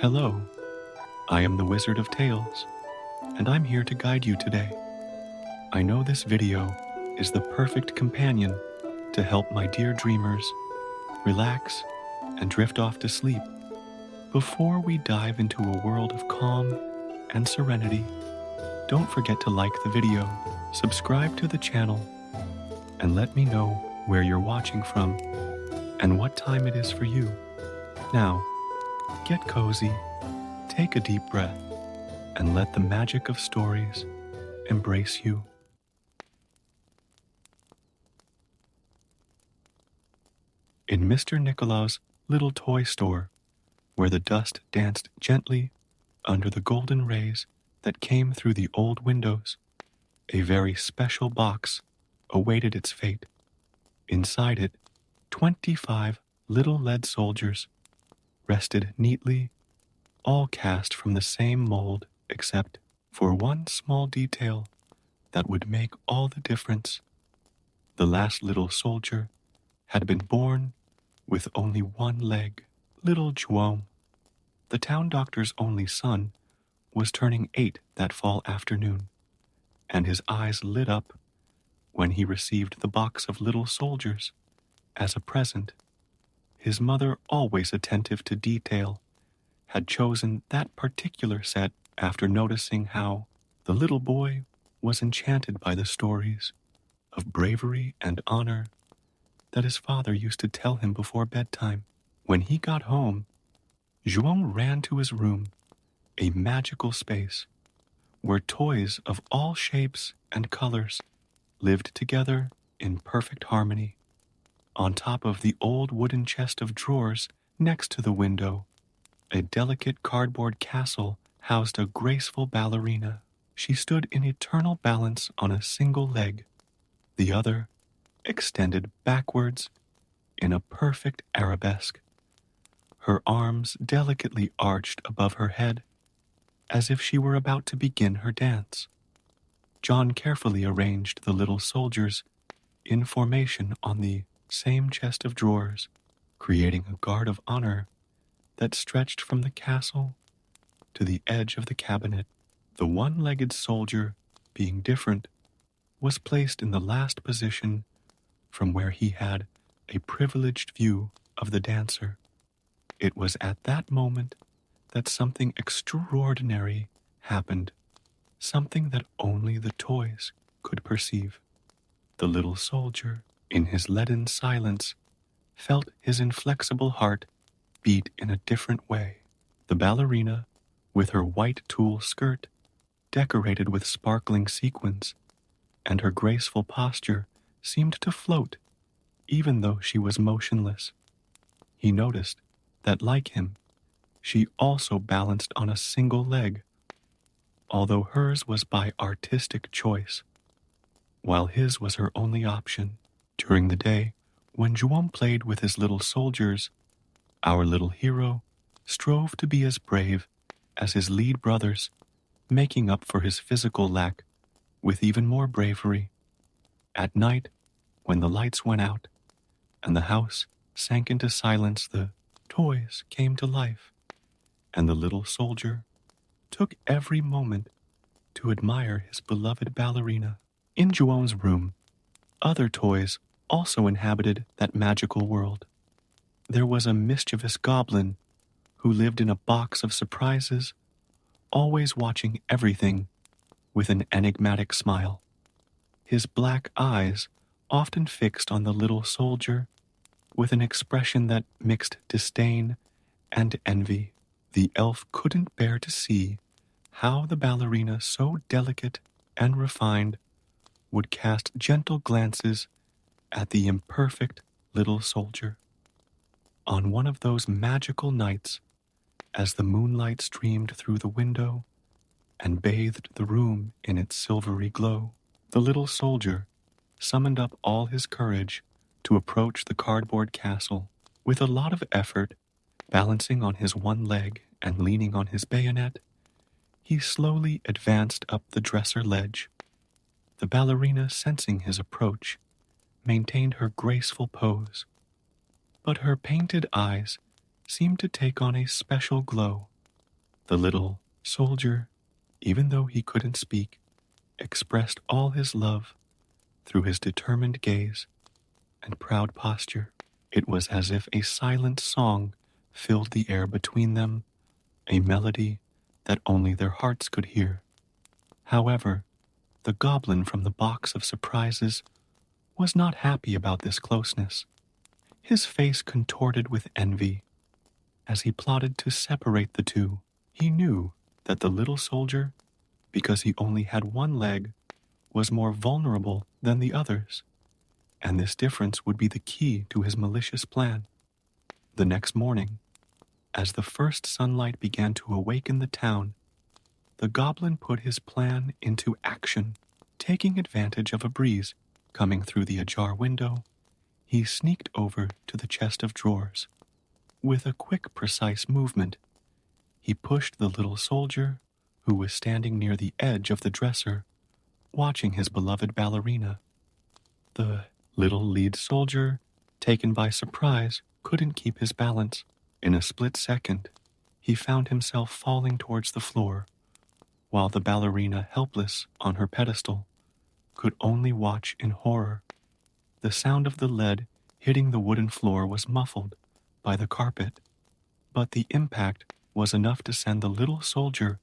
Hello, I am the Wizard of Tales, and I'm here to guide you today. I know this video is the perfect companion to help my dear dreamers relax and drift off to sleep. Before we dive into a world of calm and serenity, don't forget to like the video, subscribe to the channel, and let me know where you're watching from and what time it is for you. Now, get cozy, take a deep breath, and let the magic of stories embrace you. In Mr. Nicolaus' little toy store, where the dust danced gently under the golden rays that came through the old windows, a very special box awaited its fate. Inside it, 25 little lead soldiers rested neatly, all cast from the same mold except for one small detail that would make all the difference. The last little soldier had been born with only one leg. Little João, the town doctor's only son, was turning 8 that fall afternoon, and his eyes lit up when he received the box of little soldiers as a present. His mother, always attentive to detail, had chosen that particular set after noticing how the little boy was enchanted by the stories of bravery and honor that his father used to tell him before bedtime. When he got home, João ran to his room, a magical space where toys of all shapes and colors lived together in perfect harmony. On top of the old wooden chest of drawers next to the window, a delicate cardboard castle housed a graceful ballerina. She stood in eternal balance on a single leg, the other extended backwards in a perfect arabesque, her arms delicately arched above her head, as if she were about to begin her dance. John carefully arranged the little soldiers in formation on the same chest of drawers, creating a guard of honor that stretched from the castle to the edge of the cabinet. The one-legged soldier, being different, was placed in the last position from where he had a privileged view of the dancer. It was at that moment that something extraordinary happened, something that only the toys could perceive. The little soldier, in his leaden silence, felt his inflexible heart beat in a different way. The ballerina, with her white tulle skirt, decorated with sparkling sequins, and her graceful posture seemed to float, even though she was motionless. He noticed that, like him, she also balanced on a single leg, although hers was by artistic choice, while his was her only option. During the day, when João played with his little soldiers, our little hero strove to be as brave as his lead brothers, making up for his physical lack with even more bravery. At night, when the lights went out and the house sank into silence, the toys came to life, and the little soldier took every moment to admire his beloved ballerina. In João's room, other toys also inhabited that magical world. There was a mischievous goblin who lived in a box of surprises, always watching everything with an enigmatic smile. His black eyes often fixed on the little soldier with an expression that mixed disdain and envy. The elf couldn't bear to see how the ballerina, so delicate and refined, would cast gentle glances at the imperfect little soldier. On one of those magical nights, as the moonlight streamed through the window and bathed the room in its silvery glow, the little soldier summoned up all his courage to approach the cardboard castle. With a lot of effort, balancing on his one leg and leaning on his bayonet, he slowly advanced up the dresser ledge. The ballerina, sensing his approach, maintained her graceful pose, but her painted eyes seemed to take on a special glow. The little soldier, even though he couldn't speak, expressed all his love through his determined gaze and proud posture. It was as if a silent song filled the air between them, a melody that only their hearts could hear. However, the goblin from the box of surprises was not happy about this closeness. His face contorted with envy as he plotted to separate the two. He knew that the little soldier, because he only had one leg, was more vulnerable than the others, and this difference would be the key to his malicious plan. The next morning, as the first sunlight began to awaken the town, the goblin put his plan into action. Taking advantage of a breeze coming through the ajar window, he sneaked over to the chest of drawers. With a quick, precise movement, he pushed the little soldier, who was standing near the edge of the dresser, watching his beloved ballerina. The little lead soldier, taken by surprise, couldn't keep his balance. In a split second, he found himself falling towards the floor, while the ballerina, helpless on her pedestal, could only watch in horror. The sound of the lead hitting the wooden floor was muffled by the carpet, but the impact was enough to send the little soldier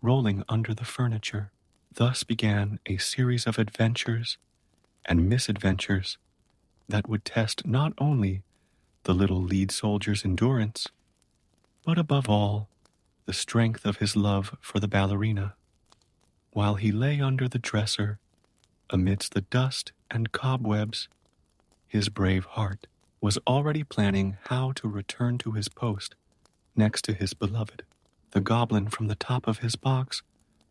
rolling under the furniture. Thus began a series of adventures and misadventures that would test not only the little lead soldier's endurance, but above all, the strength of his love for the ballerina. While he lay under the dresser, amidst the dust and cobwebs, his brave heart was already planning how to return to his post next to his beloved. The goblin from the top of his box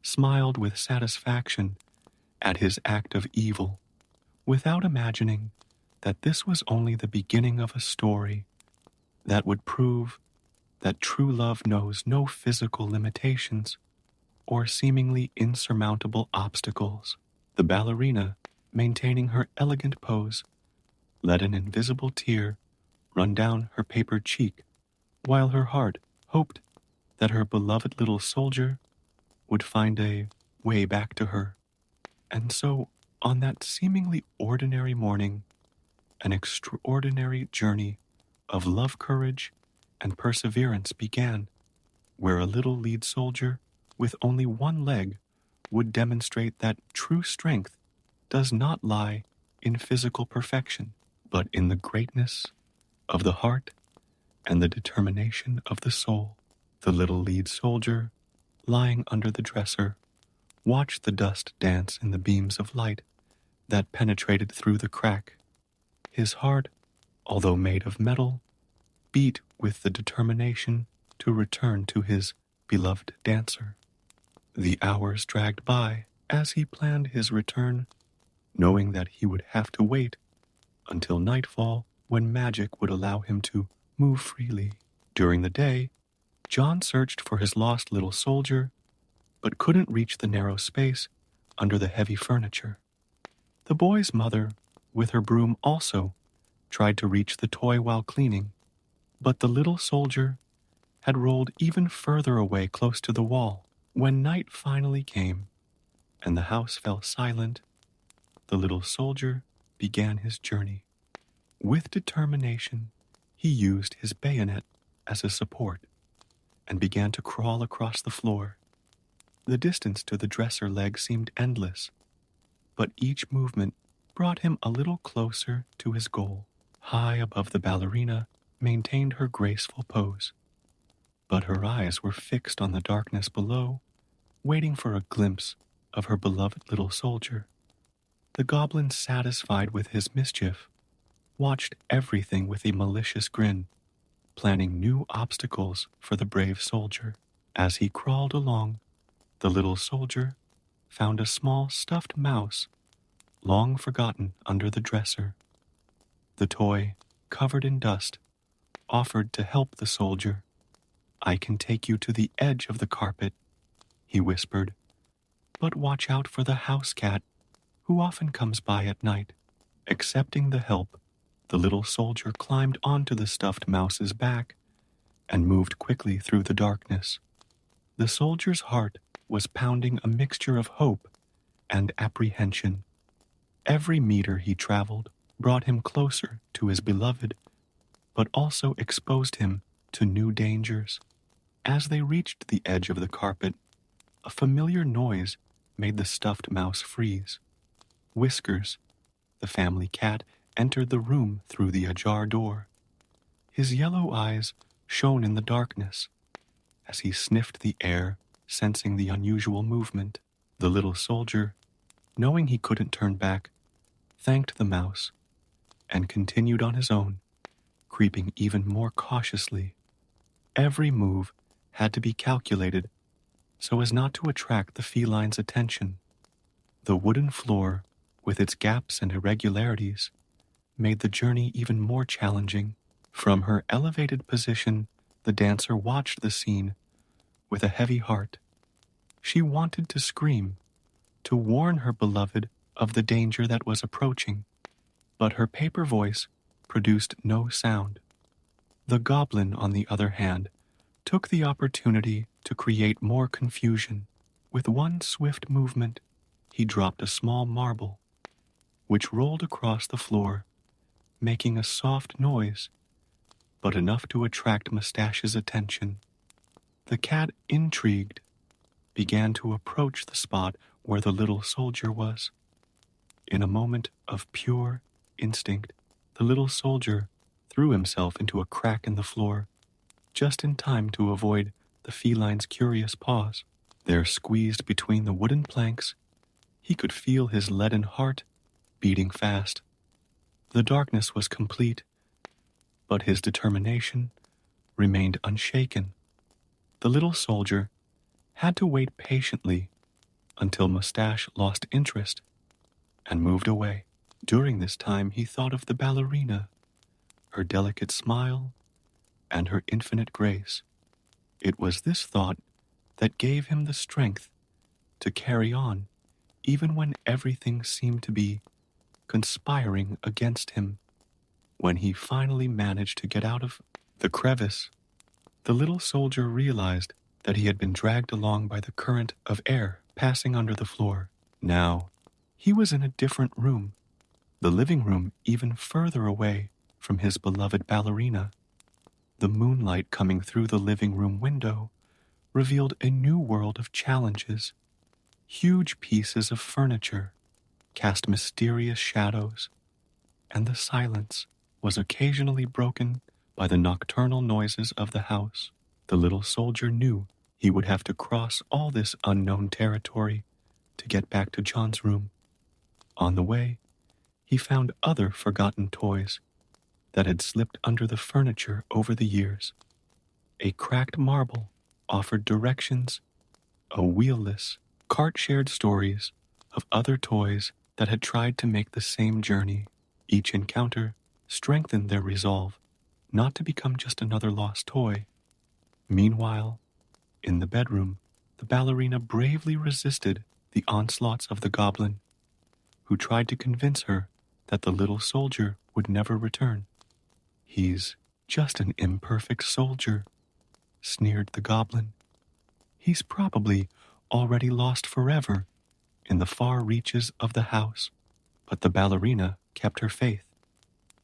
smiled with satisfaction at his act of evil, without imagining that this was only the beginning of a story that would prove that true love knows no physical limitations or seemingly insurmountable obstacles. The ballerina, maintaining her elegant pose, let an invisible tear run down her paper cheek, while her heart hoped that her beloved little soldier would find a way back to her. And so, on that seemingly ordinary morning, an extraordinary journey of love, courage, and perseverance began, where a little lead soldier with only one leg would demonstrate that true strength does not lie in physical perfection, but in the greatness of the heart and the determination of the soul. The little lead soldier, lying under the dresser, watched the dust dance in the beams of light that penetrated through the crack. His heart, although made of metal, beat with the determination to return to his beloved dancer. The hours dragged by as he planned his return, knowing that he would have to wait until nightfall, when magic would allow him to move freely. During the day, John searched for his lost little soldier, but couldn't reach the narrow space under the heavy furniture. The boy's mother, with her broom, also tried to reach the toy while cleaning, but the little soldier had rolled even further away close to the wall. When night finally came and the house fell silent, the little soldier began his journey. With determination, he used his bayonet as a support and began to crawl across the floor. The distance to the dresser leg seemed endless, but each movement brought him a little closer to his goal. High above the ballerina maintained her graceful pose, but her eyes were fixed on the darkness below, waiting for a glimpse of her beloved little soldier. The goblin, satisfied with his mischief, watched everything with a malicious grin, planning new obstacles for the brave soldier. As he crawled along, the little soldier found a small stuffed mouse, long forgotten, under the dresser. The toy, covered in dust, offered to help the soldier. "I can take you to the edge of the carpet," he whispered, "but watch out for the house cat, who often comes by at night." Accepting the help, the little soldier climbed onto the stuffed mouse's back and moved quickly through the darkness. The soldier's heart was pounding a mixture of hope and apprehension. Every meter he traveled brought him closer to his beloved, but also exposed him to new dangers. As they reached the edge of the carpet, a familiar noise made the stuffed mouse freeze. Whiskers, the family cat, entered the room through the ajar door. His yellow eyes shone in the darkness as he sniffed the air, sensing the unusual movement. The little soldier, knowing he couldn't turn back, thanked the mouse and continued on his own, creeping even more cautiously. Every move had to be calculated so as not to attract the feline's attention. The wooden floor, with its gaps and irregularities, made the journey even more challenging. From her elevated position, the dancer watched the scene with a heavy heart. She wanted to scream, to warn her beloved of the danger that was approaching, but her paper voice produced no sound. The goblin, on the other hand, took the opportunity to create more confusion. With one swift movement, he dropped a small marble, which rolled across the floor, making a soft noise, but enough to attract Mustache's attention. The cat, intrigued, began to approach the spot where the little soldier was. In a moment of pure instinct, the little soldier threw himself into a crack in the floor, just in time to avoid the feline's curious paws. There, squeezed between the wooden planks, he could feel his leaden heart beating fast. The darkness was complete, but his determination remained unshaken. The little soldier had to wait patiently until Mustache lost interest and moved away. During this time, he thought of the ballerina, her delicate smile, and her infinite grace. It was this thought that gave him the strength to carry on, even when everything seemed to be conspiring against him. When he finally managed to get out of the crevice, the little soldier realized that he had been dragged along by the current of air passing under the floor. Now, he was in a different room, the living room even further away from his beloved ballerina. The moonlight coming through the living room window revealed a new world of challenges. Huge pieces of furniture cast mysterious shadows, and the silence was occasionally broken by the nocturnal noises of the house. The little soldier knew he would have to cross all this unknown territory to get back to John's room. On the way, he found other forgotten toys that had slipped under the furniture over the years. A cracked marble offered directions, a wheelless cart shared stories of other toys that had tried to make the same journey. Each encounter strengthened their resolve not to become just another lost toy. Meanwhile, in the bedroom, the ballerina bravely resisted the onslaughts of the goblin, who tried to convince her that the little soldier would never return. "He's just an imperfect soldier," sneered the goblin. "He's probably already lost forever in the far reaches of the house." But the ballerina kept her faith.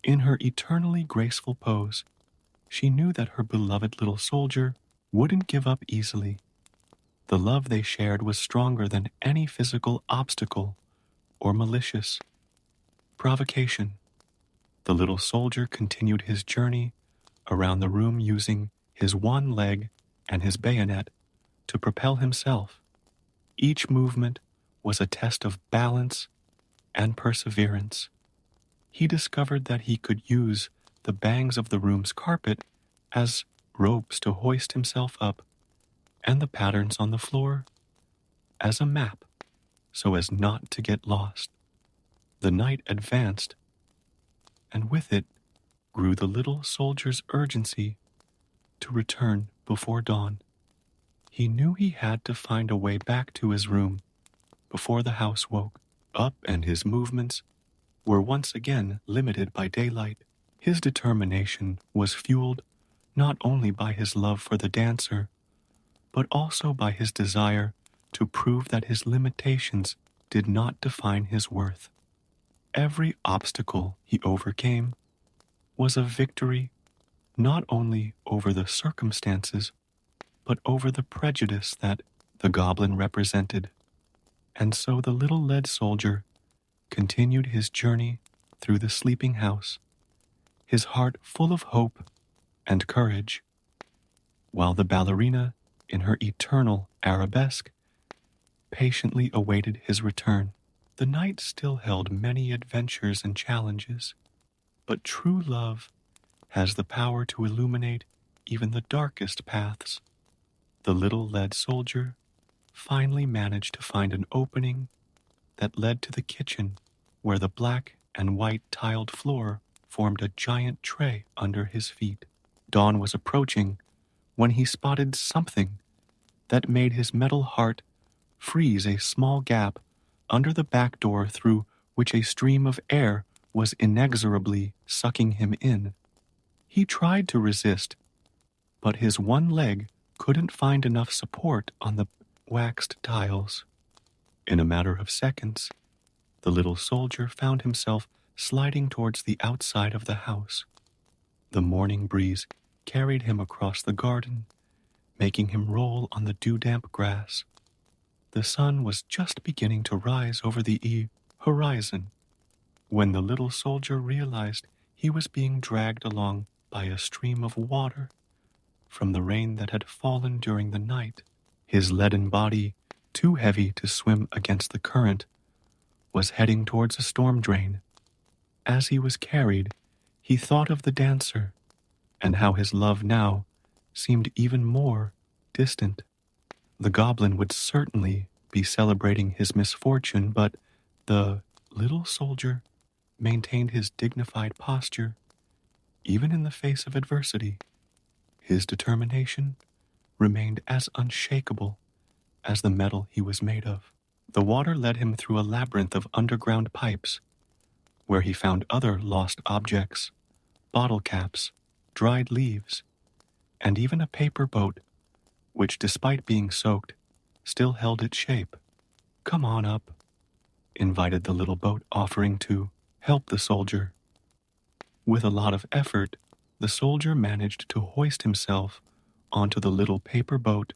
In her eternally graceful pose, she knew that her beloved little soldier wouldn't give up easily. The love they shared was stronger than any physical obstacle or malicious provocation. The little soldier continued his journey around the room using his one leg and his bayonet to propel himself. Each movement was a test of balance and perseverance. He discovered that he could use the bangs of the room's carpet as ropes to hoist himself up, and the patterns on the floor as a map so as not to get lost. The night advanced, and with it grew the little soldier's urgency to return before dawn. He knew he had to find a way back to his room before the house woke up, and his movements were once again limited by daylight. His determination was fueled not only by his love for the dancer, but also by his desire to prove that his limitations did not define his worth. Every obstacle he overcame was a victory not only over the circumstances, but over the prejudice that the goblin represented. And so the little lead soldier continued his journey through the sleeping house, his heart full of hope and courage, while the ballerina, in her eternal arabesque, patiently awaited his return. The night still held many adventures and challenges, but true love has the power to illuminate even the darkest paths. The little lead soldier finally managed to find an opening that led to the kitchen, where the black and white tiled floor formed a giant tray under his feet. Dawn was approaching when he spotted something that made his metal heart freeze a small gap under the back door through which a stream of air was inexorably sucking him in. He tried to resist, but his one leg couldn't find enough support on the waxed tiles. In a matter of seconds, the little soldier found himself sliding towards the outside of the house. The morning breeze carried him across the garden, making him roll on the dew-damp grass. The sun was just beginning to rise over the horizon when the little soldier realized he was being dragged along by a stream of water from the rain that had fallen during the night. His leaden body, too heavy to swim against the current, was heading towards a storm drain. As he was carried, he thought of the dancer and how his love now seemed even more distant. The goblin would certainly be celebrating his misfortune, but the little soldier maintained his dignified posture, even in the face of adversity. His determination remained as unshakable as the metal he was made of. The water led him through a labyrinth of underground pipes, where he found other lost objects, bottle caps, dried leaves, and even a paper boat, which, despite being soaked, still held its shape. "Come on up," invited the little boat, offering to help the soldier. With a lot of effort, the soldier managed to hoist himself onto the little paper boat,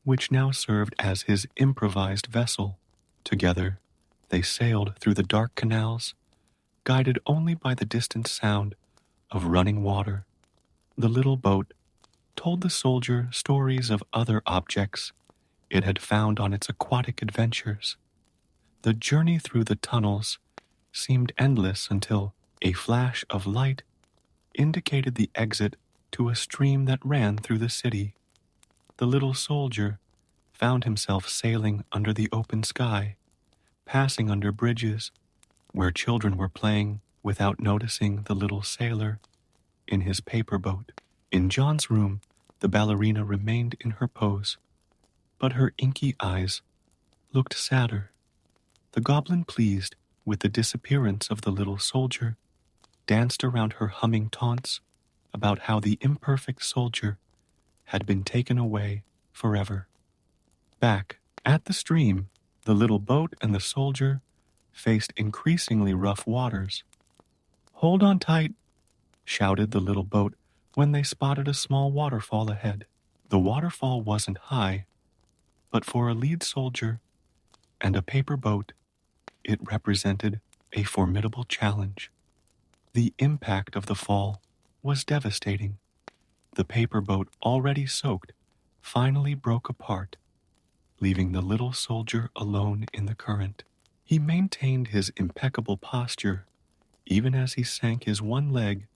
which now served as his improvised vessel. Together, they sailed through the dark canals, guided only by the distant sound of running water. The little boat told the soldier stories of other objects it had found on its aquatic adventures. The journey through the tunnels seemed endless until a flash of light indicated the exit to a stream that ran through the city. The little soldier found himself sailing under the open sky, passing under bridges where children were playing without noticing the little sailor in his paper boat. In John's room, the ballerina remained in her pose, but her inky eyes looked sadder. The goblin, pleased with the disappearance of the little soldier, danced around her, humming taunts about how the imperfect soldier had been taken away forever. Back at the stream, the little boat and the soldier faced increasingly rough waters. "Hold on tight," shouted the little boat when they spotted a small waterfall ahead. The waterfall wasn't high, but for a lead soldier and a paper boat, it represented a formidable challenge. The impact of the fall was devastating. The paper boat, already soaked, finally broke apart, leaving the little soldier alone in the current. He maintained his impeccable posture, even as he sank his one leg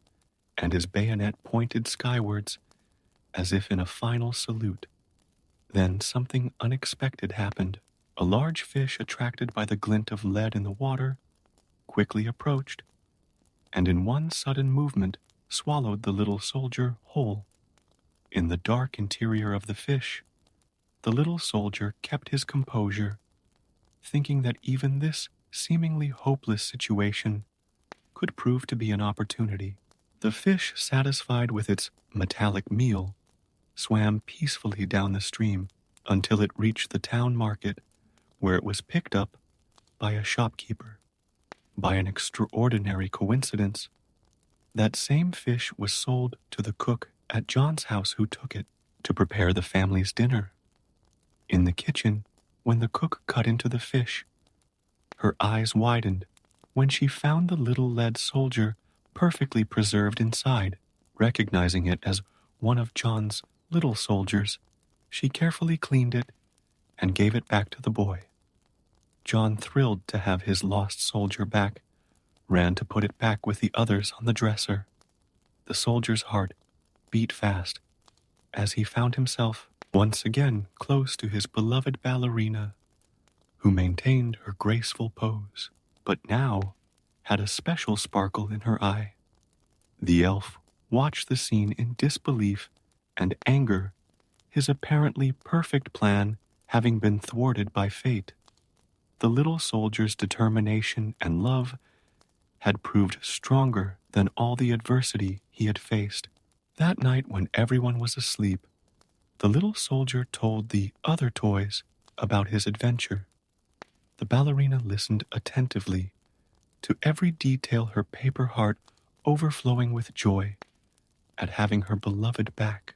and his bayonet pointed skywards, as if in a final salute. Then something unexpected happened. A large fish, attracted by the glint of lead in the water, quickly approached, and in one sudden movement swallowed the little soldier whole. In the dark interior of the fish, the little soldier kept his composure, thinking that even this seemingly hopeless situation could prove to be an opportunity. The fish, satisfied with its metallic meal, swam peacefully down the stream until it reached the town market, where it was picked up by a shopkeeper. By an extraordinary coincidence, that same fish was sold to the cook at John's house, who took it to prepare the family's dinner. In the kitchen, when the cook cut into the fish, her eyes widened when she found the little lead soldier perfectly preserved inside. Recognizing it as one of John's little soldiers, she carefully cleaned it and gave it back to the boy. John, thrilled to have his lost soldier back, ran to put it back with the others on the dresser. The soldier's heart beat fast as he found himself once again close to his beloved ballerina, who maintained her graceful pose, but now had a special sparkle in her eye. The elf watched the scene in disbelief and anger, his apparently perfect plan having been thwarted by fate. The little soldier's determination and love had proved stronger than all the adversity he had faced. That night, when everyone was asleep, the little soldier told the other toys about his adventure. The ballerina listened attentively to every detail, her paper heart overflowing with joy at having her beloved back.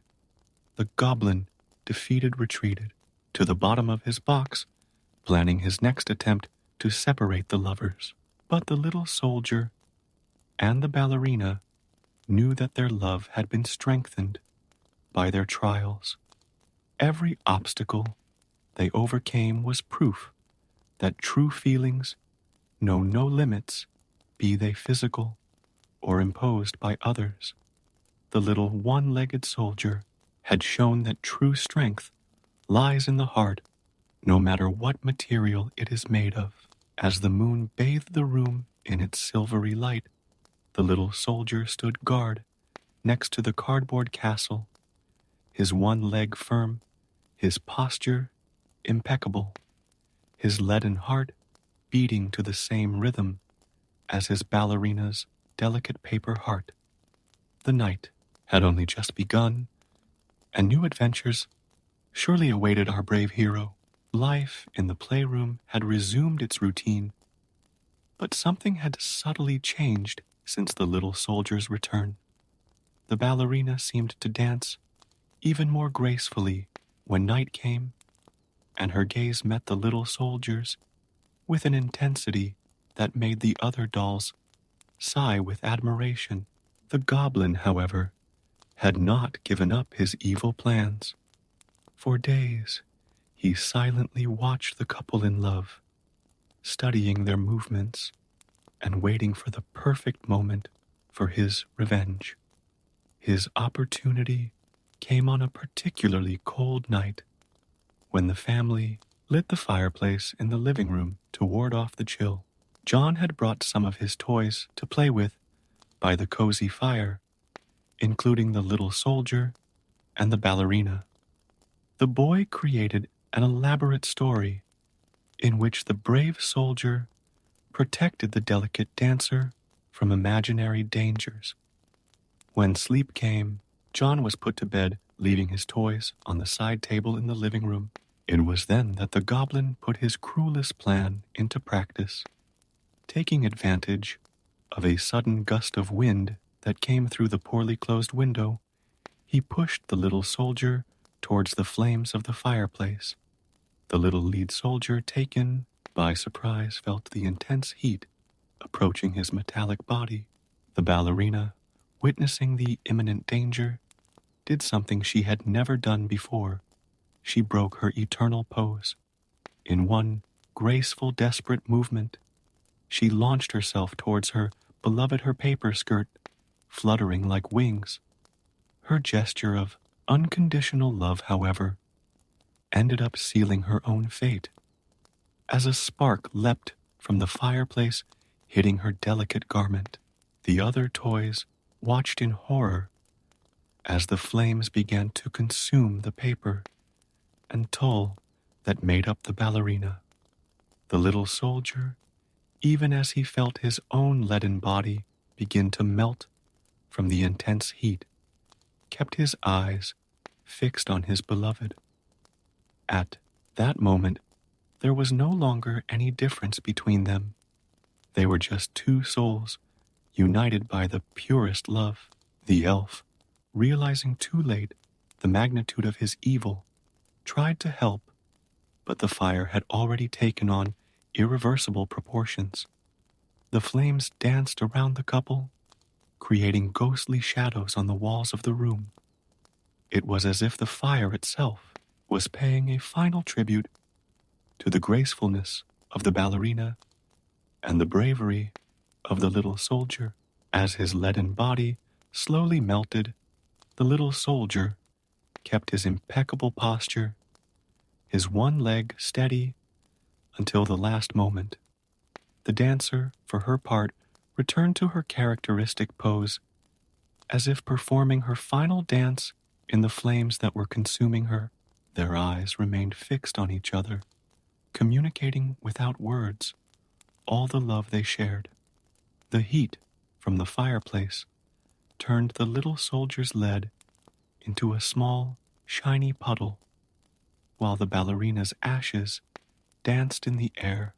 The goblin, defeated, retreated to the bottom of his box, planning his next attempt to separate the lovers. But the little soldier and the ballerina knew that their love had been strengthened by their trials. Every obstacle they overcame was proof that true feelings know no limits, be they physical or imposed by others. The little one-legged soldier had shown that true strength lies in the heart, no matter what material it is made of. As the moon bathed the room in its silvery light, the little soldier stood guard next to the cardboard castle, his one leg firm, his posture impeccable, his leaden heart beating to the same rhythm as his ballerina's delicate paper heart. The night had only just begun, and new adventures surely awaited our brave hero. Life in the playroom had resumed its routine, but something had subtly changed since the little soldier's return. The ballerina seemed to dance even more gracefully when night came, and her gaze met the little soldier's with an intensity that made the other dolls sigh with admiration. The goblin, however, had not given up his evil plans. For days, he silently watched the couple in love, studying their movements and waiting for the perfect moment for his revenge. His opportunity came on a particularly cold night when the family lit the fireplace in the living room to ward off the chill. John had brought some of his toys to play with by the cozy fire, including the little soldier and the ballerina. The boy created an elaborate story in which the brave soldier protected the delicate dancer from imaginary dangers. When sleep came, John was put to bed, leaving his toys on the side table in the living room. It was then that the goblin put his cruelest plan into practice. Taking advantage of a sudden gust of wind that came through the poorly closed window, he pushed the little soldier towards the flames of the fireplace. The little lead soldier, taken by surprise, felt the intense heat approaching his metallic body. The ballerina, witnessing the imminent danger, did something she had never done before. She broke her eternal pose. In one graceful, desperate movement, she launched herself towards her beloved, her paper skirt fluttering like wings. Her gesture of unconditional love, however, ended up sealing her own fate, as a spark leapt from the fireplace, hitting her delicate garment. The other toys watched in horror as the flames began to consume the paper and tulle that made up the ballerina. The little soldier, even as he felt his own leaden body begin to melt from the intense heat, kept his eyes fixed on his beloved. At that moment, there was no longer any difference between them. They were just two souls, united by the purest love. The elf, realizing too late the magnitude of his evil, tried to help, but the fire had already taken on irreversible proportions. The flames danced around the couple, creating ghostly shadows on the walls of the room. It was as if the fire itself was paying a final tribute to the gracefulness of the ballerina and the bravery of the little soldier. As his leaden body slowly melted, the little soldier kept his impeccable posture, his one leg steady until the last moment. The dancer, for her part, returned to her characteristic pose, as if performing her final dance in the flames that were consuming her. Their eyes remained fixed on each other, communicating without words all the love they shared. The heat from the fireplace turned the little soldier's lead into a small, shiny puddle, while the ballerina's ashes danced in the air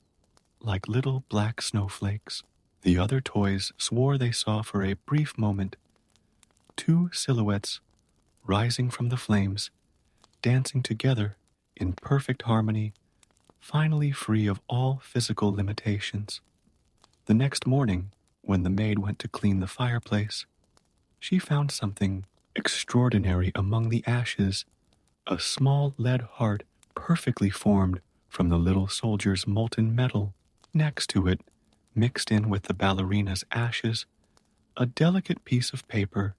like little black snowflakes. The other toys swore they saw for a brief moment two silhouettes rising from the flames, dancing together in perfect harmony, finally free of all physical limitations. The next morning, when the maid went to clean the fireplace, she found something extraordinary among the ashes, a small lead heart perfectly formed from the little soldier's molten metal. Next to it, mixed in with the ballerina's ashes, a delicate piece of paper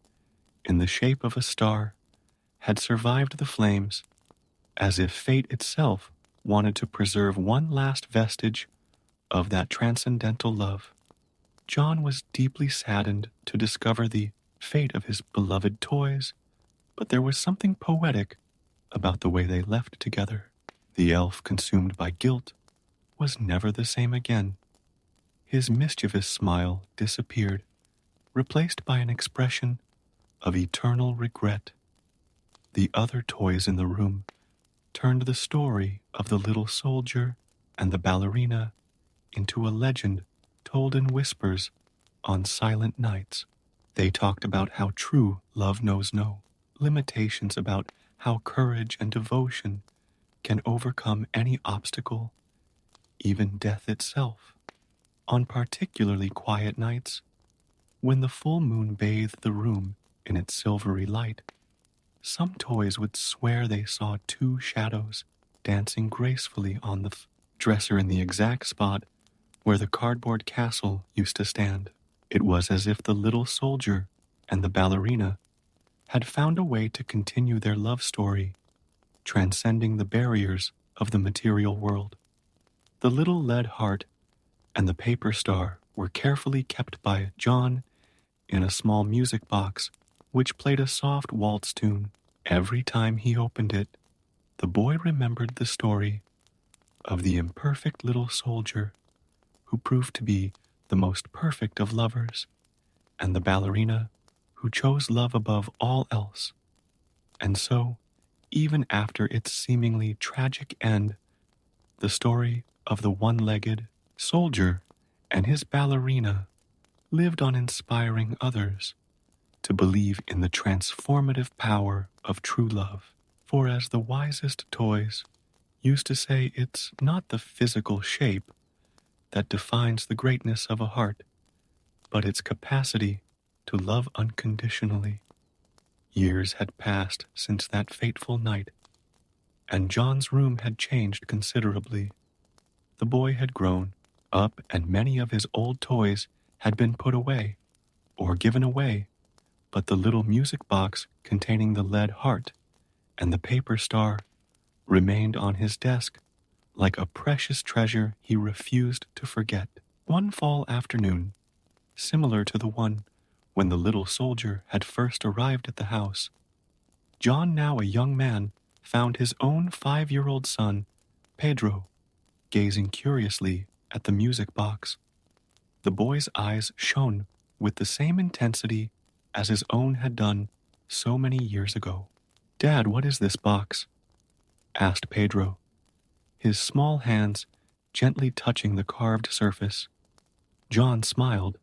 in the shape of a star had survived the flames, as if fate itself wanted to preserve one last vestige of that transcendental love. John was deeply saddened to discover the fate of his beloved toys, but there was something poetic about the way they left together. The elf, consumed by guilt, was never the same again. His mischievous smile disappeared, replaced by an expression of eternal regret. The other toys in the room turned the story of the little soldier and the ballerina into a legend told in whispers on silent nights. They talked about how true love knows no limitations, about how courage and devotion can overcome any obstacle, even death itself. On particularly quiet nights, when the full moon bathed the room in its silvery light, some toys would swear they saw two shadows dancing gracefully on the dresser in the exact spot where the cardboard castle used to stand. It was as if the little soldier and the ballerina had found a way to continue their love story, transcending the barriers of the material world. The little lead heart and the paper star were carefully kept by John in a small music box which played a soft waltz tune. Every time he opened it, the boy remembered the story of the imperfect little soldier who proved to be the most perfect of lovers, and the ballerina who chose love above all else. And so, even after its seemingly tragic end, the story of the one-legged soldier and his ballerina lived on, inspiring others to believe in the transformative power of true love. For as the wisest toys used to say, it's not the physical shape that defines the greatness of a heart, but its capacity to love unconditionally. Years had passed since that fateful night, and John's room had changed considerably. The boy had grown up, and many of his old toys had been put away or given away, but the little music box containing the lead heart and the paper star remained on his desk like a precious treasure he refused to forget. One fall afternoon, similar to the one when the little soldier had first arrived at the house, John, now a young man, found his own 5-year-old son, Pedro, gazing curiously at the music box. The boy's eyes shone with the same intensity as his own had done so many years ago. "Dad, what is this box?" asked Pedro, his small hands gently touching the carved surface. John smiled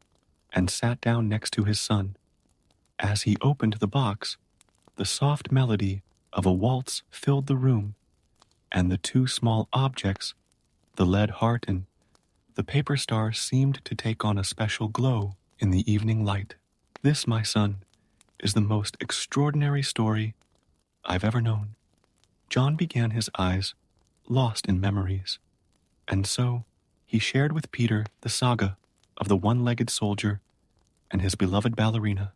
and sat down next to his son. As he opened the box, the soft melody of a waltz filled the room, and the two small objects, the lead heart and the paper star, seemed to take on a special glow in the evening light. "This, my son, is the most extraordinary story I've ever known." John began, his eyes lost in memories, and so he shared with Peter the saga of the one-legged soldier and his beloved ballerina.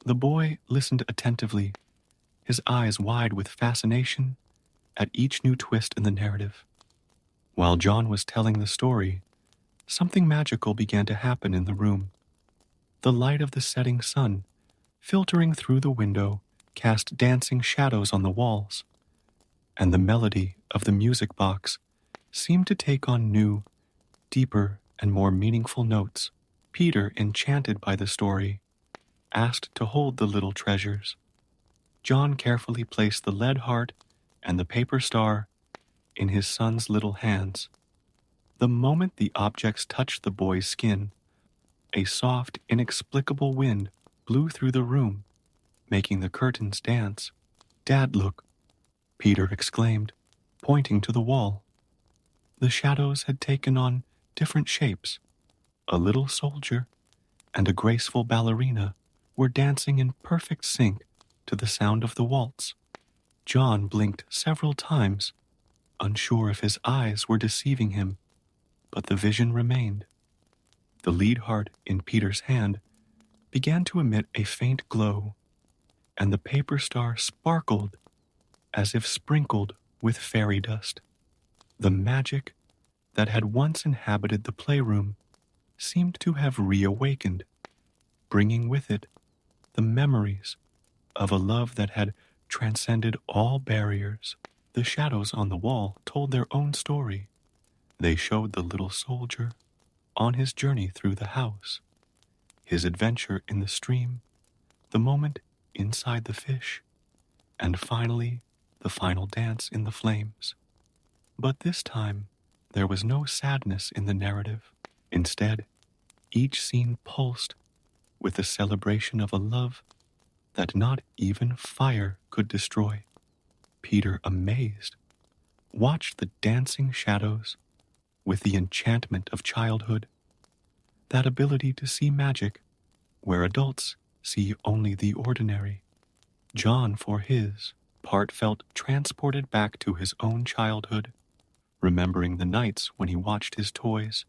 The boy listened attentively, his eyes wide with fascination at each new twist in the narrative. While John was telling the story, something magical began to happen in the room. The light of the setting sun, filtering through the window, cast dancing shadows on the walls, and the melody of the music box seemed to take on new, deeper, and more meaningful notes. Peter, enchanted by the story, asked to hold the little treasures. John carefully placed the lead heart and the paper star in his son's little hands. The moment the objects touched the boy's skin, a soft, inexplicable wind blew through the room, making the curtains dance. "Dad, look," Peter exclaimed, pointing to the wall. The shadows had taken on different shapes. A little soldier and a graceful ballerina were dancing in perfect sync to the sound of the waltz. John blinked several times, unsure if his eyes were deceiving him, but the vision remained. The lead heart in Peter's hand began to emit a faint glow, and the paper star sparkled as if sprinkled with fairy dust. The magic that had once inhabited the playroom seemed to have reawakened, bringing with it the memories of a love that had transcended all barriers. The shadows on the wall told their own story. They showed the little soldier on his journey through the house, his adventure in the stream, the moment inside the fish, and finally the final dance in the flames. But this time, there was no sadness in the narrative. Instead, each scene pulsed with the celebration of a love that not even fire could destroy. Peter, amazed, watched the dancing shadows with the enchantment of childhood, that ability to see magic where adults see only the ordinary. John, for his part, felt transported back to his own childhood, remembering the nights when he watched his toys,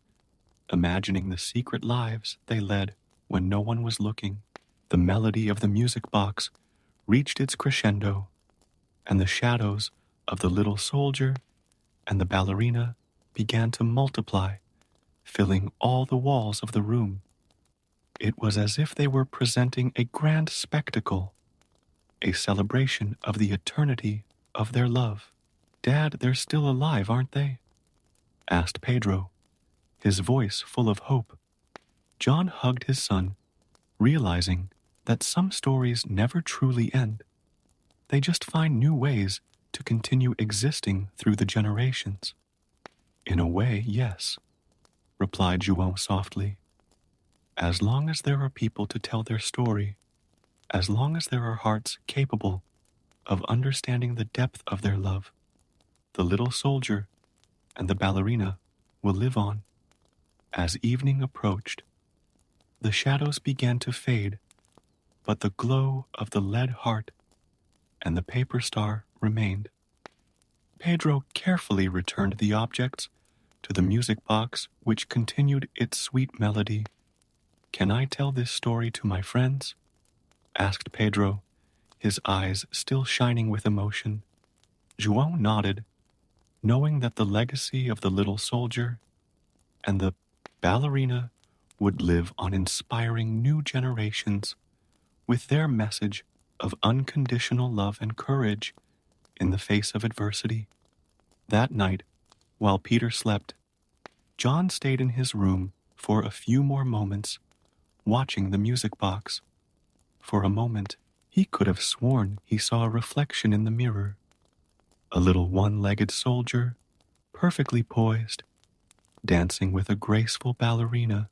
imagining the secret lives they led when no one was looking. The melody of the music box reached its crescendo, and the shadows of the little soldier and the ballerina began to multiply, filling all the walls of the room. It was as if they were presenting a grand spectacle, a celebration of the eternity of their love. "Dad, they're still alive, aren't they?" asked Pedro, his voice full of hope. John hugged his son, realizing that some stories never truly end. They just find new ways to continue existing through the generations. "In a way, yes," replied João softly. "As long as there are people to tell their story, as long as there are hearts capable of understanding the depth of their love, the little soldier and the ballerina will live on." As evening approached, the shadows began to fade, but the glow of the lead heart and the paper star remained. Pedro carefully returned the objects to the music box, which continued its sweet melody. "Can I tell this story to my friends?" asked Pedro, his eyes still shining with emotion. João nodded, knowing that the legacy of the little soldier and the ballerina would live on, inspiring new generations with their message of unconditional love and courage in the face of adversity. That night, while Peter slept, John stayed in his room for a few more moments, watching the music box. For a moment, He could have sworn he saw a reflection in the mirror, a little one-legged soldier, perfectly poised, dancing with a graceful ballerina,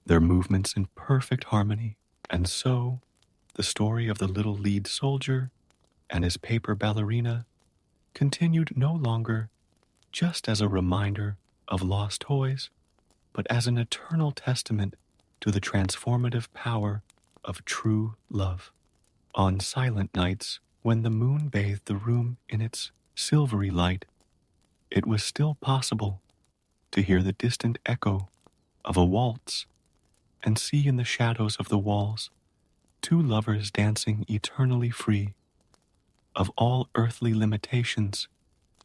their movements in perfect harmony. And so, the story of the little lead soldier and his paper ballerina continued no longer just as a reminder of lost toys, but as an eternal testament to the transformative power of true love. On silent nights, when the moon bathed the room in its silvery light, it was still possible to hear the distant echo of a waltz and see in the shadows of the walls two lovers dancing eternally free of all earthly limitations,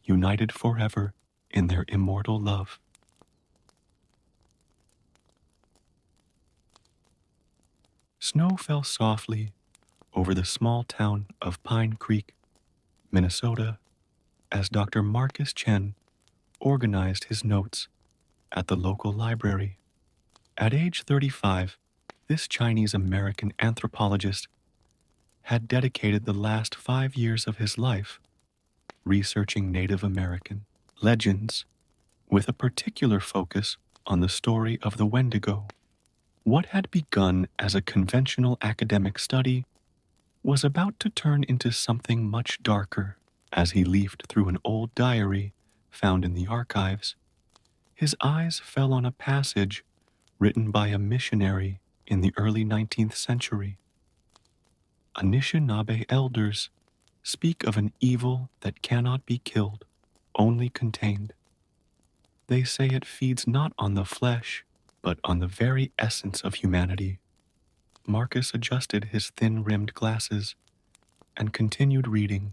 united forever in their immortal love. Snow fell softly over the small town of Pine Creek, Minnesota, as Dr. Marcus Chen organized his notes at the local library. At age 35, this Chinese-American anthropologist had dedicated the last 5 years of his life researching Native American legends, with a particular focus on the story of the Wendigo. What had begun as a conventional academic study was about to turn into something much darker. As he leafed through an old diary found in the archives, his eyes fell on a passage written by a missionary in the early 19th century. Anishinaabe elders speak of an evil that cannot be killed, only contained. They say it feeds not on the flesh, but on the very essence of humanity. Marcus adjusted his thin-rimmed glasses and continued reading.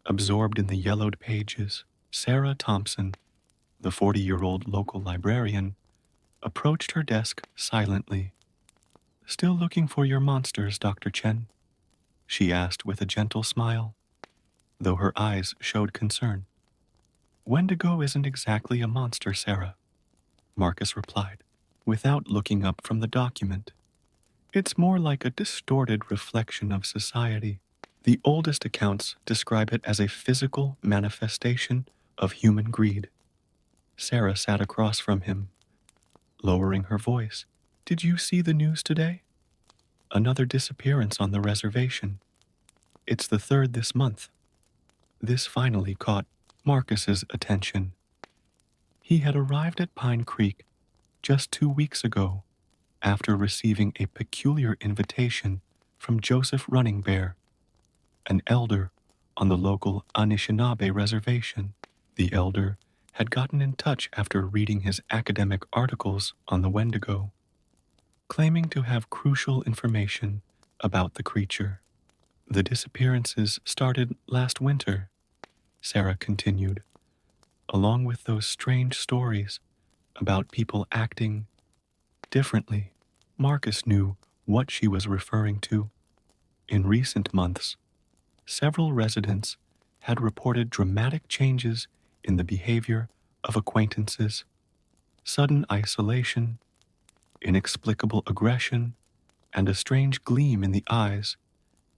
Absorbed in the yellowed pages, Sarah Thompson, the 40-year-old local librarian, approached her desk silently. "Still looking for your monsters, Dr. Chen?" she asked with a gentle smile, though her eyes showed concern. "Wendigo isn't exactly a monster, Sarah," Marcus replied, without looking up from the document. "It's more like a distorted reflection of society. The oldest accounts describe it as a physical manifestation of human greed." Sarah sat across from him, lowering her voice. "Did you see the news today? Another disappearance on the reservation. It's the third this month." This finally caught Marcus's attention. He had arrived at Pine Creek just 2 weeks ago, after receiving a peculiar invitation from Joseph Running Bear, an elder on the local Anishinaabe reservation. The elder had gotten in touch after reading his academic articles on the Wendigo, claiming to have crucial information about the creature. "The disappearances started last winter," Sarah continued, "along with those strange stories about people acting differently." Marcus knew what she was referring to. In recent months, several residents had reported dramatic changes in the behavior of acquaintances, sudden isolation, inexplicable aggression, and a strange gleam in the eyes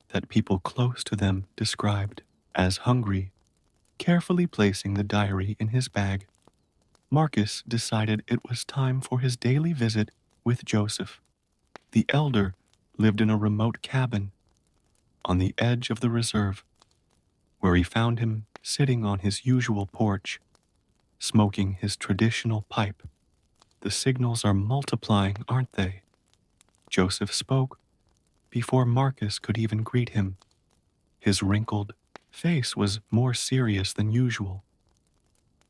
that people close to them described as hungry. Carefully placing the diary in his bag, Marcus decided it was time for his daily visit with Joseph. The elder lived in a remote cabin on the edge of the reserve, where he found him sitting on his usual porch, smoking his traditional pipe. "The signals are multiplying, aren't they?" Joseph spoke before Marcus could even greet him. His wrinkled face was more serious than usual.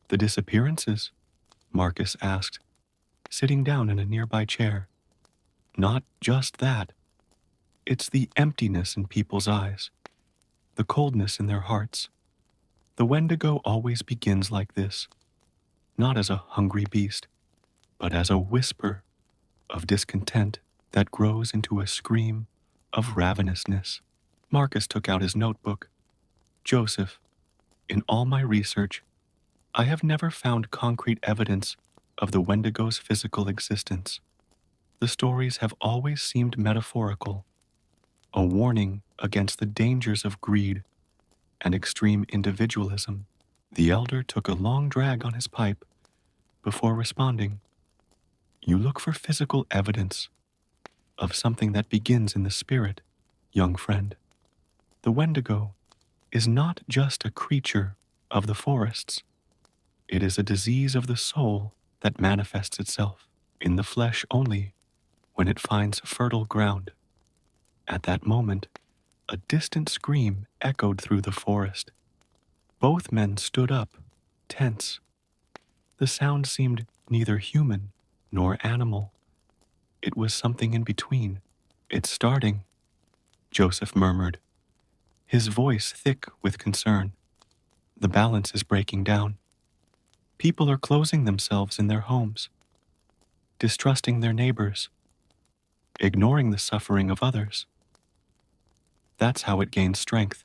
"The disappearances?" Marcus asked, sitting down in a nearby chair. "Not just that. It's the emptiness in people's eyes, the coldness in their hearts. The Wendigo always begins like this, not as a hungry beast, but as a whisper of discontent that grows into a scream of ravenousness." Marcus took out his notebook. "Joseph, in all my research, I have never found concrete evidence of the Wendigo's physical existence. The stories have always seemed metaphorical, a warning against the dangers of greed and extreme individualism. The elder took a long drag on his pipe before responding. You look for physical evidence of something that begins in the spirit, young friend. The Wendigo is not just a creature of the forests. It is a disease of the soul that manifests itself in the flesh only when it finds fertile ground. At that moment, a distant scream echoed through the forest. Both men stood up, tense. The sound seemed neither human nor animal. It was something in between. It's starting, Joseph murmured, his voice thick with concern. The balance is breaking down. People are closing themselves in their homes, distrusting their neighbors, ignoring the suffering of others. That's how it gains strength.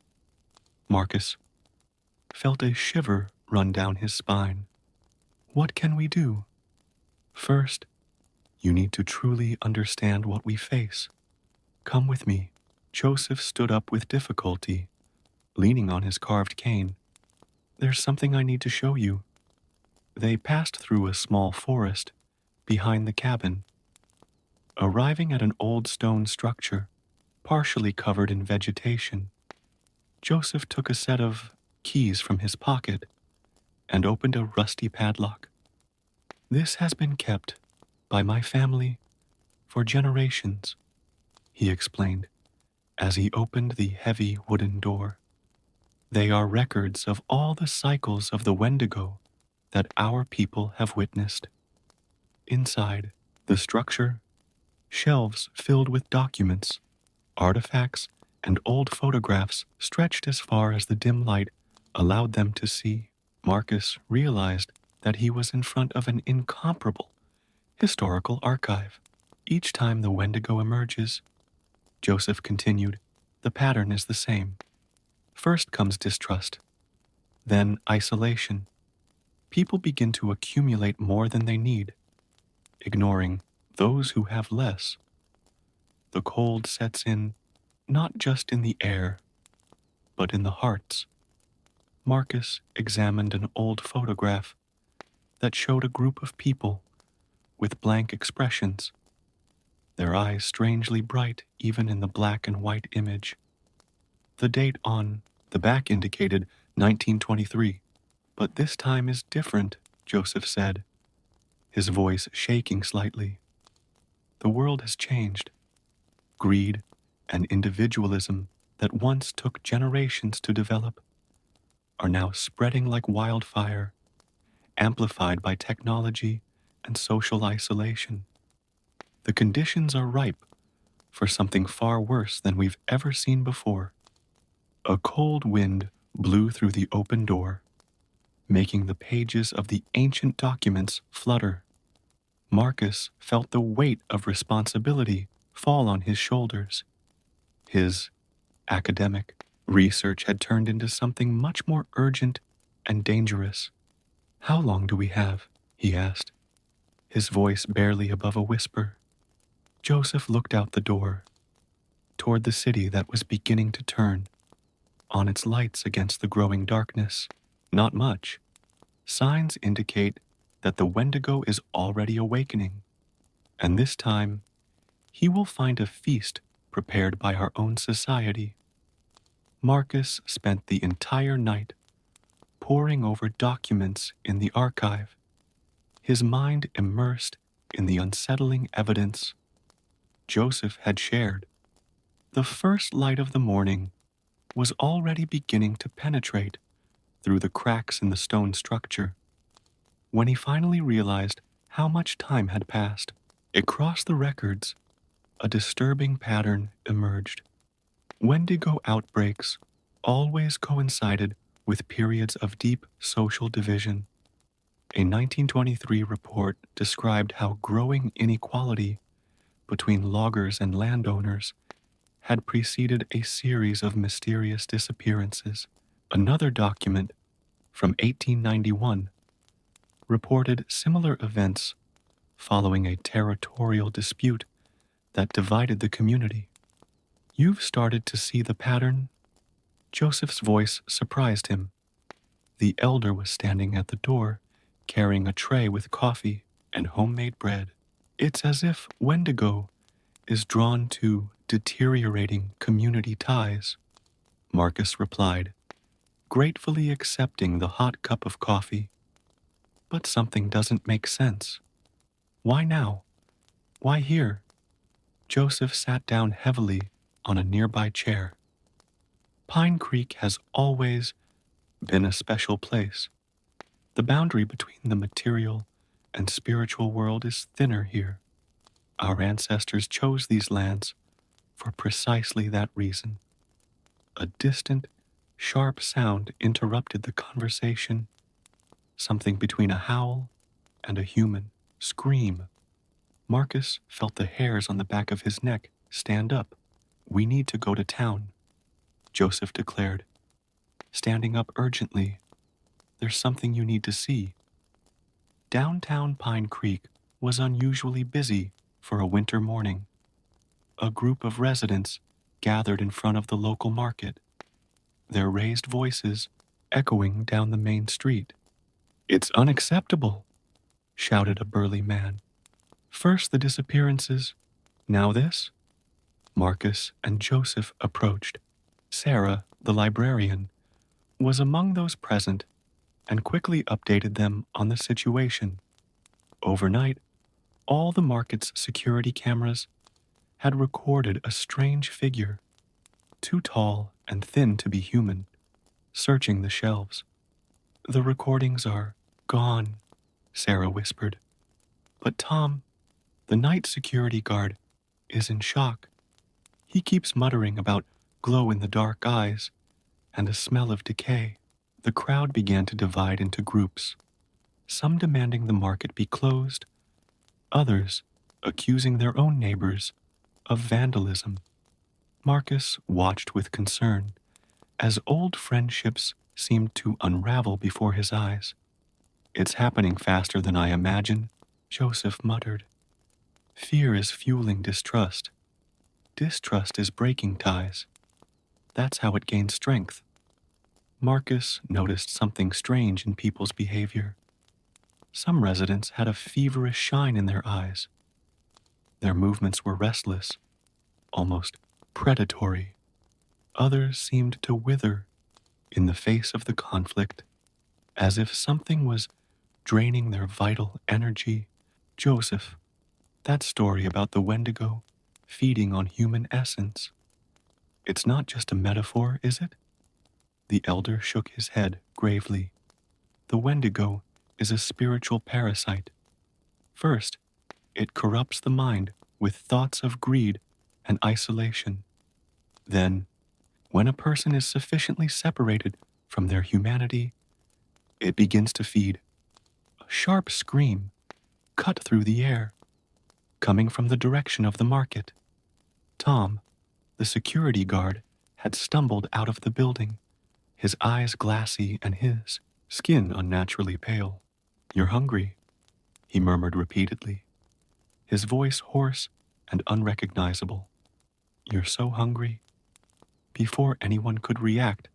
Marcus felt a shiver run down his spine. What can we do? First, you need to truly understand what we face. Come with me. Joseph stood up with difficulty, leaning on his carved cane. There's something I need to show you. They passed through a small forest behind the cabin, arriving at an old stone structure, partially covered in vegetation. Joseph took a set of keys from his pocket and opened a rusty padlock. This has been kept by my family for generations, he explained as he opened the heavy wooden door. They are records of all the cycles of the Wendigo that our people have witnessed. Inside the structure, shelves filled with documents, artifacts, and old photographs stretched as far as the dim light allowed them to see. Marcus realized that he was in front of an incomparable historical archive. Each time the Wendigo emerges, Joseph continued, the pattern is the same. First comes distrust, then isolation. People begin to accumulate more than they need, ignoring those who have less. The cold sets in not just in the air, but in the hearts. Marcus examined an old photograph that showed a group of people with blank expressions, their eyes strangely bright even in the black and white image. The date on the back indicated 1923, but this time is different, Joseph said, his voice shaking slightly. The world has changed. Greed and individualism that once took generations to develop are now spreading like wildfire, amplified by technology and social isolation. The conditions are ripe for something far worse than we've ever seen before. A cold wind blew through the open door, making the pages of the ancient documents flutter. Marcus felt the weight of responsibility fall on his shoulders. His academic research had turned into something much more urgent and dangerous. How long do we have? He asked, his voice barely above a whisper. Joseph looked out the door, toward the city that was beginning to turn on its lights against the growing darkness. Not much. Signs indicate that the Wendigo is already awakening, and this time he will find a feast prepared by our own society. Marcus spent the entire night poring over documents in the archive, his mind immersed in the unsettling evidence Joseph had shared. The first light of the morning was already beginning to penetrate through the cracks in the stone structure. When he finally realized how much time had passed, across the records, a disturbing pattern emerged. Wendigo outbreaks always coincided with periods of deep social division. A 1923 report described how growing inequality between loggers and landowners had preceded a series of mysterious disappearances. Another document from 1891 reported similar events following a territorial dispute that divided the community. You've started to see the pattern? Joseph's voice surprised him. The elder was standing at the door, carrying a tray with coffee and homemade bread. It's as if Wendigo is drawn to deteriorating community ties, Marcus replied, gratefully accepting the hot cup of coffee. But something doesn't make sense. Why now? Why here? Joseph sat down heavily on a nearby chair. Pine Creek has always been a special place. The boundary between the material and spiritual world is thinner here. Our ancestors chose these lands for precisely that reason. A distant, sharp sound interrupted the conversation, something between a howl and a human scream. Marcus felt the hairs on the back of his neck stand up. We need to go to town, Joseph declared, standing up urgently. There's something you need to see. Downtown Pine Creek was unusually busy for a winter morning. A group of residents gathered in front of the local market, their raised voices echoing down the main street. It's unacceptable, shouted a burly man. First the disappearances, now this? Marcus and Joseph approached. Sarah, the librarian, was among those present and quickly updated them on the situation. Overnight, all the market's security cameras had recorded a strange figure, too tall and thin to be human, searching the shelves. The recordings are gone, Sarah whispered. But Tom, the night security guard, is in shock. He keeps muttering about glow-in-the-dark eyes and a smell of decay. The crowd began to divide into groups, some demanding the market be closed, others accusing their own neighbors of vandalism. Marcus watched with concern as old friendships seemed to unravel before his eyes. It's happening faster than I imagine, Joseph muttered. Fear is fueling distrust. Distrust is breaking ties. That's how it gains strength. Marcus noticed something strange in people's behavior. Some residents had a feverish shine in their eyes. Their movements were restless, almost predatory. Others seemed to wither in the face of the conflict, as if something was draining their vital energy. Joseph, that story about the Wendigo feeding on human essence. It's not just a metaphor, is it? The elder shook his head gravely. The Wendigo is a spiritual parasite. First, it corrupts the mind with thoughts of greed and isolation. Then, when a person is sufficiently separated from their humanity, it begins to feed. A sharp scream cut through the air, coming from the direction of the market. Tom, the security guard, had stumbled out of the building, his eyes glassy and his skin unnaturally pale. You're hungry, he murmured repeatedly, his voice hoarse and unrecognizable. You're so hungry. Before anyone could react,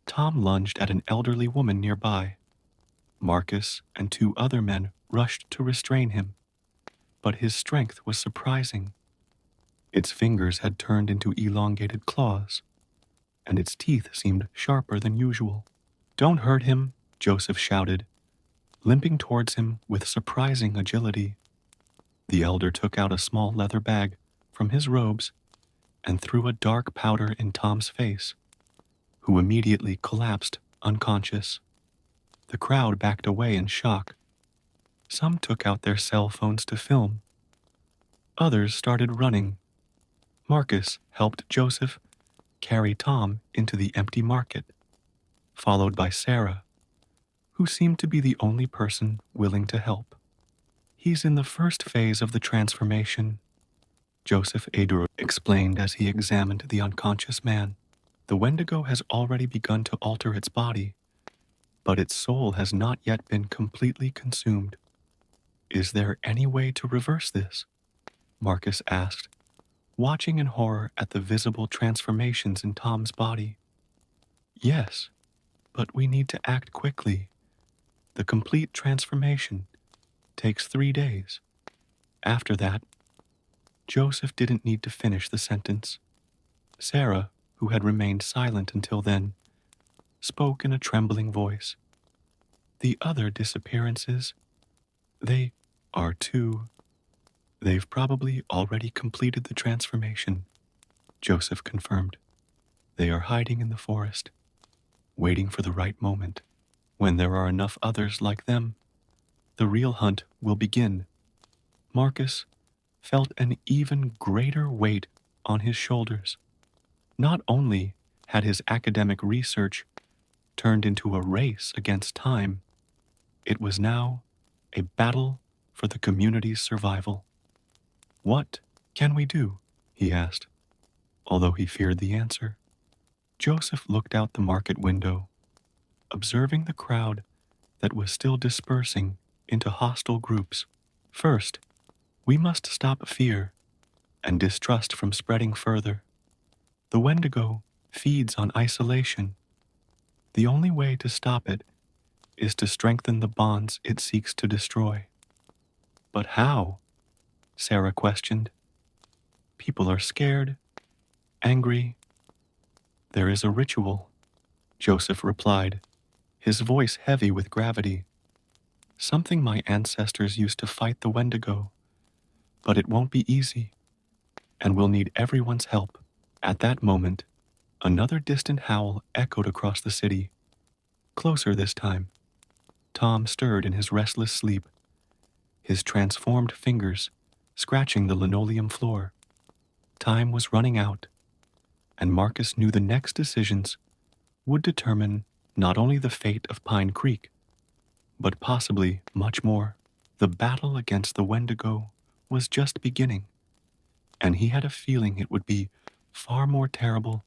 Tom lunged at an elderly woman nearby. Marcus and two other men rushed to restrain him, but his strength was surprising. Its fingers had turned into elongated claws, and its teeth seemed sharper than usual. Don't hurt him, Joseph shouted, limping towards him with surprising agility. The elder took out a small leather bag from his robes and threw a dark powder in Tom's face, who immediately collapsed unconscious. The crowd backed away in shock. Some took out their cell phones to film. Others started running. Marcus helped Joseph carry Tom into the empty market, followed by Sarah, who seemed to be the only person willing to help. He's in the first phase of the transformation, Joseph Adur explained as he examined the unconscious man. The Wendigo has already begun to alter its body, but its soul has not yet been completely consumed. Is there any way to reverse this? Marcus asked, watching in horror at the visible transformations in Tom's body. Yes, but we need to act quickly. The complete transformation takes 3 days. After that, Joseph didn't need to finish the sentence. Sarah, who had remained silent until then, spoke in a trembling voice. The other disappearances, they are too. They've probably already completed the transformation, Joseph confirmed. They are hiding in the forest, waiting for the right moment. When there are enough others like them, the real hunt will begin. Marcus felt an even greater weight on his shoulders. Not only had his academic research turned into a race against time, it was now a battle for the community's survival. What can we do? He asked, although he feared the answer. Joseph looked out the market window, observing the crowd that was still dispersing into hostile groups. First, we must stop fear and distrust from spreading further. The Wendigo feeds on isolation. The only way to stop it is to strengthen the bonds it seeks to destroy. But how? Sarah questioned. People are scared, angry. There is a ritual, Joseph replied, his voice heavy with gravity. Something my ancestors used to fight the Wendigo, but it won't be easy, and we'll need everyone's help. At that moment, another distant howl echoed across the city. Closer this time. Tom stirred in his restless sleep, his transformed fingers scratching the linoleum floor. Time was running out, and Marcus knew the next decisions would determine not only the fate of Pine Creek, but possibly much more. The battle against the Wendigo was just beginning, and he had a feeling it would be far more terrible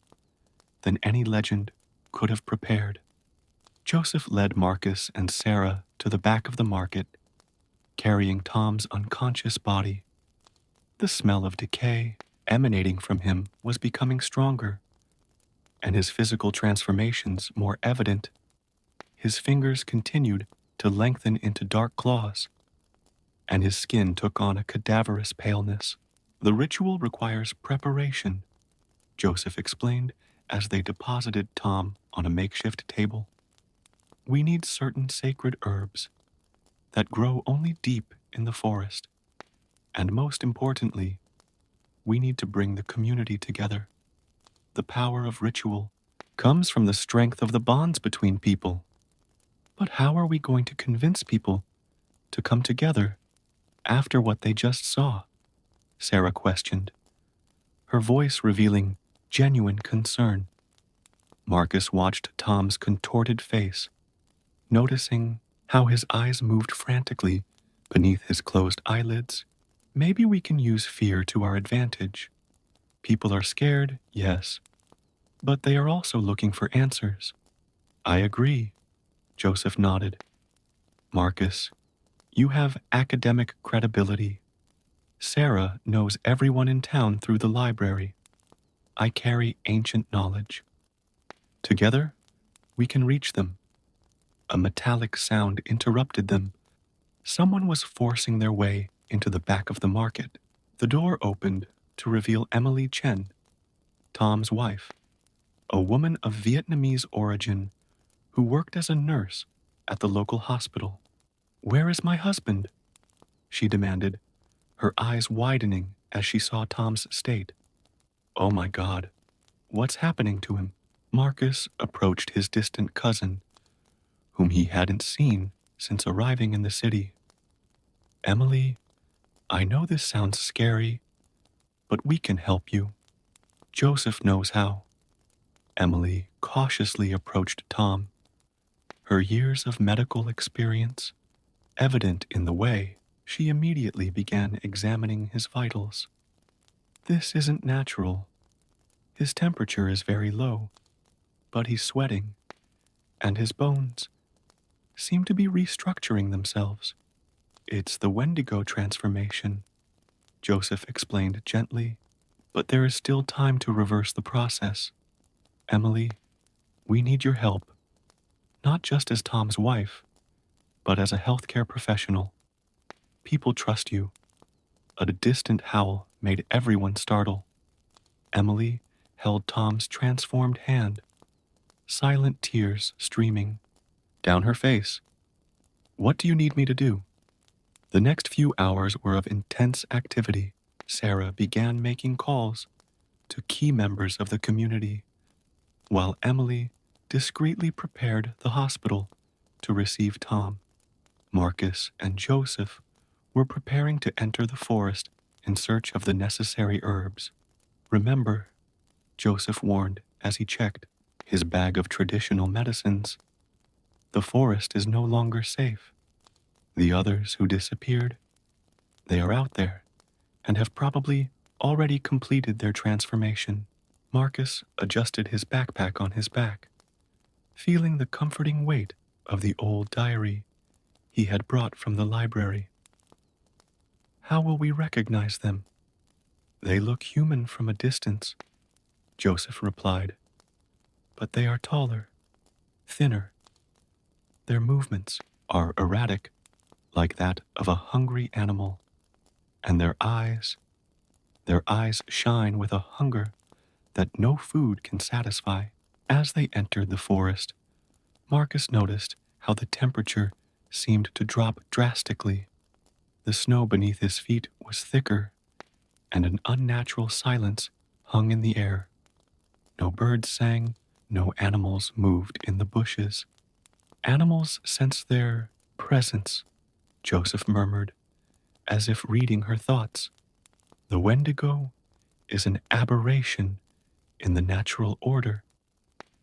than any legend could have prepared. Joseph led Marcus and Sarah to the back of the market, carrying Tom's unconscious body. The smell of decay emanating from him was becoming stronger, and his physical transformations more evident. His fingers continued to lengthen into dark claws, and his skin took on a cadaverous paleness. The ritual requires preparation, Joseph explained as they deposited Tom on a makeshift table. We need certain sacred herbs that grow only deep in the forest, and most importantly, we need to bring the community together. The power of ritual comes from the strength of the bonds between people. But how are we going to convince people to come together after what they just saw? Sarah questioned, her voice revealing genuine concern. Marcus watched Tom's contorted face, noticing how his eyes moved frantically beneath his closed eyelids. Maybe we can use fear to our advantage. People are scared, yes, but they are also looking for answers. I agree, Joseph nodded. Marcus, you have academic credibility. Sarah knows everyone in town through the library. I carry ancient knowledge. Together, we can reach them. A metallic sound interrupted them. Someone was forcing their way into the back of the market. The door opened to reveal Emily Chen, Tom's wife, a woman of Vietnamese origin who worked as a nurse at the local hospital. Where is my husband? She demanded, her eyes widening as she saw Tom's state. Oh my God, what's happening to him? Marcus approached his distant cousin, whom he hadn't seen since arriving in the city. Emily, I know this sounds scary, but we can help you. Joseph knows how. Emily cautiously approached Tom, her years of medical experience evident in the way she immediately began examining his vitals. This isn't natural. His temperature is very low, but he's sweating, and his bones seem to be restructuring themselves. It's the Wendigo transformation, Joseph explained gently. But there is still time to reverse the process. Emily, we need your help, not just as Tom's wife, but as a healthcare professional. People trust you. A distant howl made everyone startle. Emily held Tom's transformed hand, silent tears streaming down her face. What do you need me to do? The next few hours were of intense activity. Sarah began making calls to key members of the community, while Emily discreetly prepared the hospital to receive Tom. Marcus and Joseph were preparing to enter the forest in search of the necessary herbs. Remember, Joseph warned as he checked his bag of traditional medicines, the forest is no longer safe. The others who disappeared, they are out there and have probably already completed their transformation. Marcus adjusted his backpack on his back, feeling the comforting weight of the old diary he had brought from the library. How will we recognize them? They look human from a distance, Joseph replied, but they are taller, thinner. Their movements are erratic, like that of a hungry animal, and their eyes shine with a hunger that no food can satisfy. As they entered the forest, Marcus noticed how the temperature seemed to drop drastically. The snow beneath his feet was thicker, and an unnatural silence hung in the air. No birds sang, no animals moved in the bushes. Animals sensed their presence, Joseph murmured, as if reading her thoughts. The Wendigo is an aberration in the natural order.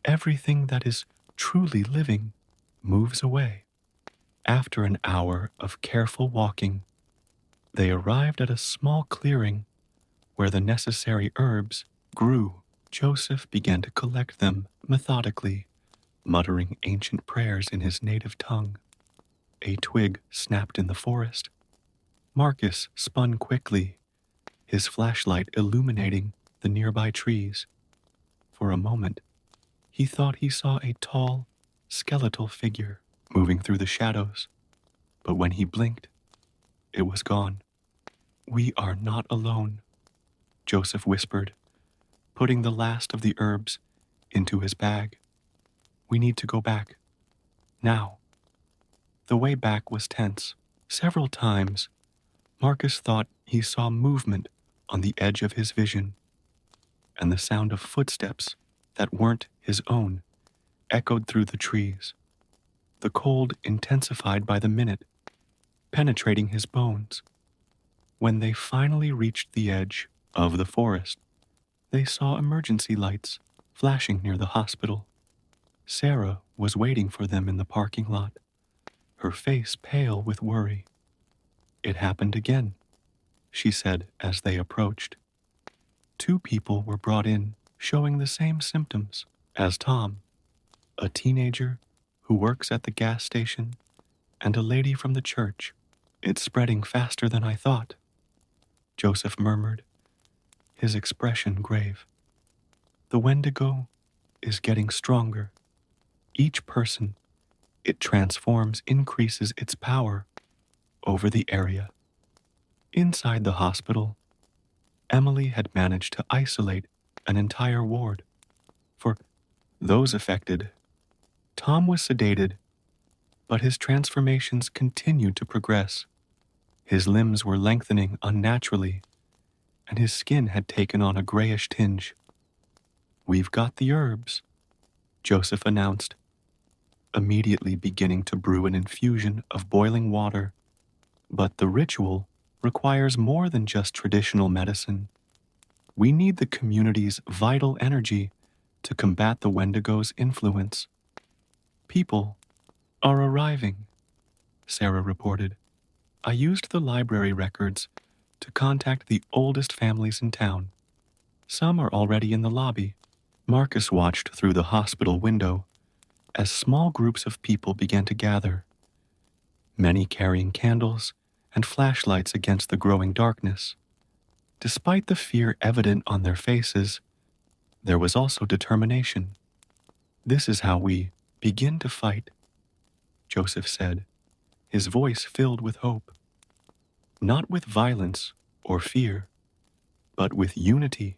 Everything that is truly living moves away. After an hour of careful walking, they arrived at a small clearing where the necessary herbs grew. Joseph began to collect them methodically, muttering ancient prayers in his native tongue. A twig snapped in the forest. Marcus spun quickly, his flashlight illuminating the nearby trees. For a moment, he thought he saw a tall, skeletal figure moving through the shadows, but when he blinked, it was gone. We are not alone, Joseph whispered, putting the last of the herbs into his bag. We need to go back. Now. The way back was tense. Several times, Marcus thought he saw movement on the edge of his vision, and the sound of footsteps that weren't his own echoed through the trees. The cold intensified by the minute, penetrating his bones. When they finally reached the edge of the forest, they saw emergency lights flashing near the hospital. Sarah was waiting for them in the parking lot, her face pale with worry. It happened again, she said as they approached. 2 people were brought in showing the same symptoms as Tom, a teenager who works at the gas station and a lady from the church. It's spreading faster than I thought, Joseph murmured, his expression grave. The Wendigo is getting stronger. Each person it transforms increases its power over the area. Inside the hospital, Emily had managed to isolate an entire ward. For those affected, Tom was sedated, but his transformations continued to progress. His limbs were lengthening unnaturally, and his skin had taken on a grayish tinge. We've got the herbs, Joseph announced, immediately beginning to brew an infusion of boiling water. But the ritual requires more than just traditional medicine. We need the community's vital energy to combat the Wendigo's influence. People are arriving, Sarah reported. I used the library records to contact the oldest families in town. Some are already in the lobby. Marcus watched through the hospital window as small groups of people began to gather, many carrying candles and flashlights against the growing darkness. Despite the fear evident on their faces, there was also determination. "This is how we begin to fight," Joseph said, his voice filled with hope. "Not with violence or fear, but with unity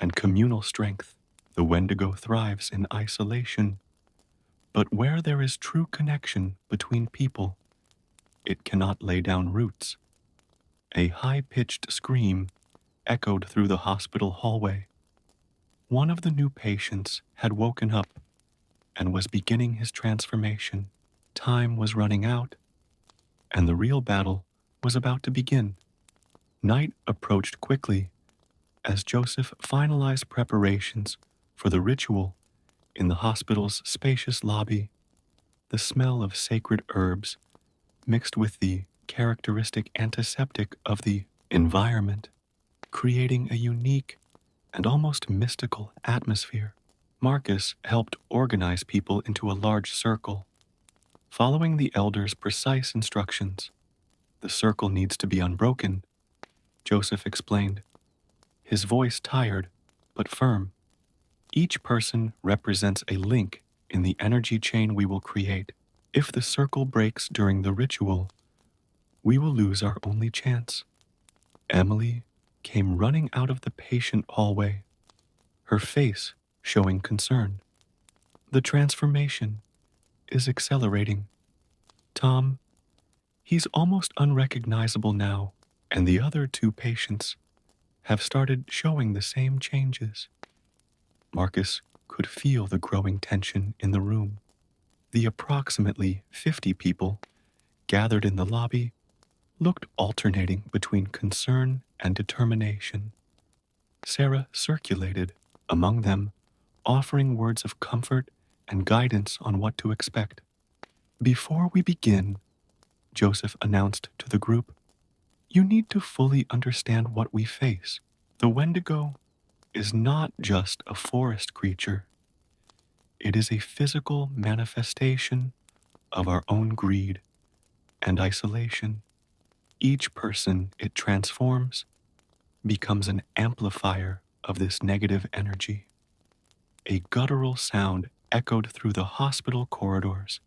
and communal strength. The Wendigo thrives in isolation, but where there is true connection between people, it cannot lay down roots." A high-pitched scream echoed through the hospital hallway. One of the new patients had woken up and was beginning his transformation. Time was running out, and the real battle was about to begin. Night approached quickly as Joseph finalized preparations for the ritual in the hospital's spacious lobby. The smell of sacred herbs mixed with the characteristic antiseptic of the environment, creating a unique and almost mystical atmosphere. Marcus helped organize people into a large circle. Following the elders' precise instructions, "The circle needs to be unbroken," Joseph explained, his voice tired but firm. "Each person represents a link in the energy chain we will create. If the circle breaks during the ritual, we will lose our only chance." Emily came running out of the patient hallway, her face showing concern. "The transformation is accelerating. Tom, he's almost unrecognizable now, and the other two patients have started showing the same changes." Marcus could feel the growing tension in the room. The approximately 50 people gathered in the lobby looked alternating between concern and determination. Sarah circulated among them, offering words of comfort and guidance on what to expect. "Before we begin," Joseph announced to the group, "you need to fully understand what we face. The Wendigo is not just a forest creature. It is a physical manifestation of our own greed and isolation. Each person it transforms becomes an amplifier of this negative energy." A guttural sound echoed through the hospital corridors,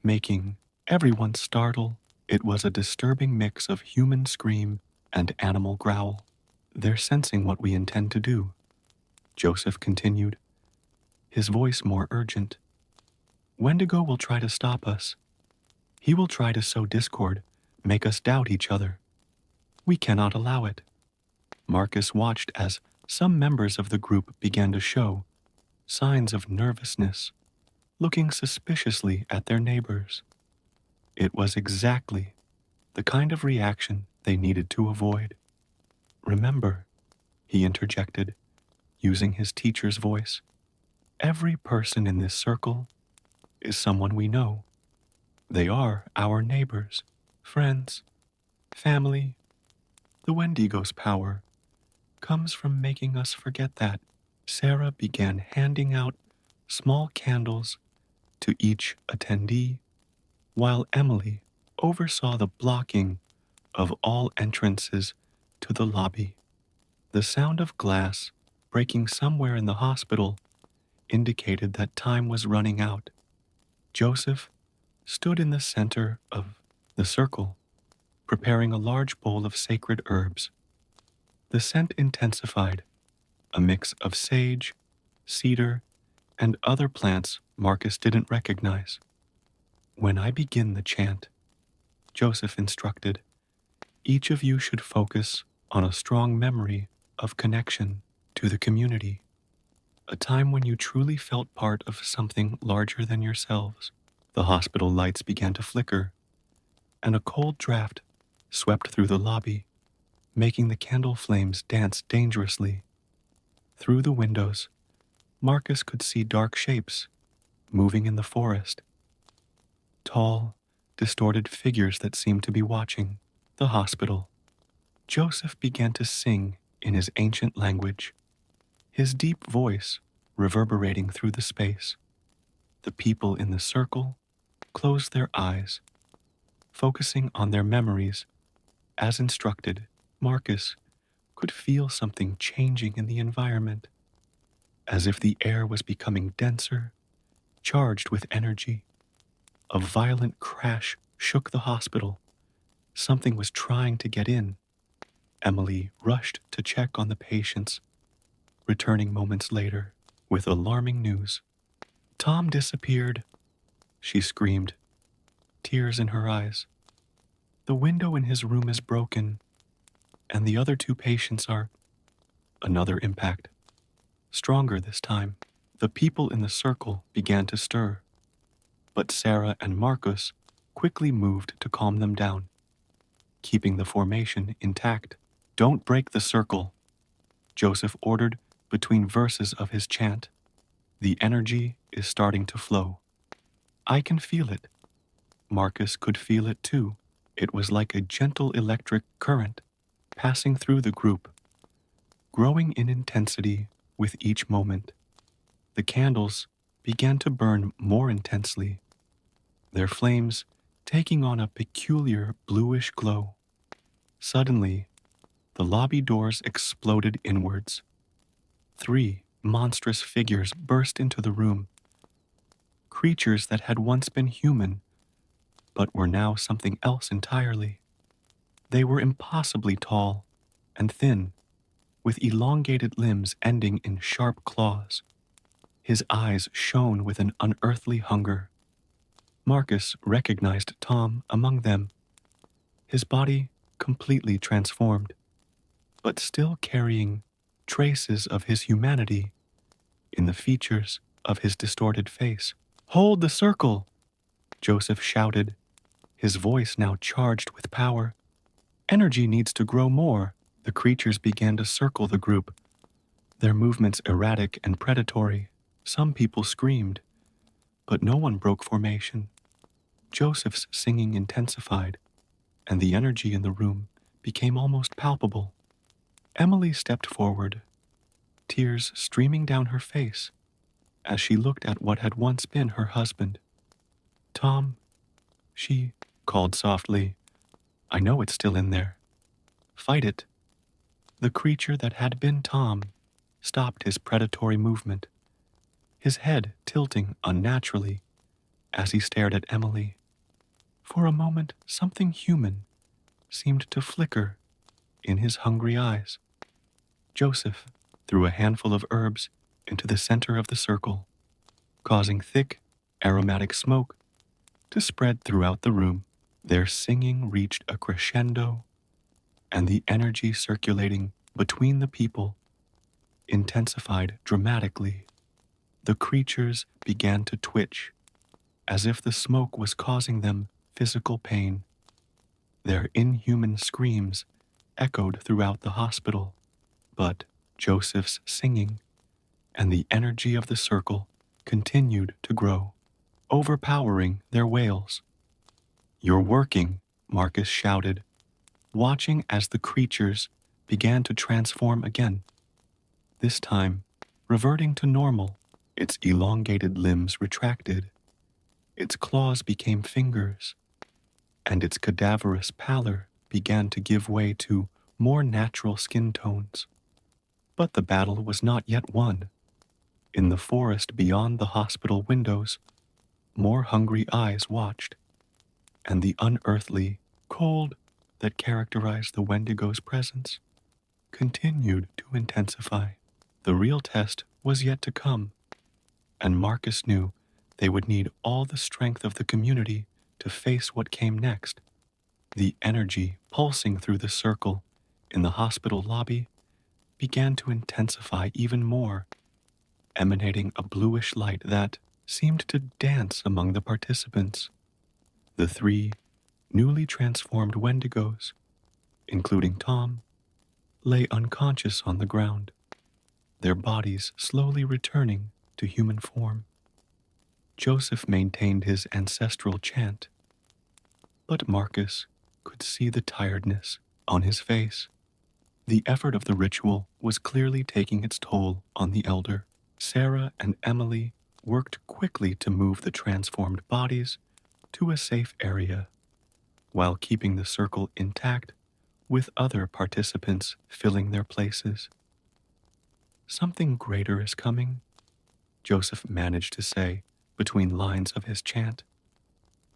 making everyone startle. It was a disturbing mix of human scream and animal growl. "They're sensing what we intend to do," Joseph continued, his voice more urgent. "Wendigo will try to stop us. He will try to sow discord, make us doubt each other. We cannot allow it." Marcus watched as some members of the group began to show signs of nervousness, looking suspiciously at their neighbors. It was exactly the kind of reaction they needed to avoid. "Remember," he interjected, using his teacher's voice, "every person in this circle is someone we know. They are our neighbors, friends, family. The Wendigo's power comes from making us forget that." Sarah began handing out small candles to each attendee, while Emily oversaw the blocking of all entrances to the lobby. The sound of glass breaking somewhere in the hospital indicated that time was running out. Joseph stood in the center of the circle, preparing a large bowl of sacred herbs. The scent intensified, a mix of sage, cedar, and other plants Marcus didn't recognize. "When I begin the chant," Joseph instructed, "each of you should focus on a strong memory of connection to the community, a time when you truly felt part of something larger than yourselves." The hospital lights began to flicker, and a cold draft swept through the lobby, making the candle flames dance dangerously. Through the windows, Marcus could see dark shapes moving in the forest. Tall, distorted figures that seemed to be watching the hospital. Joseph began to sing in his ancient language, his deep voice reverberating through the space. The people in the circle closed their eyes, focusing on their memories as instructed. Marcus could feel something changing in the environment, as if the air was becoming denser, charged with energy. A violent crash shook the hospital. Something was trying to get in. Emily rushed to check on the patients, returning moments later with alarming news. Tom disappeared, she screamed, tears in her eyes. The window in his room is broken, and the other two patients are... Another impact. Stronger this time. The people in the circle began to stir, but Sarah and Marcus quickly moved to calm them down, keeping the formation intact. Don't break the circle, Joseph ordered between verses of his chant. The energy is starting to flow. I can feel it. Marcus could feel it too. It was like a gentle electric current passing through the group, growing in intensity with each moment. The candles began to burn more intensely, their flames taking on a peculiar bluish glow. Suddenly, the lobby doors exploded inwards. 3 monstrous figures burst into the room, creatures that had once been human, but were now something else entirely. They were impossibly tall and thin, with elongated limbs ending in sharp claws. His eyes shone with an unearthly hunger. Marcus recognized Tom among them, his body completely transformed, but still carrying traces of his humanity in the features of his distorted face. Hold the circle, Joseph shouted, his voice now charged with power. Energy needs to grow more. The creatures began to circle the group, their movements erratic and predatory. Some people screamed, but no one broke formation. Joseph's singing intensified, and the energy in the room became almost palpable. Emily stepped forward, tears streaming down her face as she looked at what had once been her husband. Tom, she called softly. I know it's still in there. Fight it. The creature that had been Tom stopped his predatory movement, his head tilting unnaturally as he stared at Emily. For a moment, something human seemed to flicker in his hungry eyes. Joseph threw a handful of herbs into the center of the circle, causing thick, aromatic smoke to spread throughout the room. Their singing reached a crescendo, and the energy circulating between the people intensified dramatically. The creatures began to twitch, as if the smoke was causing them physical pain. Their inhuman screams echoed throughout the hospital, but Joseph's singing and the energy of the circle continued to grow, overpowering their wails. You're working, Marcus shouted, watching as the creatures began to transform again. This time, reverting to normal, its elongated limbs retracted, its claws became fingers, and its cadaverous pallor began to give way to more natural skin tones. But the battle was not yet won. In the forest beyond the hospital windows, more hungry eyes watched, and the unearthly cold that characterized the Wendigo's presence continued to intensify. The real test was yet to come, and Marcus knew they would need all the strength of the community to face what came next. The energy pulsing through the circle in the hospital lobby began to intensify even more, emanating a bluish light that seemed to dance among the participants. The 3 newly transformed Wendigos, including Tom, lay unconscious on the ground, their bodies slowly returning to human form. Joseph maintained his ancestral chant, but Marcus could see the tiredness on his face. The effort of the ritual was clearly taking its toll on the elder. Sarah and Emily worked quickly to move the transformed bodies to a safe area, while keeping the circle intact with other participants filling their places. Something greater is coming, Joseph managed to say between lines of his chant.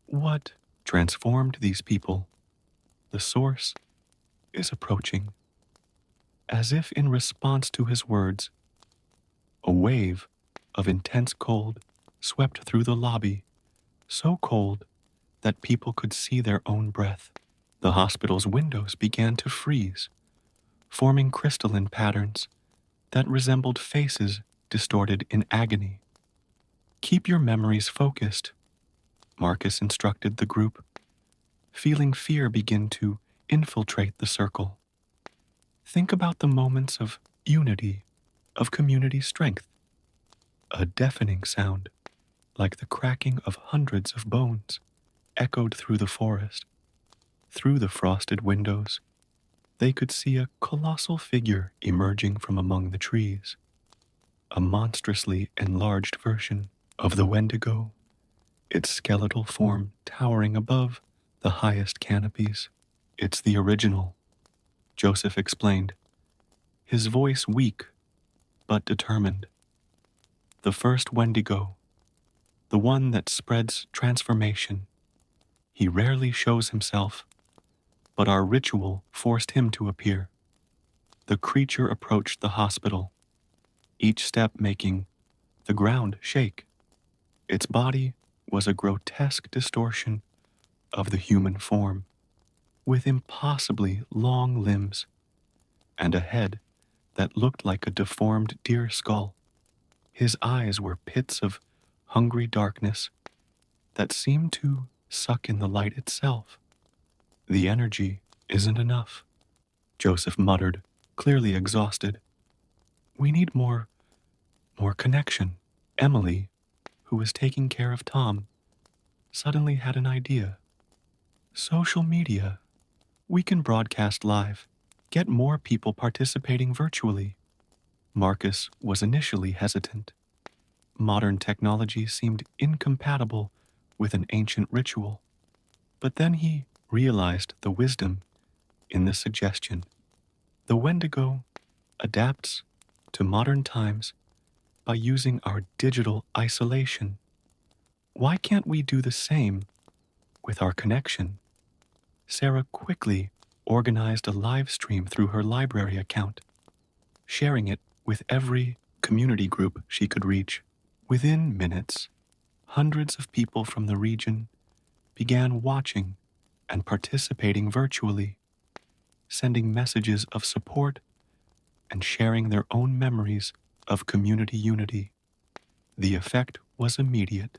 What transformed these people? The source is approaching. As if in response to his words, a wave of intense cold swept through the lobby, so cold that people could see their own breath. The hospital's windows began to freeze, forming crystalline patterns that resembled faces distorted in agony. Keep your memories focused, Marcus instructed the group, feeling fear begin to infiltrate the circle. Think about the moments of unity, of community strength. A deafening sound, like the cracking of hundreds of bones, echoed through the forest. Through the frosted windows, they could see a colossal figure emerging from among the trees, a monstrously enlarged version of the Wendigo, its skeletal form towering above the highest canopies. It's the original, Joseph explained, his voice weak but determined. The first Wendigo, the one that spreads transformation. He rarely shows himself, but our ritual forced him to appear. The creature approached the hospital, each step making the ground shake. Its body was a grotesque distortion of the human form, with impossibly long limbs and a head that looked like a deformed deer skull. His eyes were pits of hungry darkness that seemed to suck in the light itself. The energy isn't enough, Joseph muttered, clearly exhausted. We need more connection. Emily, who was taking care of Tom, suddenly had an idea. Social media. We can broadcast live, get more people participating virtually. Marcus was initially hesitant. Modern technology seemed incompatible with an ancient ritual. But then he realized the wisdom in the suggestion. The Wendigo adapts to modern times by using our digital isolation. Why can't we do the same with our connection? Sarah quickly organized a live stream through her library account, sharing it with every community group she could reach. Within minutes, hundreds of people from the region began watching and participating virtually, sending messages of support and sharing their own memories of community unity. The effect was immediate.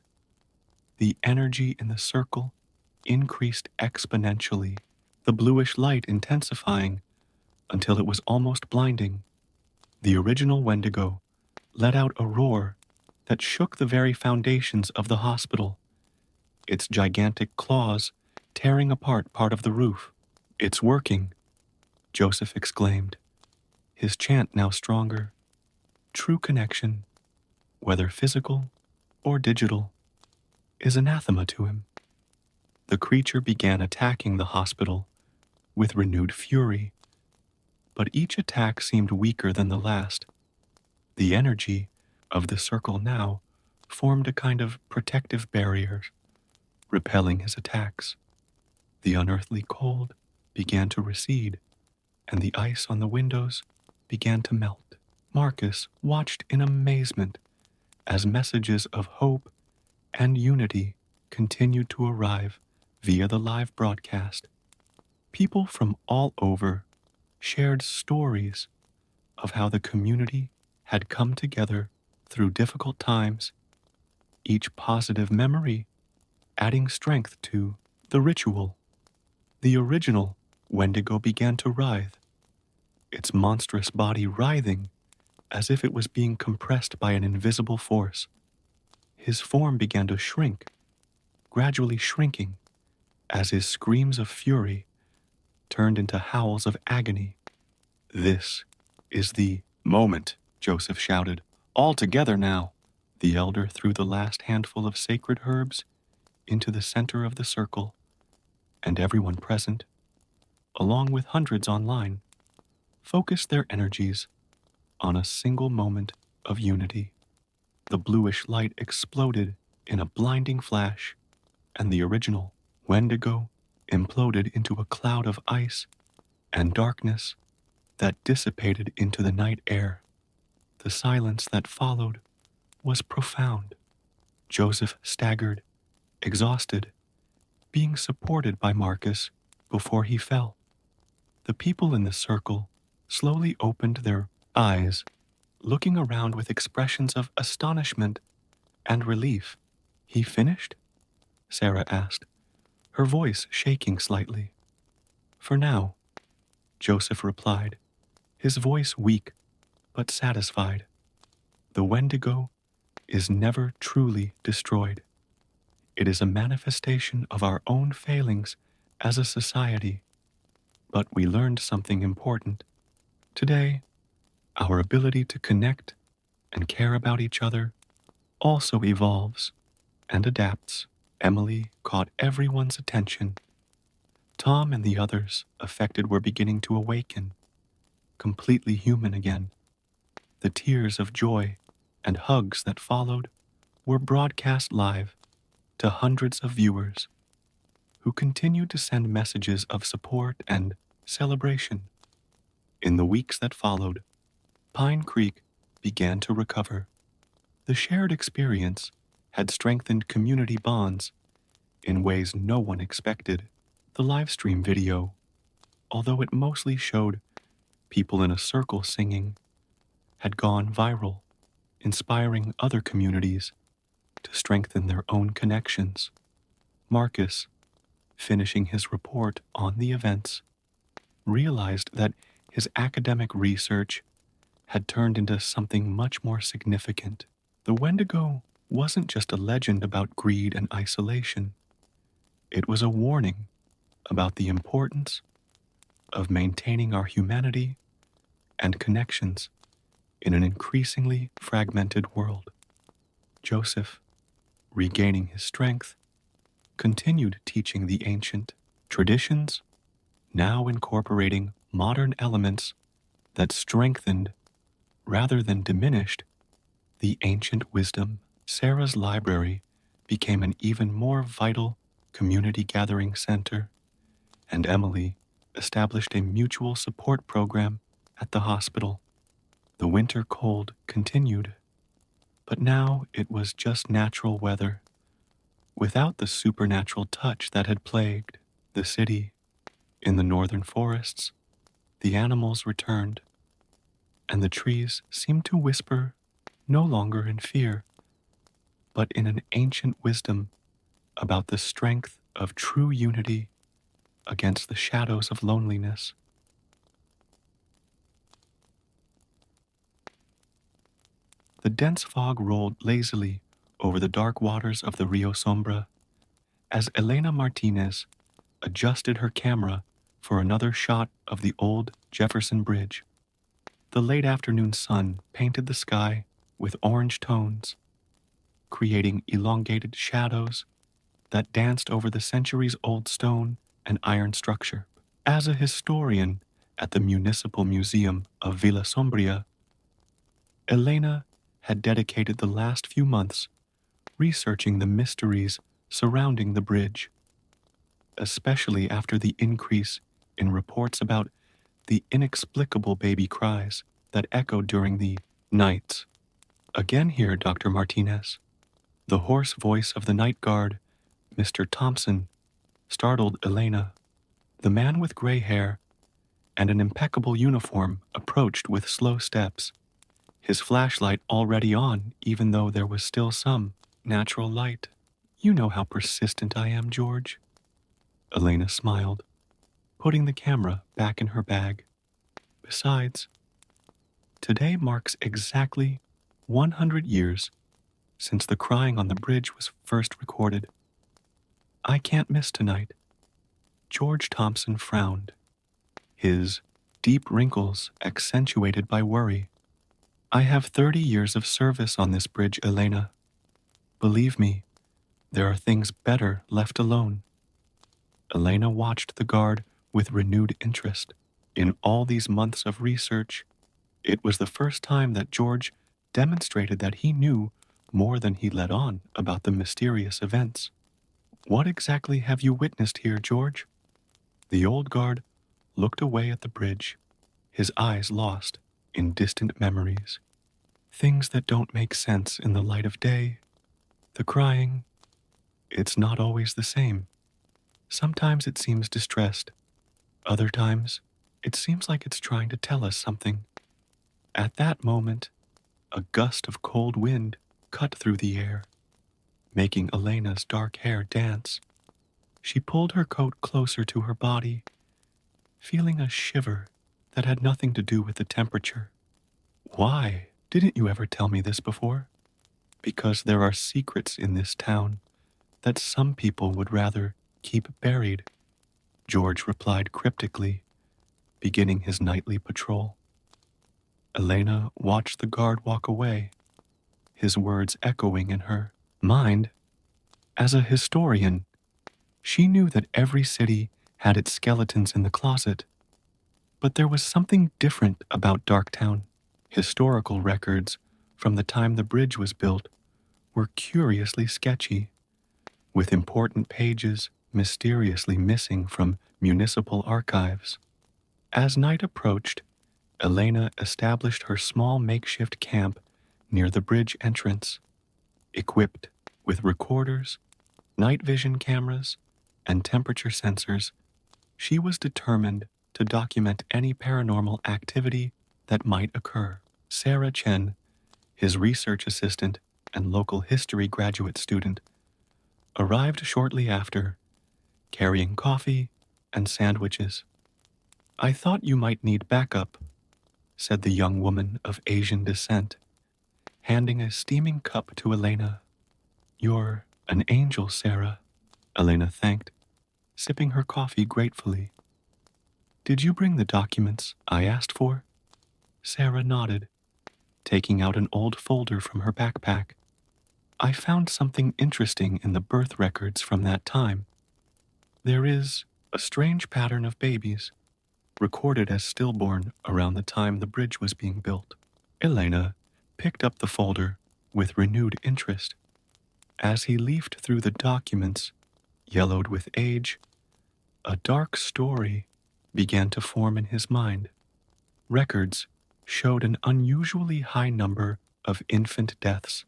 The energy in the circle increased exponentially, the bluish light intensifying until it was almost blinding. The original Wendigo let out a roar that shook the very foundations of the hospital, its gigantic claws tearing apart part of the roof. It's working, Joseph exclaimed, his chant now stronger. True connection, whether physical or digital, is anathema to him. The creature began attacking the hospital with renewed fury, but each attack seemed weaker than the last. The energy of the circle now formed a kind of protective barrier, repelling his attacks. The unearthly cold began to recede, and the ice on the windows began to melt. Marcus watched in amazement as messages of hope and unity continued to arrive via the live broadcast. People from all over shared stories of how the community had come together through difficult times, each positive memory adding strength to the ritual. The original Wendigo began to writhe, its monstrous body writhing as if it was being compressed by an invisible force. His form began to shrink, gradually shrinking, as his screams of fury turned into howls of agony. This is the moment, Joseph shouted. All together now. The elder threw the last handful of sacred herbs into the center of the circle, and everyone present along with hundreds online, focused their energies on a single moment of unity. The bluish light exploded in a blinding flash, and the original Wendigo imploded into a cloud of ice and darkness that dissipated into the night air. The silence that followed was profound. Joseph staggered, exhausted, being supported by Marcus before he fell. The people in the circle slowly opened their eyes, looking around with expressions of astonishment and relief. "He finished?" Sarah asked, her voice shaking slightly. "For now," Joseph replied, his voice weak but satisfied. "The Wendigo is never truly destroyed. It is a manifestation of our own failings as a society. But we learned something important. Today, our ability to connect and care about each other also evolves and adapts." Emily caught everyone's attention. Tom and the others affected were beginning to awaken, completely human again. The tears of joy and hugs that followed were broadcast live to hundreds of viewers who continued to send messages of support and celebration. In the weeks that followed, Pine Creek began to recover. The shared experience had strengthened community bonds in ways no one expected. The live stream video, although it mostly showed people in a circle singing, had gone viral, inspiring other communities to strengthen their own connections. Marcus, finishing his report on the events, realized that his academic research had turned into something much more significant. The Wendigo wasn't just a legend about greed and isolation. It was a warning about the importance of maintaining our humanity and connections in an increasingly fragmented world. Joseph, regaining his strength, continued teaching the ancient traditions, now incorporating modern elements that strengthened rather than diminished the ancient wisdom. Sarah's library became an even more vital community gathering center, and Emily established a mutual support program at the hospital. The winter cold continued, but now it was just natural weather, without the supernatural touch that had plagued the city. In the northern forests, the animals returned, and the trees seemed to whisper no longer in fear, but in an ancient wisdom about the strength of true unity against the shadows of loneliness. The dense fog rolled lazily over the dark waters of the Rio Sombra as Elena Martinez adjusted her camera for another shot of the old Jefferson Bridge. The late afternoon sun painted the sky with orange tones, creating elongated shadows that danced over the centuries-old stone and iron structure. As a historian at the Municipal Museum of Villa Sombria, Elena had dedicated the last few months researching the mysteries surrounding the bridge, especially after the increase in reports about the inexplicable baby cries that echoed during the nights. "Again here, Dr. Martinez." The hoarse voice of the night guard, Mr. Thompson, startled Elena. The man with gray hair and an impeccable uniform approached with slow steps, his flashlight already on even though there was still some natural light. "You know how persistent I am, George." Elena smiled, putting the camera back in her bag. "Besides, today marks exactly 100 years since the crying on the bridge was first recorded. I can't miss tonight." George Thompson frowned, his deep wrinkles accentuated by worry. "I have 30 years of service on this bridge, Elena. Believe me, there are things better left alone." Elena watched the guard with renewed interest. In all these months of research, it was the first time that George demonstrated that he knew more than he let on about the mysterious events. What exactly have you witnessed here, George? The old guard looked away at the bridge, his eyes lost in distant memories. Things that don't make sense in the light of day. The crying, it's not always the same. Sometimes it seems distressed. Other times, it seems like it's trying to tell us something. At that moment, a gust of cold wind cut through the air, making Elena's dark hair dance. She pulled her coat closer to her body, feeling a shiver that had nothing to do with the temperature. Why didn't you ever tell me this before? Because there are secrets in this town that some people would rather keep buried, George replied cryptically, beginning his nightly patrol. Elena watched the guard walk away, his words echoing in her mind. As a historian, she knew that every city had its skeletons in the closet, but there was something different about Darktown. Historical records from the time the bridge was built were curiously sketchy, with important pages mysteriously missing from municipal archives. As night approached, Elena established her small makeshift camp near the bridge entrance, equipped with recorders, night vision cameras, and temperature sensors. She was determined to document any paranormal activity that might occur. Sarah Chen, his research assistant and local history graduate student, arrived shortly after, carrying coffee and sandwiches. I thought you might need backup, said the young woman of Asian descent, handing a steaming cup to Elena. You're an angel, Sarah, Elena thanked, sipping her coffee gratefully. Did you bring the documents I asked for? Sarah nodded, taking out an old folder from her backpack. I found something interesting in the birth records from that time. There is a strange pattern of babies recorded as stillborn around the time the bridge was being built. Elena picked up the folder with renewed interest. As he leafed through the documents, yellowed with age, a dark story began to form in his mind. Records showed an unusually high number of infant deaths,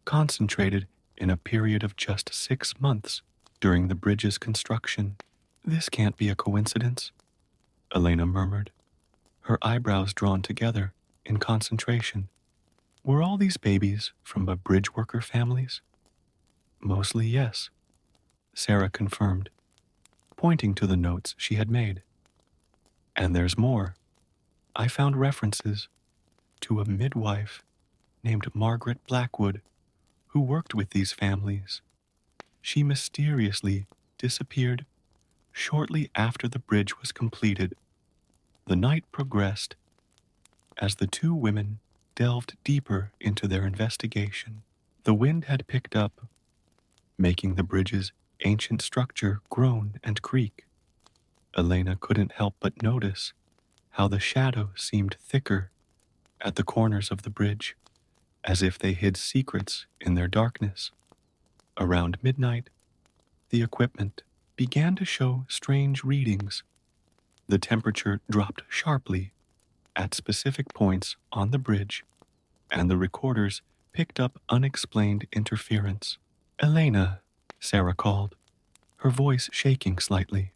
concentrated in a period of just 6 months during the bridge's construction. This can't be a coincidence, Elena murmured, her eyebrows drawn together in concentration. Were all these babies from bridge worker families? Mostly yes, Sarah confirmed, pointing to the notes she had made. And there's more. I found references to a midwife named Margaret Blackwood who worked with these families. She mysteriously disappeared shortly after the bridge was completed. The night progressed as the two women delved deeper into their investigation. The wind had picked up, making the bridge's ancient structure groan and creak. Elena couldn't help but notice how the shadows seemed thicker at the corners of the bridge, as if they hid secrets in their darkness. Around midnight, the equipment began to show strange readings. The temperature dropped sharply at specific points on the bridge, and the recorders picked up unexplained interference. Elena, Sarah called, her voice shaking slightly.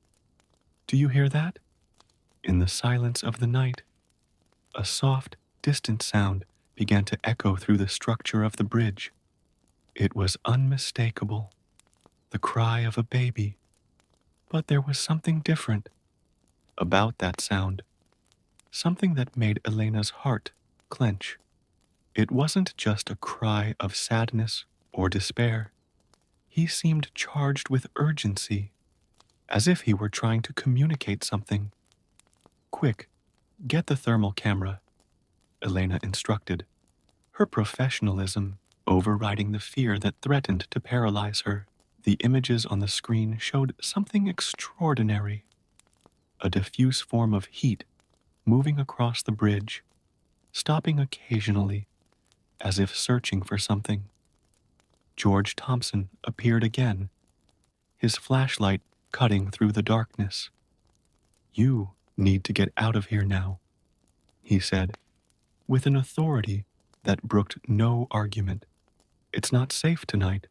Do you hear that? In the silence of the night, a soft, distant sound began to echo through the structure of the bridge. It was unmistakable, the cry of a baby. But there was something different about that sound, something that made Elena's heart clench. It wasn't just a cry of sadness or despair. He seemed charged with urgency, as if he were trying to communicate something. Quick, get the thermal camera, Elena instructed, her professionalism overriding the fear that threatened to paralyze her. The images on the screen showed something extraordinary. a diffuse form of heat moving across the bridge, stopping occasionally as if searching for something. George Thompson appeared again, his flashlight cutting through the darkness. "You need to get out of here now," he said, with an authority that brooked no argument. "It's not safe tonight."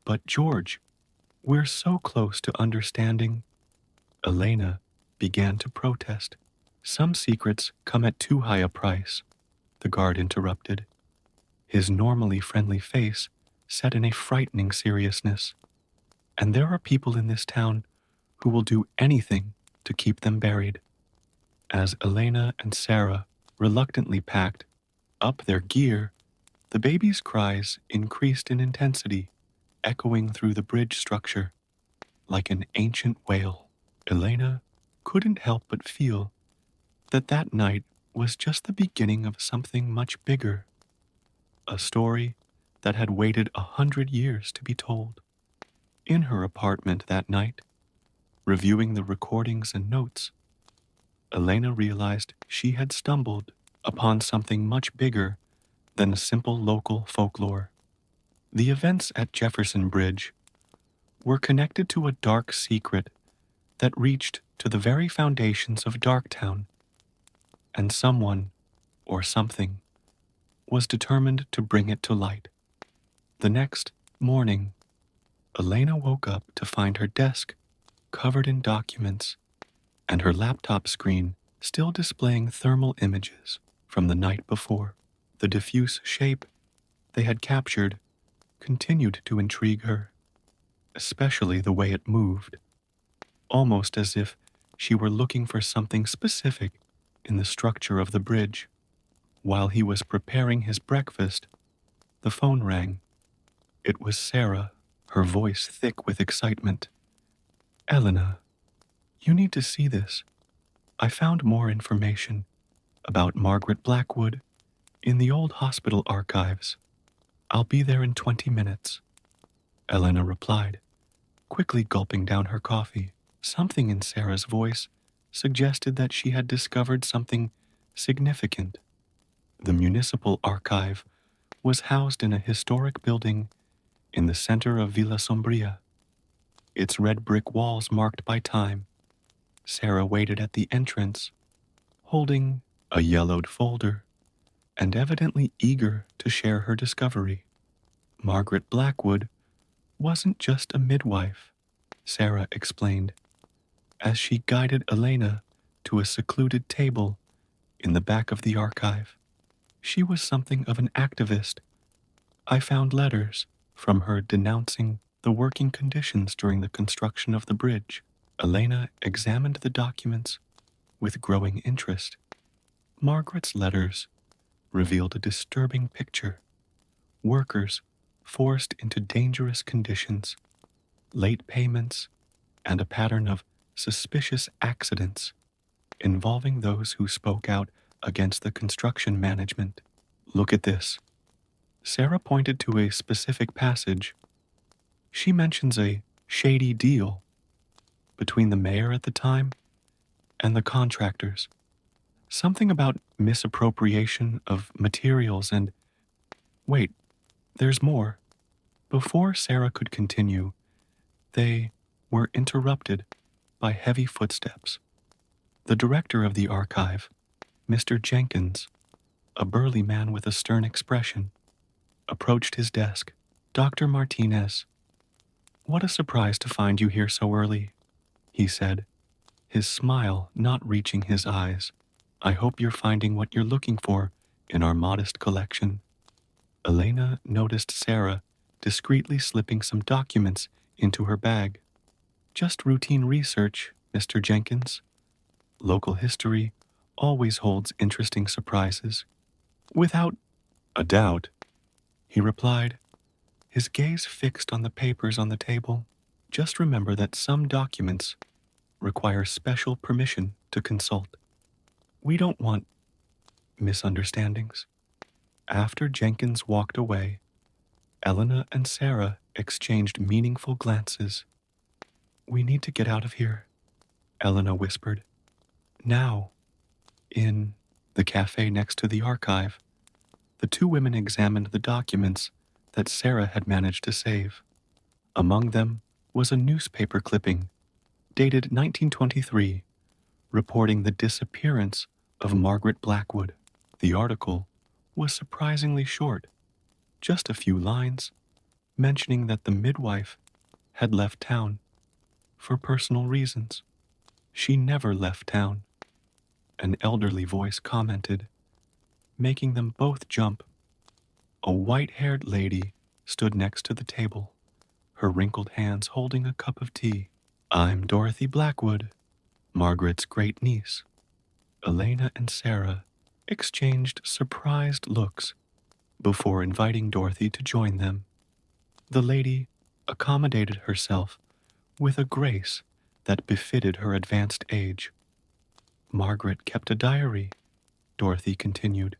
"But George, we're so close to understanding." Elena began to protest. "Some secrets come at too high a price," the guard interrupted, his normally friendly face set in a frightening seriousness. "And there are people in this town who will do anything to keep them buried." As Elena and Sarah reluctantly packed up their gear, the baby's cries increased in intensity, echoing through the bridge structure like an ancient wail. Elena couldn't help but feel that that night was just the beginning of something much bigger, a story that had waited 100 years to be told. In her apartment that night, reviewing the recordings and notes, Elena realized she had stumbled upon something much bigger than simple local folklore. The events at Jefferson Bridge were connected to a dark secret that reached to the very foundations of Darktown, and someone, or something, was determined to bring it to light. The next morning, Elena woke up to find her desk covered in documents and her laptop screen still displaying thermal images from the night before. The diffuse shape they had captured continued to intrigue her, especially the way it moved, almost as if she were looking for something specific in the structure of the bridge. While he was preparing his breakfast, the phone rang. It was Sarah, her voice thick with excitement. "Elena, you need to see this. I found more information about Margaret Blackwood in the old hospital archives. I'll be there in 20 minutes. Elena replied, quickly gulping down her coffee. Something in Sarah's voice suggested that she had discovered something significant. The municipal archive was housed in a historic building in the center of Villa Sombria, its red brick walls marked by time. Sarah waited at the entrance, holding a yellowed folder and evidently eager to share her discovery. Margaret Blackwood wasn't just a midwife, Sarah explained, as she guided Elena to a secluded table in the back of the archive. She was something of an activist. I found letters from her denouncing the working conditions during the construction of the bridge. Elena examined the documents with growing interest. Margaret's letters revealed a disturbing picture. Workers forced into dangerous conditions, late payments, and a pattern of suspicious accidents involving those who spoke out against the construction management. Look at this. Sarah pointed to a specific passage. She mentions a shady deal between the mayor at the time and the contractors. Something about misappropriation of materials and... Wait, there's more. Before Sarah could continue, they were interrupted by heavy footsteps. The director of the archive, Mr. Jenkins, a burly man with a stern expression, approached his desk. "Dr. Martinez, what a surprise to find you here so early," he said, his smile not reaching his eyes. "I hope you're finding what you're looking for in our modest collection." Elena noticed Sarah discreetly slipping some documents into her bag. "Just routine research, Mr. Jenkins. Local history always holds interesting surprises." "Without a doubt," he replied, his gaze fixed on the papers on the table. "Just remember that some documents require special permission to consult. We don't want misunderstandings." After Jenkins walked away, Elena and Sarah exchanged meaningful glances. "We need to get out of here," Elena whispered. Now, in the cafe next to the archive, the two women examined the documents that Sarah had managed to save. Among them was a newspaper clipping dated 1923 reporting the disappearance of Margaret Blackwood. The article was surprisingly short, just a few lines, mentioning that the midwife had left town for personal reasons. She never left town, an elderly voice commented, making them both jump. A white-haired lady stood next to the table, her wrinkled hands holding a cup of tea. I'm Dorothy Blackwood, Margaret's great niece. Elena and Sarah exchanged surprised looks before inviting Dorothy to join them. The lady accommodated herself with a grace that befitted her advanced age. Margaret kept a diary, Dorothy continued,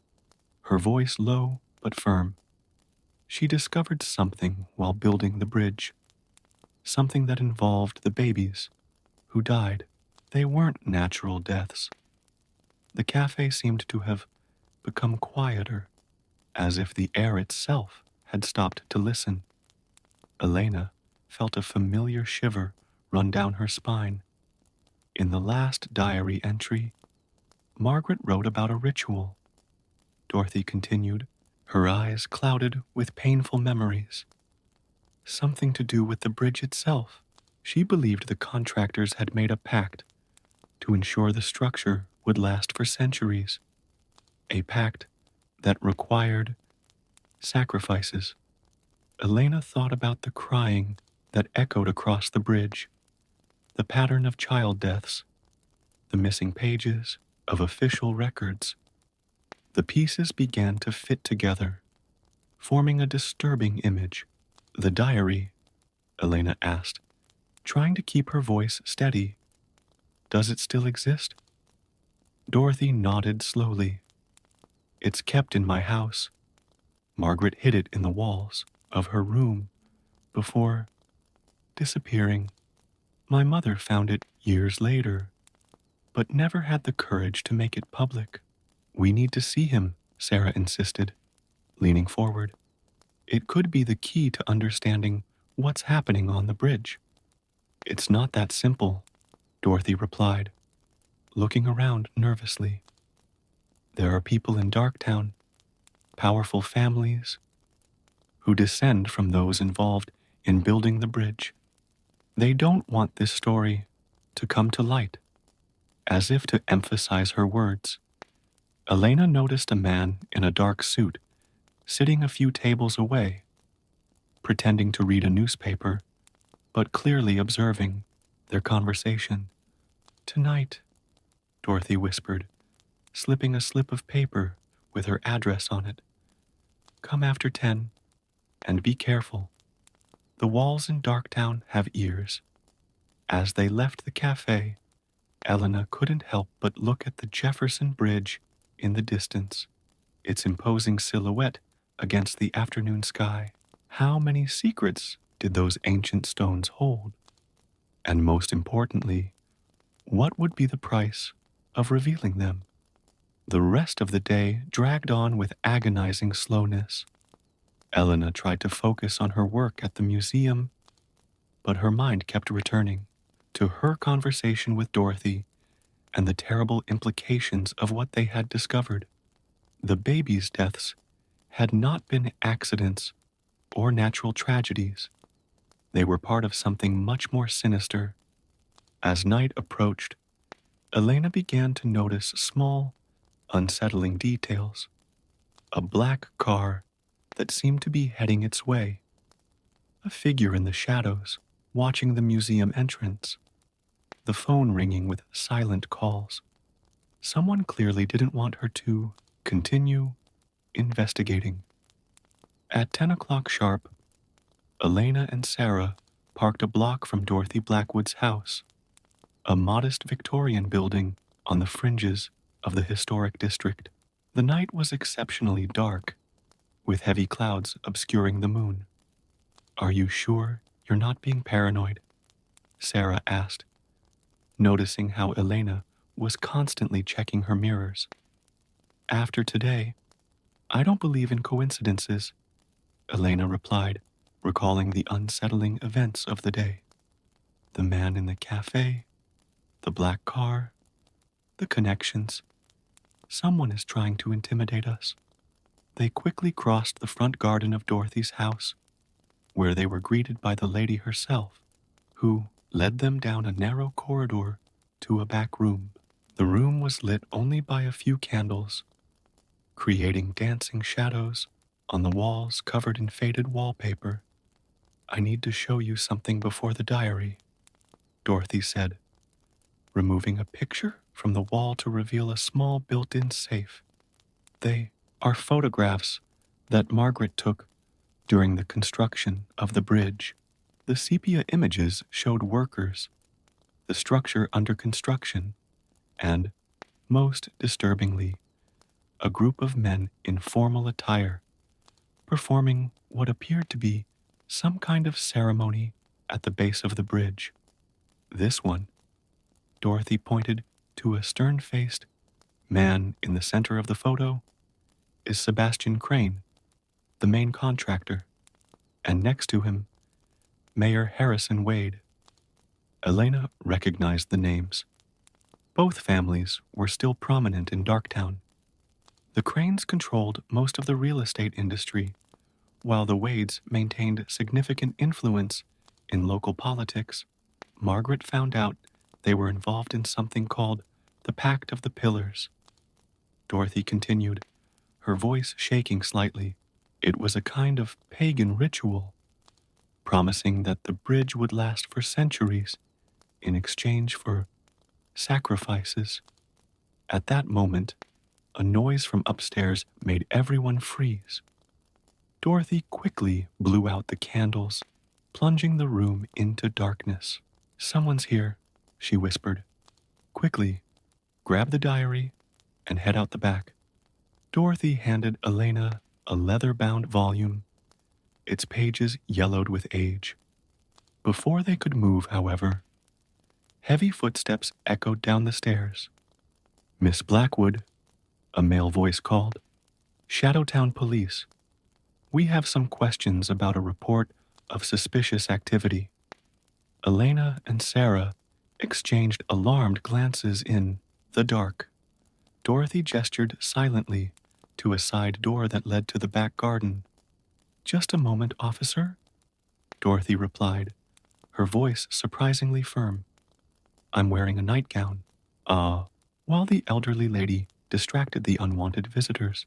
her voice low but firm. She discovered something while building the bridge, something that involved the babies who died. They weren't natural deaths. The cafe seemed to have become quieter, as if the air itself had stopped to listen. Elena felt a familiar shiver run down her spine. In the last diary entry, Margaret wrote about a ritual. Dorothy continued, her eyes clouded with painful memories. Something to do with the bridge itself. She believed the contractors had made a pact to ensure the structure would last for centuries. A pact that required sacrifices. Elena thought about the crying that echoed across the bridge, the pattern of child deaths, the missing pages of official records. The pieces began to fit together, forming a disturbing image. The diary, Elena asked, trying to keep her voice steady. Does it still exist? Dorothy nodded slowly. It's kept in my house. Margaret hid it in the walls of her room before disappearing. My mother found it years later, but never had the courage to make it public. We need to see him, Sarah insisted, leaning forward. It could be the key to understanding what's happening on the bridge. It's not that simple, Dorothy replied, looking around nervously. There are people in Darktown, powerful families, who descend from those involved in building the bridge. They don't want this story to come to light. As if to emphasize her words, Elena noticed a man in a dark suit sitting a few tables away, pretending to read a newspaper, but clearly observing their conversation. Tonight, Dorothy whispered, slipping a slip of paper with her address on it. Come after 10, and be careful. The walls in Darktown have ears. As they left the cafe, Elena couldn't help but look at the Jefferson Bridge in the distance, its imposing silhouette against the afternoon sky. How many secrets did those ancient stones hold? And most importantly, what would be the price of revealing them? The rest of the day dragged on with agonizing slowness. Elena tried to focus on her work at the museum, but her mind kept returning to her conversation with Dorothy and the terrible implications of what they had discovered. The babies' deaths had not been accidents or natural tragedies. They were part of something much more sinister. As night approached, Elena began to notice small, unsettling details. A black car that seemed to be heading its way. A figure in the shadows watching the museum entrance. The phone ringing with silent calls. Someone clearly didn't want her to continue investigating. At 10 o'clock sharp, Elena and Sarah parked a block from Dorothy Blackwood's house, a modest Victorian building on the fringes of the historic district. The night was exceptionally dark, with heavy clouds obscuring the moon. Are you sure you're not being paranoid? Sarah asked, noticing how Elena was constantly checking her mirrors. After today, I don't believe in coincidences, Elena replied, recalling the unsettling events of the day. The man in the cafe, the black car, the connections. Someone is trying to intimidate us. They quickly crossed the front garden of Dorothy's house, where they were greeted by the lady herself, who led them down a narrow corridor to a back room. The room was lit only by a few candles, creating dancing shadows on the walls covered in faded wallpaper. I need to show you something before the diary, Dorothy said, removing a picture from the wall to reveal a small built-in safe. They are photographs that Margaret took during the construction of the bridge. The sepia images showed workers, the structure under construction, and, most disturbingly, a group of men in formal attire performing what appeared to be some kind of ceremony at the base of the bridge. This one, Dorothy pointed to a stern-faced man in the center of the photo, is Sebastian Crane, the main contractor, and next to him, Mayor Harrison Wade. Elena recognized the names. Both families were still prominent in Darktown. The Cranes controlled most of the real estate industry, while the Wades maintained significant influence in local politics. Margaret found out they were involved in something called the Pact of the Pillars. Dorothy continued, her voice shaking slightly. It was a kind of pagan ritual, promising that the bridge would last for centuries in exchange for sacrifices. At that moment, a noise from upstairs made everyone freeze. Dorothy quickly blew out the candles, plunging the room into darkness. Someone's here, she whispered. Quickly, grab the diary and head out the back. Dorothy handed Elena a leather-bound volume, its pages yellowed with age. Before they could move, however, heavy footsteps echoed down the stairs. Miss Blackwood, a male voice called. Shadowtown Police. We have some questions about a report of suspicious activity. Elena and Sarah exchanged alarmed glances in the dark. Dorothy gestured silently to a side door that led to the back garden. Just a moment, officer, Dorothy replied, her voice surprisingly firm. I'm wearing a nightgown. While the elderly lady distracted the unwanted visitors,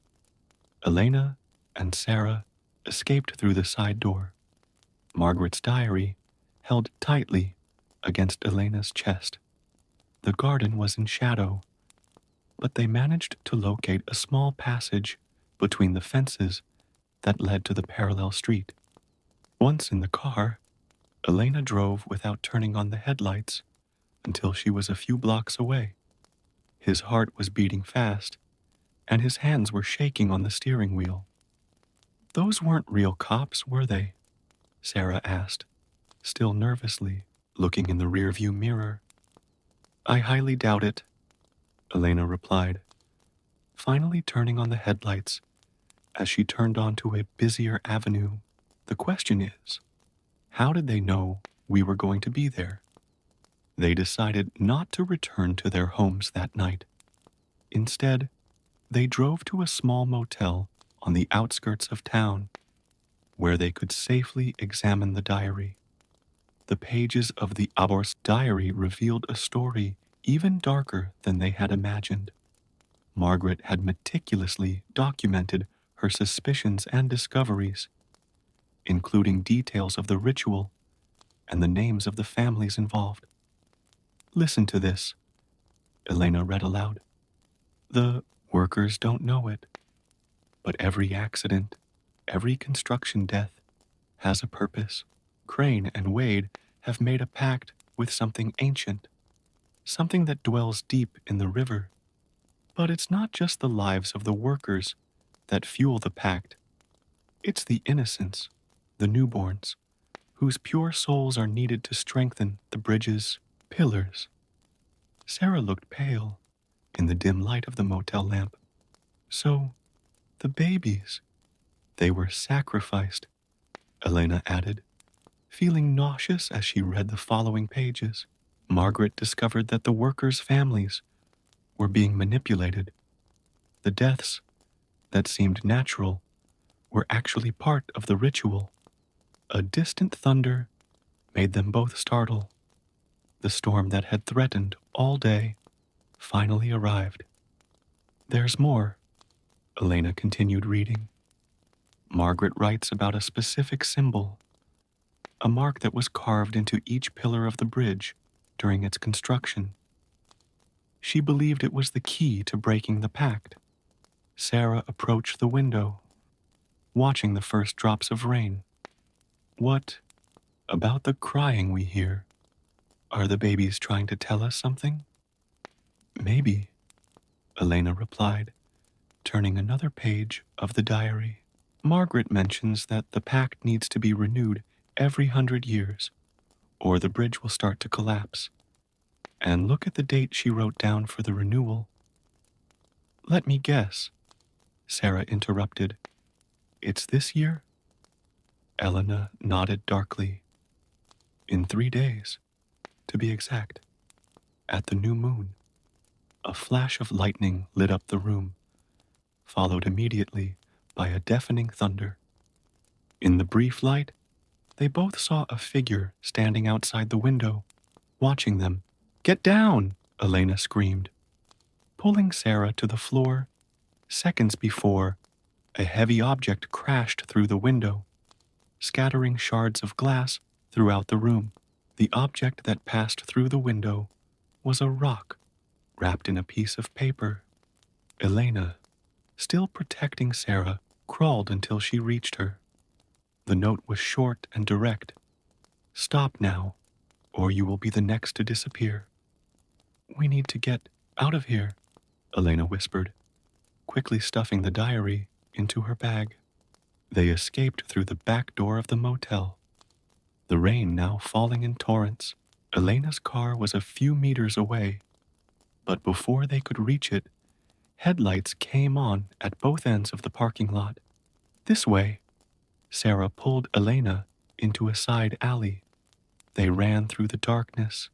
Elena and Sarah escaped through the side door. Margaret's diary held tightly against Elena's chest. The garden was in shadow, but they managed to locate a small passage between the fences that led to the parallel street. Once in the car, Elena drove without turning on the headlights until she was a few blocks away. His heart was beating fast, and his hands were shaking on the steering wheel. Those weren't real cops, were they? Sarah asked, still nervously, looking in the rearview mirror. I highly doubt it, Elena replied, finally turning on the headlights as she turned onto a busier avenue. The question is, how did they know we were going to be there? They decided not to return to their homes that night. Instead, they drove to a small motel on the outskirts of town, where they could safely examine the diary. The pages of the Abor's diary revealed a story even darker than they had imagined. Margaret had meticulously documented her suspicions and discoveries, including details of the ritual and the names of the families involved. Listen to this, Elena read aloud. The workers don't know it, but every accident, every construction death has a purpose. Crane and Wade have made a pact with something ancient, something that dwells deep in the river. But it's not just the lives of the workers that fuel the pact. It's the innocents, the newborns, whose pure souls are needed to strengthen the bridge's pillars. Sarah looked pale in the dim light of the motel lamp. So, the babies, they were sacrificed, Elena added, feeling nauseous as she read the following pages. Margaret discovered that the workers' families were being manipulated. The deaths that seemed natural were actually part of the ritual. A distant thunder made them both startle. The storm that had threatened all day finally arrived. There's more, Elena continued reading. Margaret writes about a specific symbol, a mark that was carved into each pillar of the bridge during its construction. She believed it was the key to breaking the pact. Sarah approached the window, watching the first drops of rain. What about the crying we hear? Are the babies trying to tell us something? Maybe, Elena replied, turning another page of the diary. Margaret mentions that the pact needs to be renewed every 100 years, or the bridge will start to collapse. And look at the date she wrote down for the renewal. Let me guess, Sarah interrupted. It's this year? Elena nodded darkly. In 3 days, to be exact, at the new moon. A flash of lightning lit up the room, followed immediately by a deafening thunder. In the brief light, they both saw a figure standing outside the window, watching them. Get down, Elena screamed, pulling Sarah to the floor. Seconds before, a heavy object crashed through the window, scattering shards of glass throughout the room. The object that passed through the window was a rock wrapped in a piece of paper. Elena, still protecting Sarah, crawled until she reached her. The note was short and direct. Stop now, or you will be the next to disappear. We need to get out of here, Elena whispered, quickly stuffing the diary into her bag. They escaped through the back door of the motel, the rain now falling in torrents. Elena's car was a few meters away, but before they could reach it, headlights came on at both ends of the parking lot. This way, Sarah pulled Elena into a side alley. They ran through the darkness,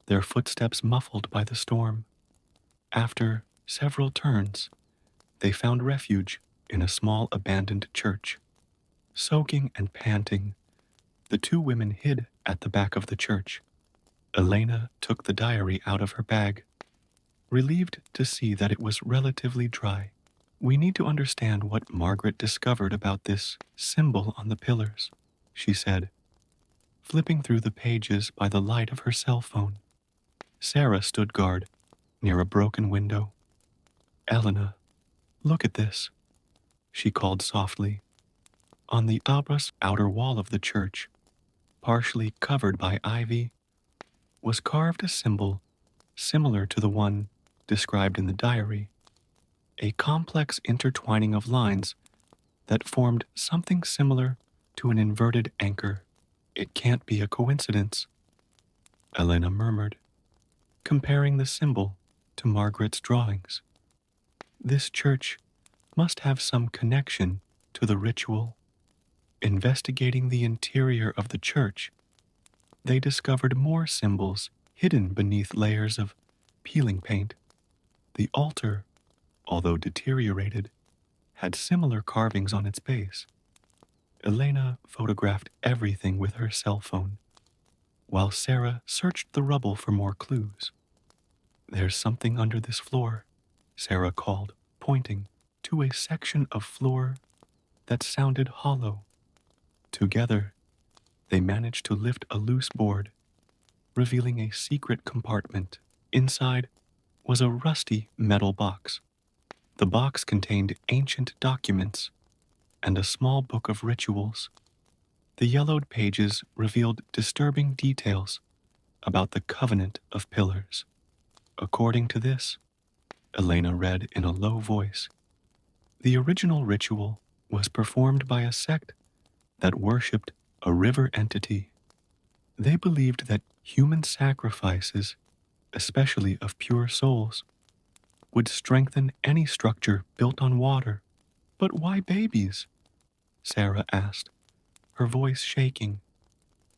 their footsteps muffled by the storm. After several turns, they found refuge in a small abandoned church. Soaking and panting, the two women hid at the back of the church. Elena took the diary out of her bag, relieved to see that it was relatively dry. We need to understand what Margaret discovered about this symbol on the pillars, she said, flipping through the pages by the light of her cell phone. Sarah stood guard near a broken window. Elena, look at this, she called softly. On the outer wall of the church, partially covered by ivy, was carved a symbol similar to the one described in the diary, a complex intertwining of lines that formed something similar to an inverted anchor. It can't be a coincidence, Elena murmured, comparing the symbol to Margaret's drawings. This church must have some connection to the ritual. Investigating the interior of the church, they discovered more symbols hidden beneath layers of peeling paint. The altar, although deteriorated, had similar carvings on its base. Elena photographed everything with her cell phone, while Sarah searched the rubble for more clues. There's something under this floor, Sarah called, pointing to a section of floor that sounded hollow. Together, they managed to lift a loose board, revealing a secret compartment. Inside was a rusty metal box. The box contained ancient documents and a small book of rituals. The yellowed pages revealed disturbing details about the covenant of pillars. According to this, Elena read in a low voice, the original ritual was performed by a sect that worshipped a river entity. They believed that human sacrifices especially of pure souls, would strengthen any structure built on water. But why babies? Sarah asked, her voice shaking.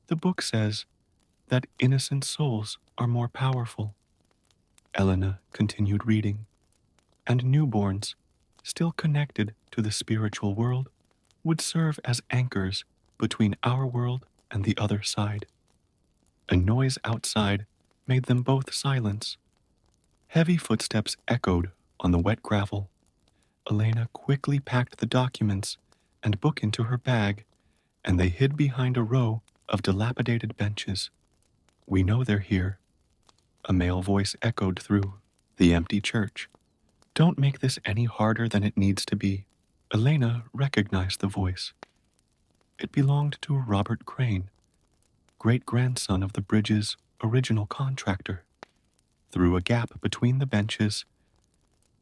The book says that innocent souls are more powerful. Elena continued reading, and newborns, still connected to the spiritual world, would serve as anchors between our world and the other side. A noise outside made them both silence. Heavy footsteps echoed on the wet gravel. Elena quickly packed the documents and book into her bag, and they hid behind a row of dilapidated benches. We know they're here, a male voice echoed through the empty church. Don't make this any harder than it needs to be. Elena recognized the voice. It belonged to Robert Crane, great-grandson of the bridge's original contractor. Through a gap between the benches,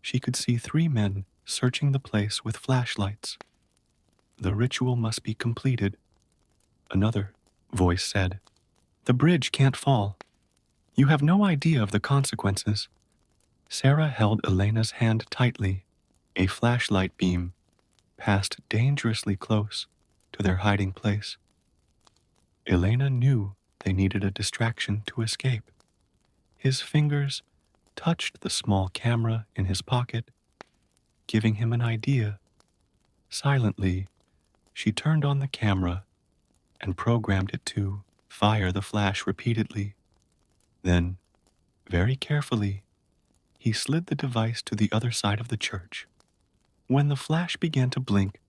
she could see 3 men searching the place with flashlights. The ritual must be completed, another voice said. The bridge can't fall. You have no idea of the consequences. Sarah held Elena's hand tightly. A flashlight beam passed dangerously close to their hiding place. Elena knew they needed a distraction to escape. His fingers touched the small camera in his pocket, giving him an idea. Silently, she turned on the camera and programmed it to fire the flash repeatedly. Then, very carefully, he slid the device to the other side of the church. When the flash began to blink,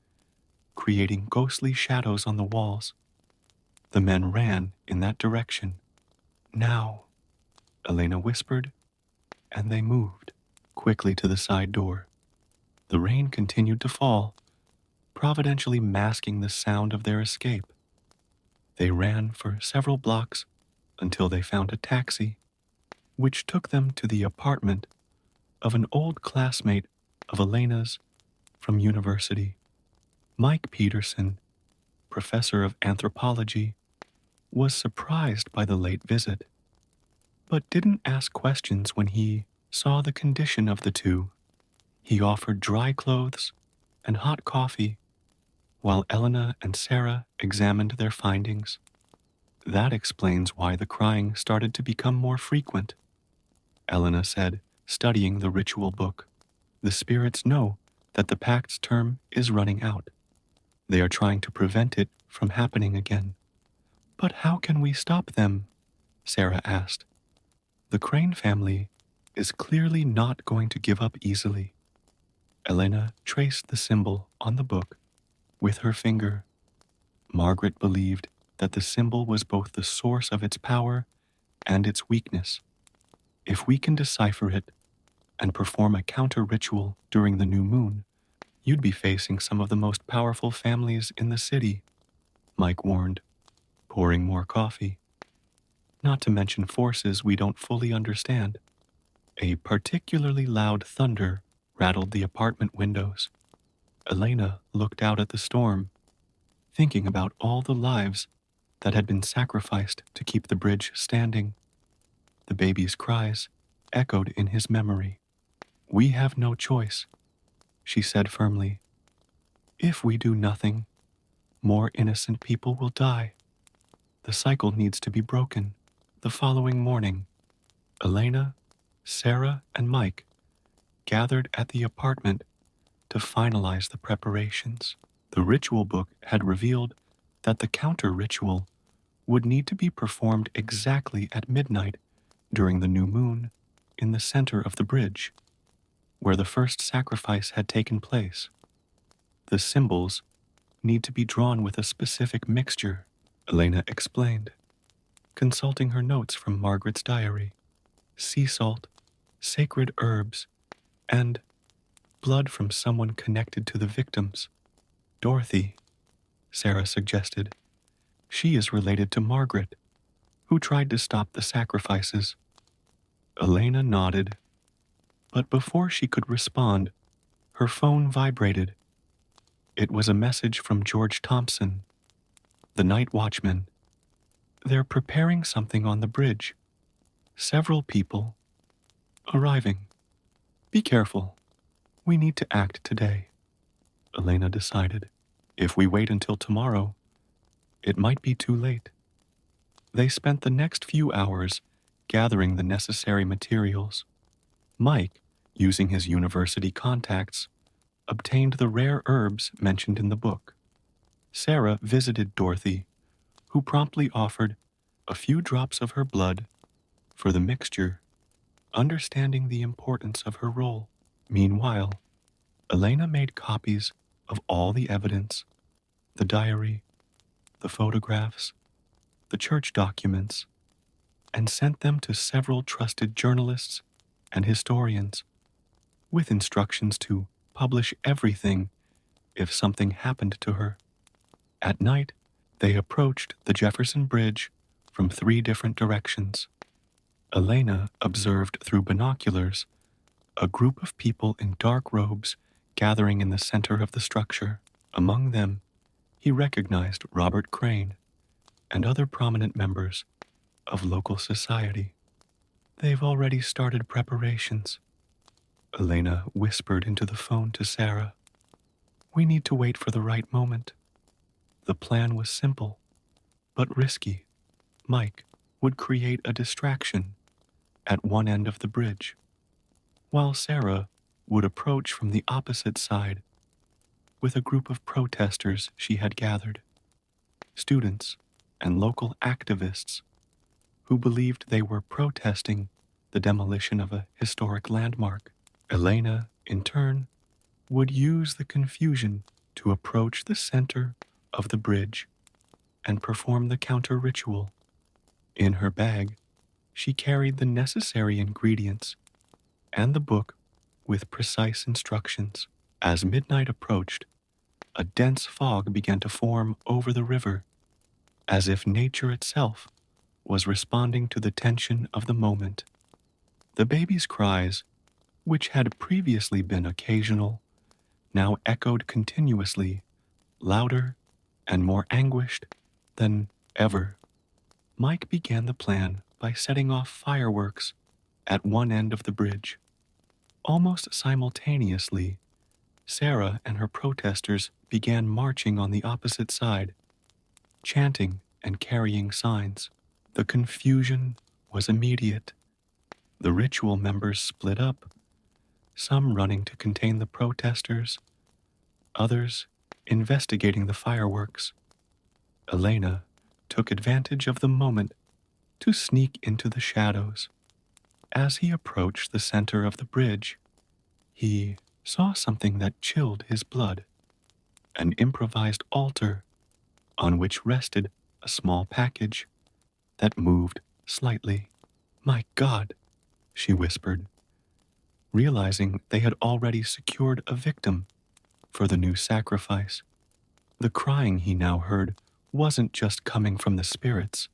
creating ghostly shadows on the walls, the men ran in that direction. Now, Elena whispered, and they moved quickly to the side door. The rain continued to fall, providentially masking the sound of their escape. They ran for several blocks until they found a taxi, which took them to the apartment of an old classmate of Elena's from university. Mike Peterson, professor of anthropology, was surprised by the late visit, but didn't ask questions when he saw the condition of the two. He offered dry clothes and hot coffee while Elena and Sarah examined their findings. That explains why the crying started to become more frequent, Elena said, studying the ritual book. The spirits know that the pact's term is running out. They are trying to prevent it from happening again. But how can we stop them? Sarah asked. The Crane family is clearly not going to give up easily. Elena traced the symbol on the book with her finger. Margaret believed that the symbol was both the source of its power and its weakness. If we can decipher it and perform a counter-ritual during the new moon, you'd be facing some of the most powerful families in the city, Mike warned, pouring more coffee. Not to mention forces we don't fully understand. A particularly loud thunder rattled the apartment windows. Elena looked out at the storm, thinking about all the lives that had been sacrificed to keep the bridge standing. The baby's cries echoed in his memory. We have no choice, she said firmly. If we do nothing, more innocent people will die. The cycle needs to be broken. The following morning, Elena, Sarah, and Mike gathered at the apartment to finalize the preparations. The ritual book had revealed that the counter-ritual would need to be performed exactly at midnight during the new moon in the center of the bridge, where the first sacrifice had taken place. The symbols need to be drawn with a specific mixture, Elena explained, consulting her notes from Margaret's diary. Sea salt, sacred herbs, and blood from someone connected to the victims. Dorothy, Sarah suggested. She is related to Margaret, who tried to stop the sacrifices. Elena nodded, but before she could respond, her phone vibrated. It was a message from George Thompson, the night watchman. They're preparing something on the bridge. Several people arriving. Be careful. We need to act today, Elena decided. If we wait until tomorrow, it might be too late. They spent the next few hours gathering the necessary materials. Mike, using his university contacts, obtained the rare herbs mentioned in the book. Sarah visited Dorothy, who promptly offered a few drops of her blood for the mixture, understanding the importance of her role. Meanwhile, Elena made copies of all the evidence, the diary, the photographs, the church documents, and sent them to several trusted journalists and historians, with instructions to publish everything if something happened to her. At night, they approached the Jefferson Bridge from 3 different directions. Elena observed through binoculars a group of people in dark robes gathering in the center of the structure. Among them, he recognized Robert Crane and other prominent members of local society. They've already started preparations, Elena whispered into the phone to Sarah. We need to wait for the right moment. The plan was simple, but risky. Mike would create a distraction at one end of the bridge, while Sarah would approach from the opposite side with a group of protesters she had gathered, students and local activists who believed they were protesting the demolition of a historic landmark. Elena, in turn, would use the confusion to approach the center of the bridge and perform the counter ritual. In her bag, she carried the necessary ingredients and the book with precise instructions. As midnight approached, a dense fog began to form over the river, as if nature itself was responding to the tension of the moment. The baby's cries, which had previously been occasional, now echoed continuously, louder and more anguished than ever. Mike began the plan by setting off fireworks at one end of the bridge. Almost simultaneously, Sarah and her protesters began marching on the opposite side, chanting and carrying signs. The confusion was immediate. The ritual members split up, some running to contain the protesters, others investigating the fireworks. Elena took advantage of the moment to sneak into the shadows. As he approached the center of the bridge, he saw something that chilled his blood, an improvised altar on which rested a small package that moved slightly. My God, she whispered, realizing they had already secured a victim for the new sacrifice. The crying he now heard wasn't just coming from the spirits.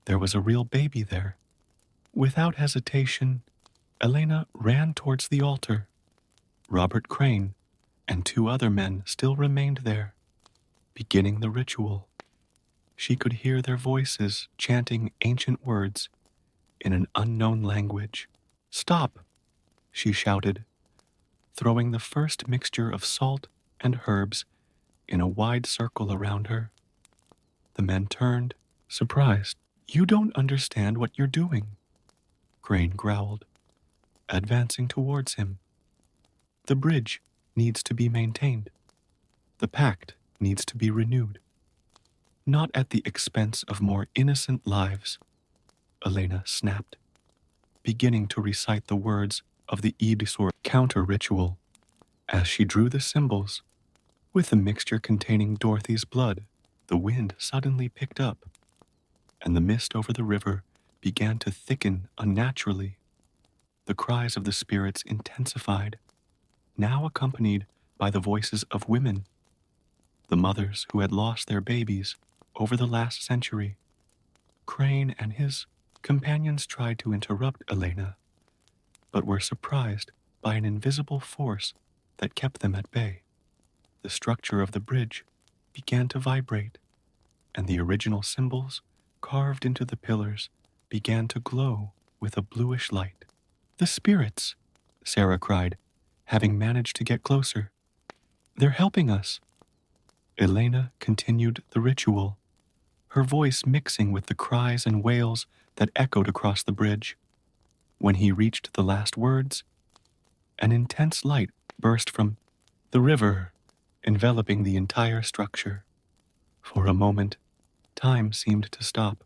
There was a real baby there. Without hesitation, Elena ran towards the altar. Robert Crane and 2 other men still remained there, beginning the ritual. She could hear their voices chanting ancient words in an unknown language. Stop, she shouted, throwing the first mixture of salt and herbs in a wide circle around her. The men turned, surprised. You don't understand what you're doing, Crane growled, advancing towards him. The bridge needs to be maintained. The pact needs to be renewed. Not at the expense of more innocent lives, Elena snapped, beginning to recite the words of the Edisor counter-ritual. As she drew the symbols, with the mixture containing Dorothy's blood, the wind suddenly picked up, and the mist over the river began to thicken unnaturally. The cries of the spirits intensified, now accompanied by the voices of women, the mothers who had lost their babies over the last century. Crane and his companions tried to interrupt Elena, but were surprised by an invisible force that kept them at bay. The structure of the bridge began to vibrate, and the original symbols carved into the pillars began to glow with a bluish light. "The spirits!" Sarah cried, having managed to get closer. "They're helping us." Elena continued the ritual, her voice mixing with the cries and wails that echoed across the bridge. When he reached the last words, an intense light burst from the river, enveloping the entire structure. For a moment, time seemed to stop.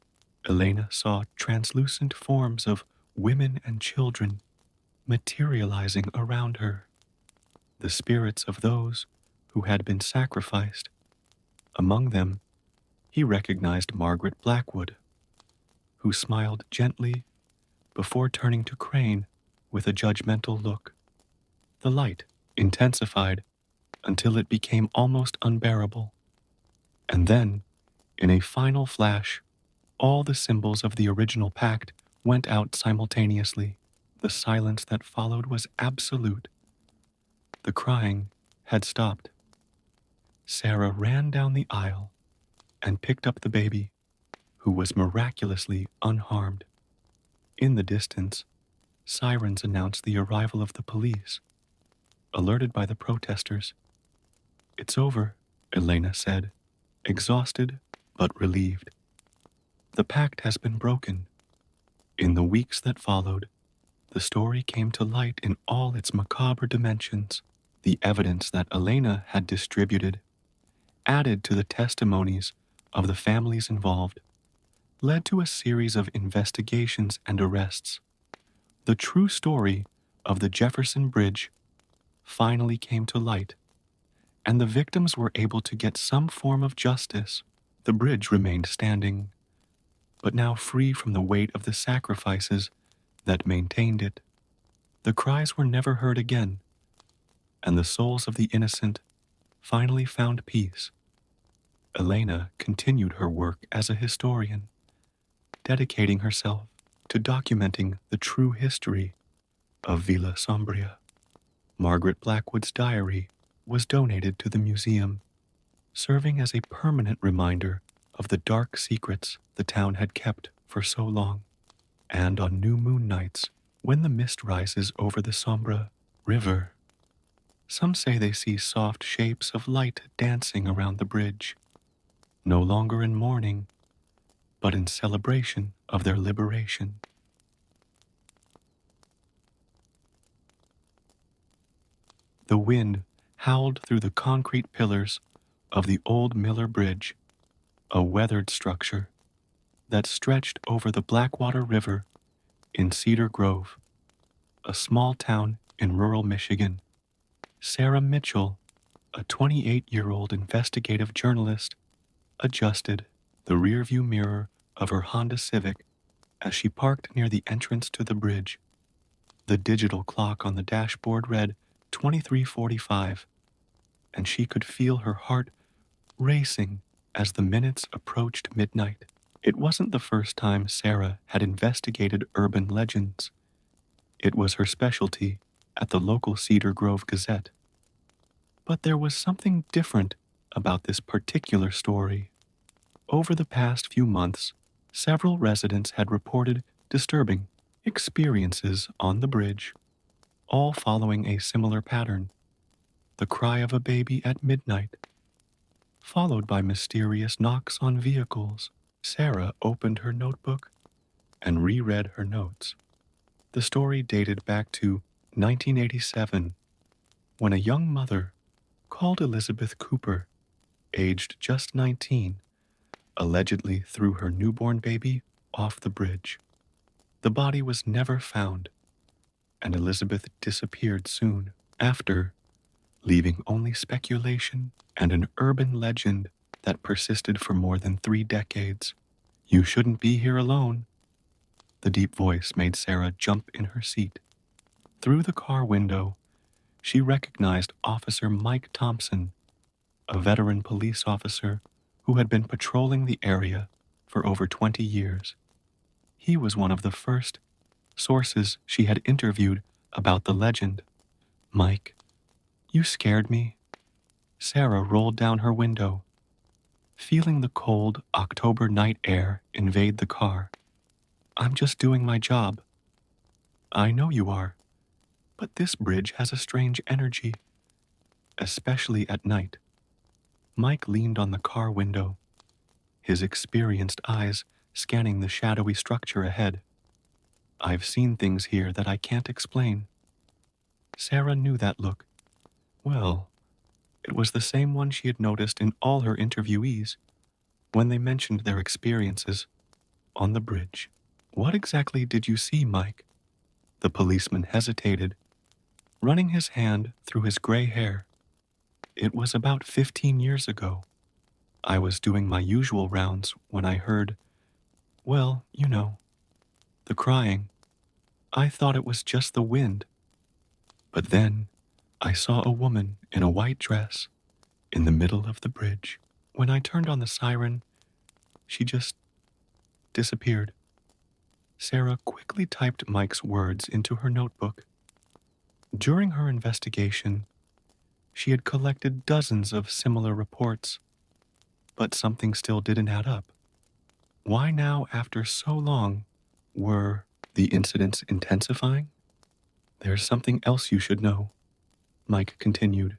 Elena saw translucent forms of women and children materializing around her, the spirits of those who had been sacrificed. Among them, he recognized Margaret Blackwood, who smiled gently before turning to Crane with a judgmental look. The light intensified until it became almost unbearable. And then, in a final flash, all the symbols of the original pact went out simultaneously. The silence that followed was absolute. The crying had stopped. Sarah ran down the aisle and picked up the baby, who was miraculously unharmed. In the distance, sirens announced the arrival of the police, alerted by the protesters. "It's over," Elena said, exhausted but relieved. "The pact has been broken." In the weeks that followed, the story came to light in all its macabre dimensions. The evidence that Elena had distributed, added to the testimonies of the families involved, led to a series of investigations and arrests. The true story of the Jefferson Bridge finally came to light, and the victims were able to get some form of justice. The bridge remained standing, but now free from the weight of the sacrifices that maintained it. The cries were never heard again, and the souls of the innocent finally found peace. Elena continued her work as a historian, dedicating herself to documenting the true history of Villa Sombria. Margaret Blackwood's diary was donated to the museum, serving as a permanent reminder of the dark secrets the town had kept for so long. And on new moon nights, when the mist rises over the Sombra River, some say they see soft shapes of light dancing around the bridge, no longer in mourning, but in celebration of their liberation. The wind howled through the concrete pillars of the old Miller Bridge, a weathered structure that stretched over the Blackwater River in Cedar Grove, a small town in rural Michigan. Sarah Mitchell, a 28-year-old investigative journalist, adjusted the rearview mirror of her Honda Civic as she parked near the entrance to the bridge. The digital clock on the dashboard read 23:45, and she could feel her heart racing as the minutes approached midnight. It wasn't the first time Sarah had investigated urban legends. It was her specialty at the local Cedar Grove Gazette. But there was something different about this particular story. Over the past few months, several residents had reported disturbing experiences on the bridge, all following a similar pattern: the cry of a baby at midnight, followed by mysterious knocks on vehicles. Sarah opened her notebook and reread her notes. The story dated back to 1987, when a young mother called Elizabeth Cooper, aged just 19, allegedly threw her newborn baby off the bridge. The body was never found, and Elizabeth disappeared soon after, leaving only speculation and an urban legend that persisted for more than 3 decades. "You shouldn't be here alone." The deep voice made Sarah jump in her seat. Through the car window, she recognized Officer Mike Thompson, a veteran police officer who had been patrolling the area for over 20 years. He was one of the first sources she had interviewed about the legend. "Mike, you scared me." Sarah rolled down her window, feeling the cold October night air invade the car. "I'm just doing my job," I know you are, but this bridge has a strange energy, especially at night. Mike leaned on the car window, his experienced eyes scanning the shadowy structure ahead. I've seen things here that I can't explain. Sarah knew that look. Well, it was the same one she had noticed in all her interviewees when they mentioned their experiences on the bridge. What exactly did you see, Mike? The policeman hesitated, running his hand through his gray hair. It was about 15 years ago. I was doing my usual rounds when I heard, well, you know, the crying. I thought it was just the wind. But then I saw a woman in a white dress in the middle of the bridge. When I turned on the siren, she just disappeared. Sarah quickly typed Mike's words into her notebook. During her investigation, she had collected dozens of similar reports, but something still didn't add up. Why now, after so long, were the incidents intensifying? There's something else you should know, Mike continued,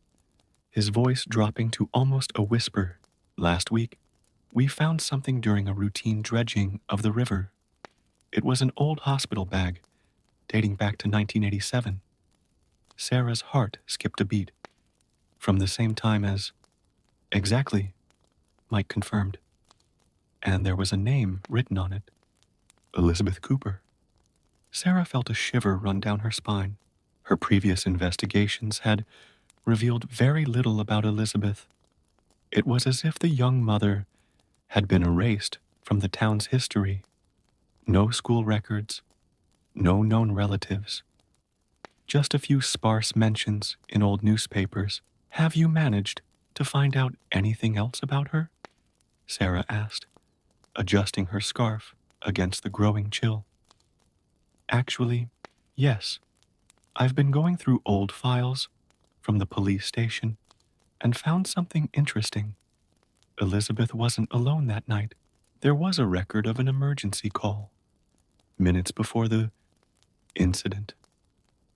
his voice dropping to almost a whisper. Last week, we found something during a routine dredging of the river. It was an old hospital bag, dating back to 1987. Sarah's heart skipped a beat. From the same time as... Exactly, Mike confirmed. And there was a name written on it. Elizabeth Cooper. Sarah felt a shiver run down her spine. Her previous investigations had revealed very little about Elizabeth. It was as if the young mother had been erased from the town's history. No school records, no known relatives, just a few sparse mentions in old newspapers. Have you managed to find out anything else about her? Sarah asked, adjusting her scarf against the growing chill. Actually, yes. I've been going through old files from the police station and found something interesting. Elizabeth wasn't alone that night. There was a record of an emergency call, minutes before the incident.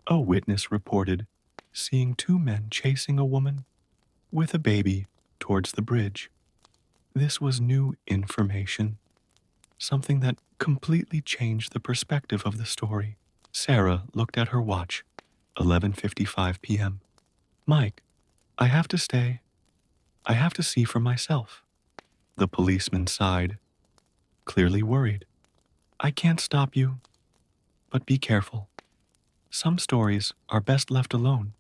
A witness reported seeing two men chasing a woman with a baby towards the bridge. This was new information, something that completely changed the perspective of the story. Sarah looked at her watch, 11:55 p.m. Mike, I have to stay. I have to see for myself. The policeman sighed, clearly worried. I can't stop you, but be careful. Some stories are best left alone.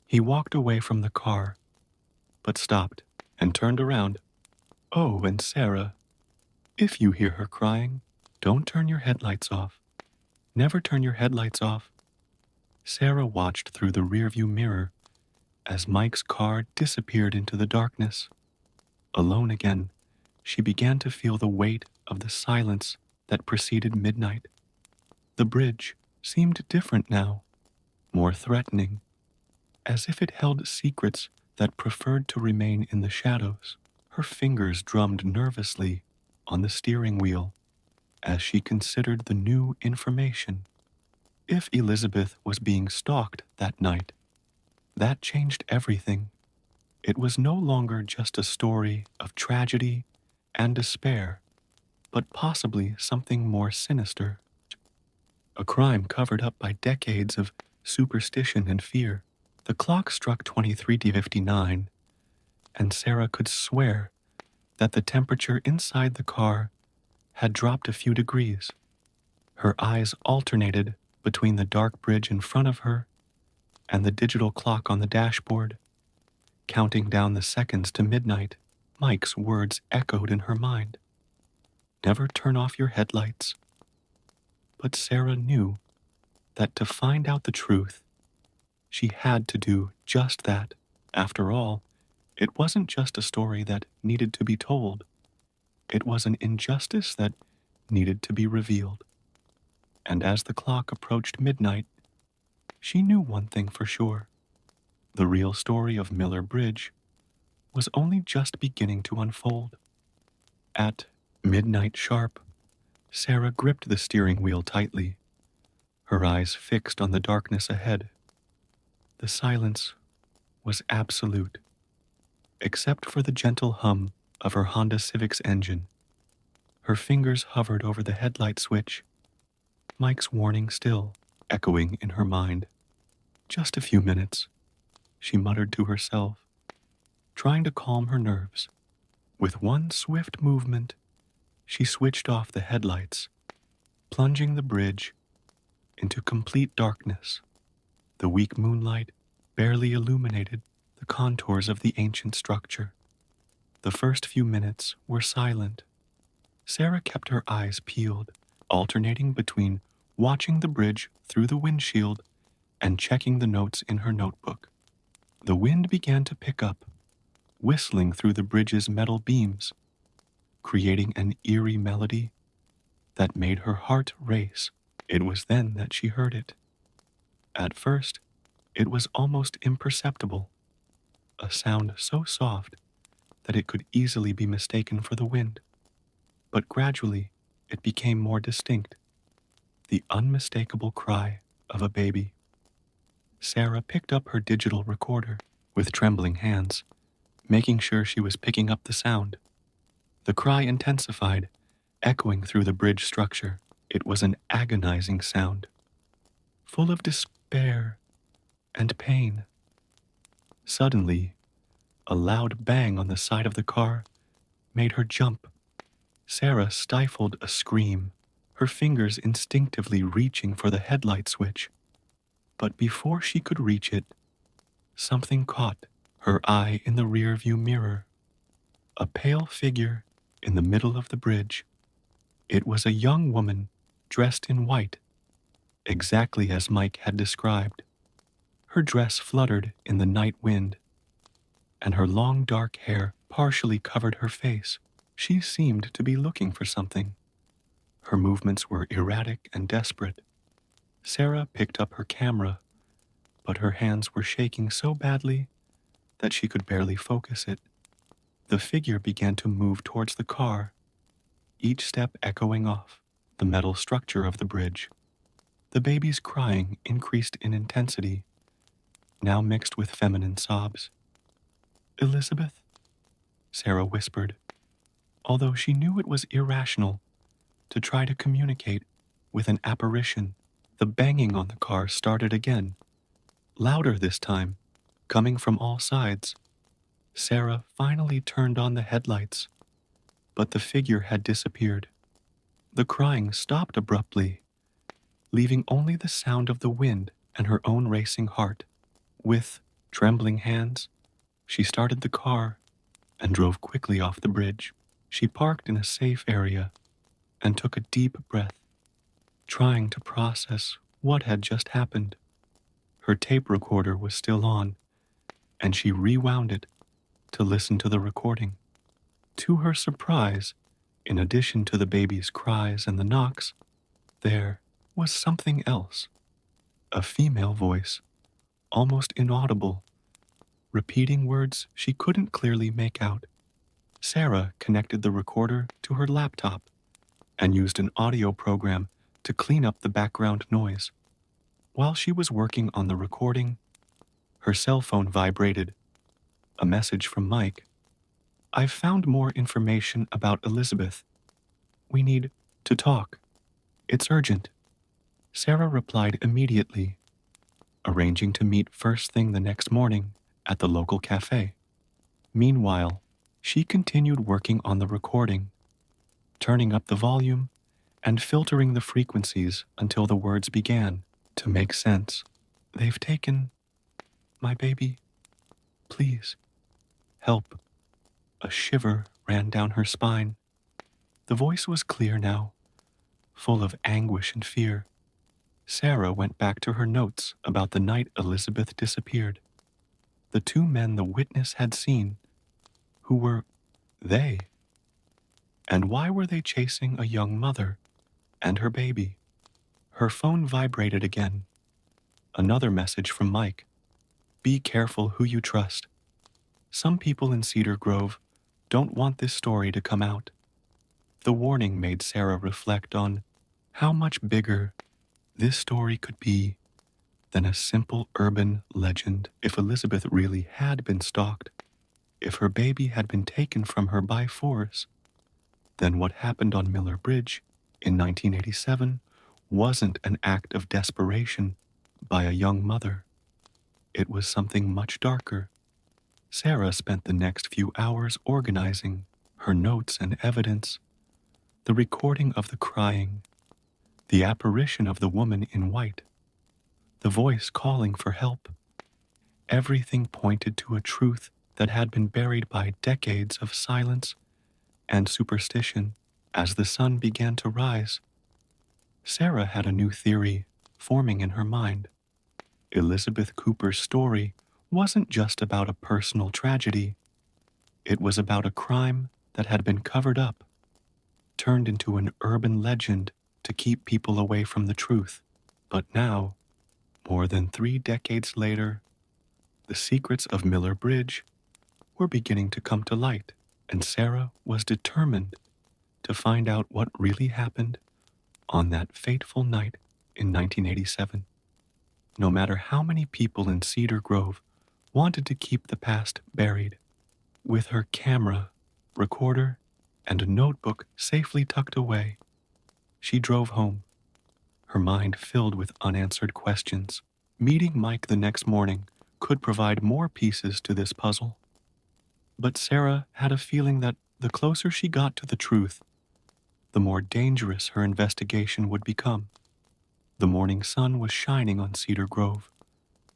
He walked away from the car, but stopped and turned around. Oh, and Sarah, if you hear her crying, don't turn your headlights off. Never turn your headlights off. Sarah watched through the rearview mirror as Mike's car disappeared into the darkness. Alone again, she began to feel the weight of the silence that preceded midnight. The bridge seemed different now, more threatening, as if it held secrets that preferred to remain in the shadows. Her fingers drummed nervously on the steering wheel as she considered the new information. If Elizabeth was being stalked that night, that changed everything. It was no longer just a story of tragedy and despair, but possibly something more sinister. A crime covered up by decades of superstition and fear. The clock struck 23:59, and Sarah could swear that the temperature inside the car had dropped a few degrees. Her eyes alternated between the dark bridge in front of her and the digital clock on the dashboard, counting down the seconds to midnight. Mike's words echoed in her mind. Never turn off your headlights. But Sarah knew that to find out the truth, she had to do just that. After all, it wasn't just a story that needed to be told. It was an injustice that needed to be revealed. And as the clock approached midnight, she knew one thing for sure. The real story of Miller Bridge was only just beginning to unfold. At midnight sharp, Sarah gripped the steering wheel tightly, her eyes fixed on the darkness ahead. The silence was absolute, except for the gentle hum of her Honda Civic's engine. Her fingers hovered over the headlight switch, Mike's warning still echoing in her mind. Just a few minutes, she muttered to herself, trying to calm her nerves. With one swift movement, she switched off the headlights, plunging the bridge into complete darkness. The weak moonlight barely illuminated the contours of the ancient structure. The first few minutes were silent. Sarah kept her eyes peeled, alternating between watching the bridge through the windshield and checking the notes in her notebook. The wind began to pick up, whistling through the bridge's metal beams, creating an eerie melody that made her heart race. It was then that she heard it. At first, it was almost imperceptible, a sound so soft that it could easily be mistaken for the wind. But gradually, it became more distinct, the unmistakable cry of a baby. Sarah picked up her digital recorder with trembling hands, making sure she was picking up the sound. The cry intensified, echoing through the bridge structure. It was an agonizing sound, full of despair and pain. Suddenly, a loud bang on the side of the car made her jump. Sarah stifled a scream, her fingers instinctively reaching for the headlight switch. But before she could reach it, something caught her eye in the rearview mirror. A pale figure in the middle of the bridge. It was a young woman dressed in white, exactly as Mike had described. Her dress fluttered in the night wind, and her long dark hair partially covered her face. She seemed to be looking for something. Her movements were erratic and desperate. Sarah picked up her camera, but her hands were shaking so badly that she could barely focus it. The figure began to move towards the car, each step echoing off the metal structure of the bridge. The baby's crying increased in intensity, now mixed with feminine sobs. "Elizabeth?" Sarah whispered, although she knew it was irrational to try to communicate with an apparition. The banging on the car started again, louder this time, coming from all sides. Sarah finally turned on the headlights, but the figure had disappeared. The crying stopped abruptly, leaving only the sound of the wind and her own racing heart. With trembling hands, she started the car and drove quickly off the bridge. She parked in a safe area and took a deep breath, trying to process what had just happened. Her tape recorder was still on, and she rewound it to listen to the recording. To her surprise, in addition to the baby's cries and the knocks, there was something else. A female voice, almost inaudible, repeating words she couldn't clearly make out. Sarah connected the recorder to her laptop and used an audio program to clean up the background noise. While she was working on the recording, her cell phone vibrated. A message from Mike. "I've found more information about Elizabeth. We need to talk. It's urgent." Sarah replied immediately, arranging to meet first thing the next morning at the local cafe. Meanwhile, she continued working on the recording, turning up the volume and filtering the frequencies until the words began to make sense. "They've taken my baby. Please, help." A shiver ran down her spine. The voice was clear now, full of anguish and fear. Sarah went back to her notes about the night Elizabeth disappeared. The two men the witness had seen. Who were they? And why were they chasing a young mother and her baby? Her phone vibrated again. Another message from Mike. "Be careful who you trust. Some people in Cedar Grove don't want this story to come out." The warning made Sarah reflect on how much bigger This story could be then a simple urban legend. If Elizabeth really had been stalked, if her baby had been taken from her by force, then what happened on Miller Bridge in 1987 wasn't an act of desperation by a young mother. It was something much darker. Sarah spent the next few hours organizing her notes and evidence, the recording of the crying, the apparition of the woman in white, the voice calling for help. Everything pointed to a truth that had been buried by decades of silence and superstition. As the sun began to rise, Sarah had a new theory forming in her mind. Elizabeth Cooper's story wasn't just about a personal tragedy, it was about a crime that had been covered up, turned into an urban legend to keep people away from the truth. But now, more than 3 decades later, the secrets of Miller Bridge were beginning to come to light, and Sarah was determined to find out what really happened on that fateful night in 1987. No matter how many people in Cedar Grove wanted to keep the past buried, with her camera, recorder, and a notebook safely tucked away, she drove home, her mind filled with unanswered questions. Meeting Mike the next morning could provide more pieces to this puzzle. But Sarah had a feeling that the closer she got to the truth, the more dangerous her investigation would become. The morning sun was shining on Cedar Grove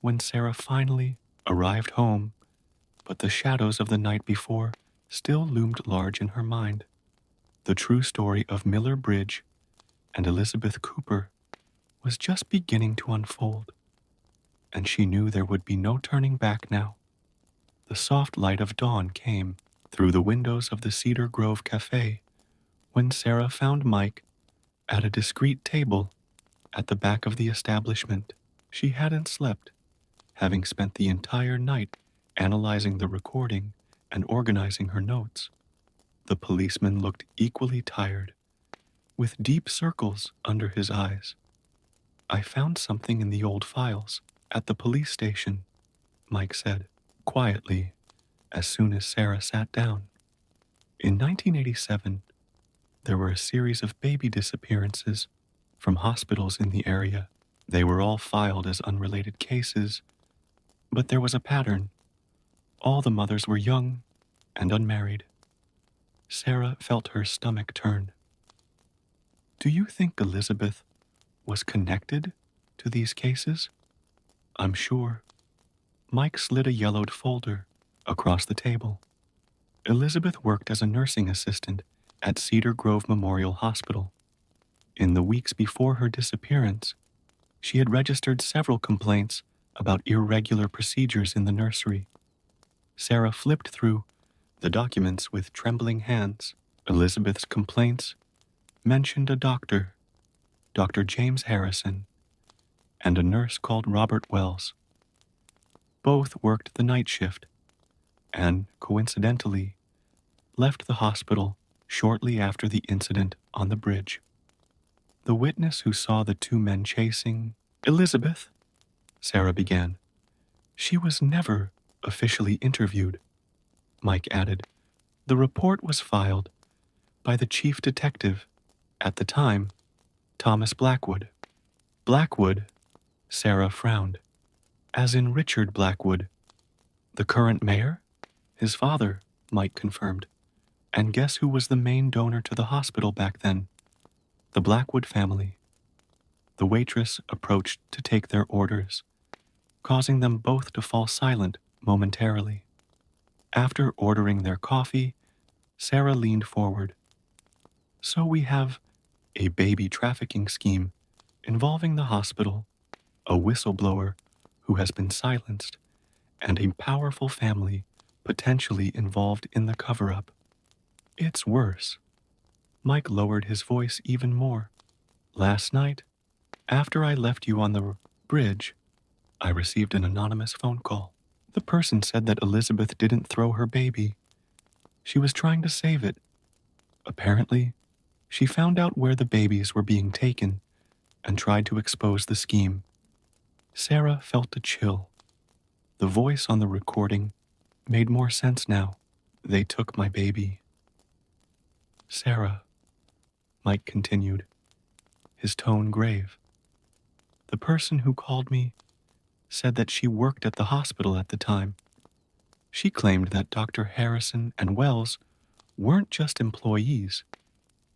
when Sarah finally arrived home, but the shadows of the night before still loomed large in her mind. The true story of Miller Bridge and Elizabeth Cooper was just beginning to unfold, and she knew there would be no turning back now. The soft light of dawn came through the windows of the Cedar Grove Cafe when Sarah found Mike at a discreet table at the back of the establishment. She hadn't slept, having spent the entire night analyzing the recording and organizing her notes. The policeman looked equally tired, with deep circles under his eyes. "I found something in the old files at the police station," Mike said, quietly, as soon as Sarah sat down. In 1987, there were a series of baby disappearances from hospitals in the area. They were all filed as unrelated cases, but there was a pattern. All the mothers were young and unmarried. Sarah felt her stomach turn. "Do you think Elizabeth was connected to these cases?" "I'm sure." Mike slid a yellowed folder across the table. Elizabeth worked as a nursing assistant at Cedar Grove Memorial Hospital. In the weeks before her disappearance, she had registered several complaints about irregular procedures in the nursery. Sarah flipped through the documents with trembling hands. Elizabeth's complaints mentioned a doctor, Dr. James Harrison, and a nurse called Robert Wells. Both worked the night shift and, coincidentally, left the hospital shortly after the incident on the bridge. The witness who saw the two men chasing Elizabeth, Sarah began. "She was never officially interviewed," Mike added. "The report was filed by the chief detective at the time, Thomas Blackwood." "Blackwood?" Sarah frowned. "As in Richard Blackwood, the current mayor?" "His father," Mike confirmed. "And guess who was the main donor to the hospital back then?" "The Blackwood family." The waitress approached to take their orders, causing them both to fall silent momentarily. After ordering their coffee, Sarah leaned forward. "So we have a baby trafficking scheme involving the hospital, a whistleblower who has been silenced, and a powerful family potentially involved in the cover-up. It's worse." Mike lowered his voice even more. "Last night, after I left you on the bridge, I received an anonymous phone call. The person said that Elizabeth didn't throw her baby. She was trying to save it. Apparently, she found out where the babies were being taken and tried to expose the scheme. Sarah felt a chill. The voice on the recording made more sense now. They took my baby. Sarah, Mike continued, his tone grave. The person who called me said that she worked at the hospital at the time. She claimed that Dr. Harrison and Wells weren't just employees.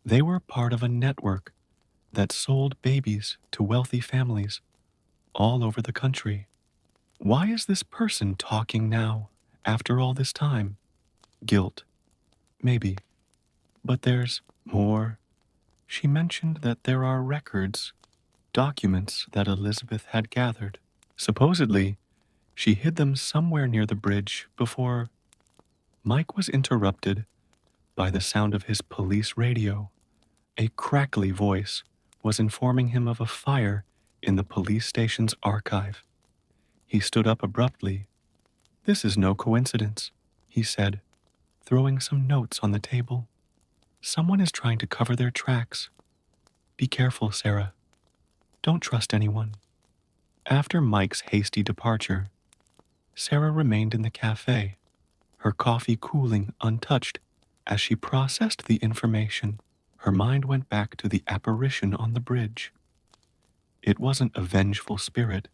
They were part of a network that sold babies to wealthy families all over the country. Why is this person talking now, after all this time? Guilt, maybe. But there's more. She mentioned that there are records, documents that Elizabeth had gathered. Supposedly, she hid them somewhere near the bridge before. Mike was interrupted by the sound of his police radio. A crackly voice was informing him of a fire in the police station's archive. He stood up abruptly. "This is no coincidence," he said, throwing some notes on the table. "Someone is trying to cover their tracks. Be careful, Sarah. Don't trust anyone." After Mike's hasty departure, Sarah remained in the cafe, her coffee cooling untouched. As she processed the information, her mind went back to the apparition on the bridge. It wasn't a vengeful spirit,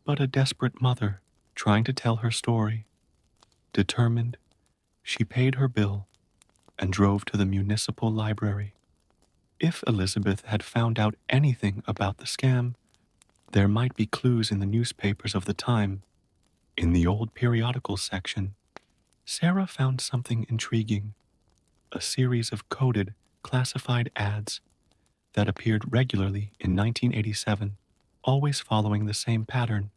but a desperate mother trying to tell her story. Determined, she paid her bill and drove to the municipal library. If Elizabeth had found out anything about the scam, there might be clues in the newspapers of the time. In the old periodical section, Sarah found something intriguing: a series of coded, classified ads that appeared regularly in 1987, always following the same pattern: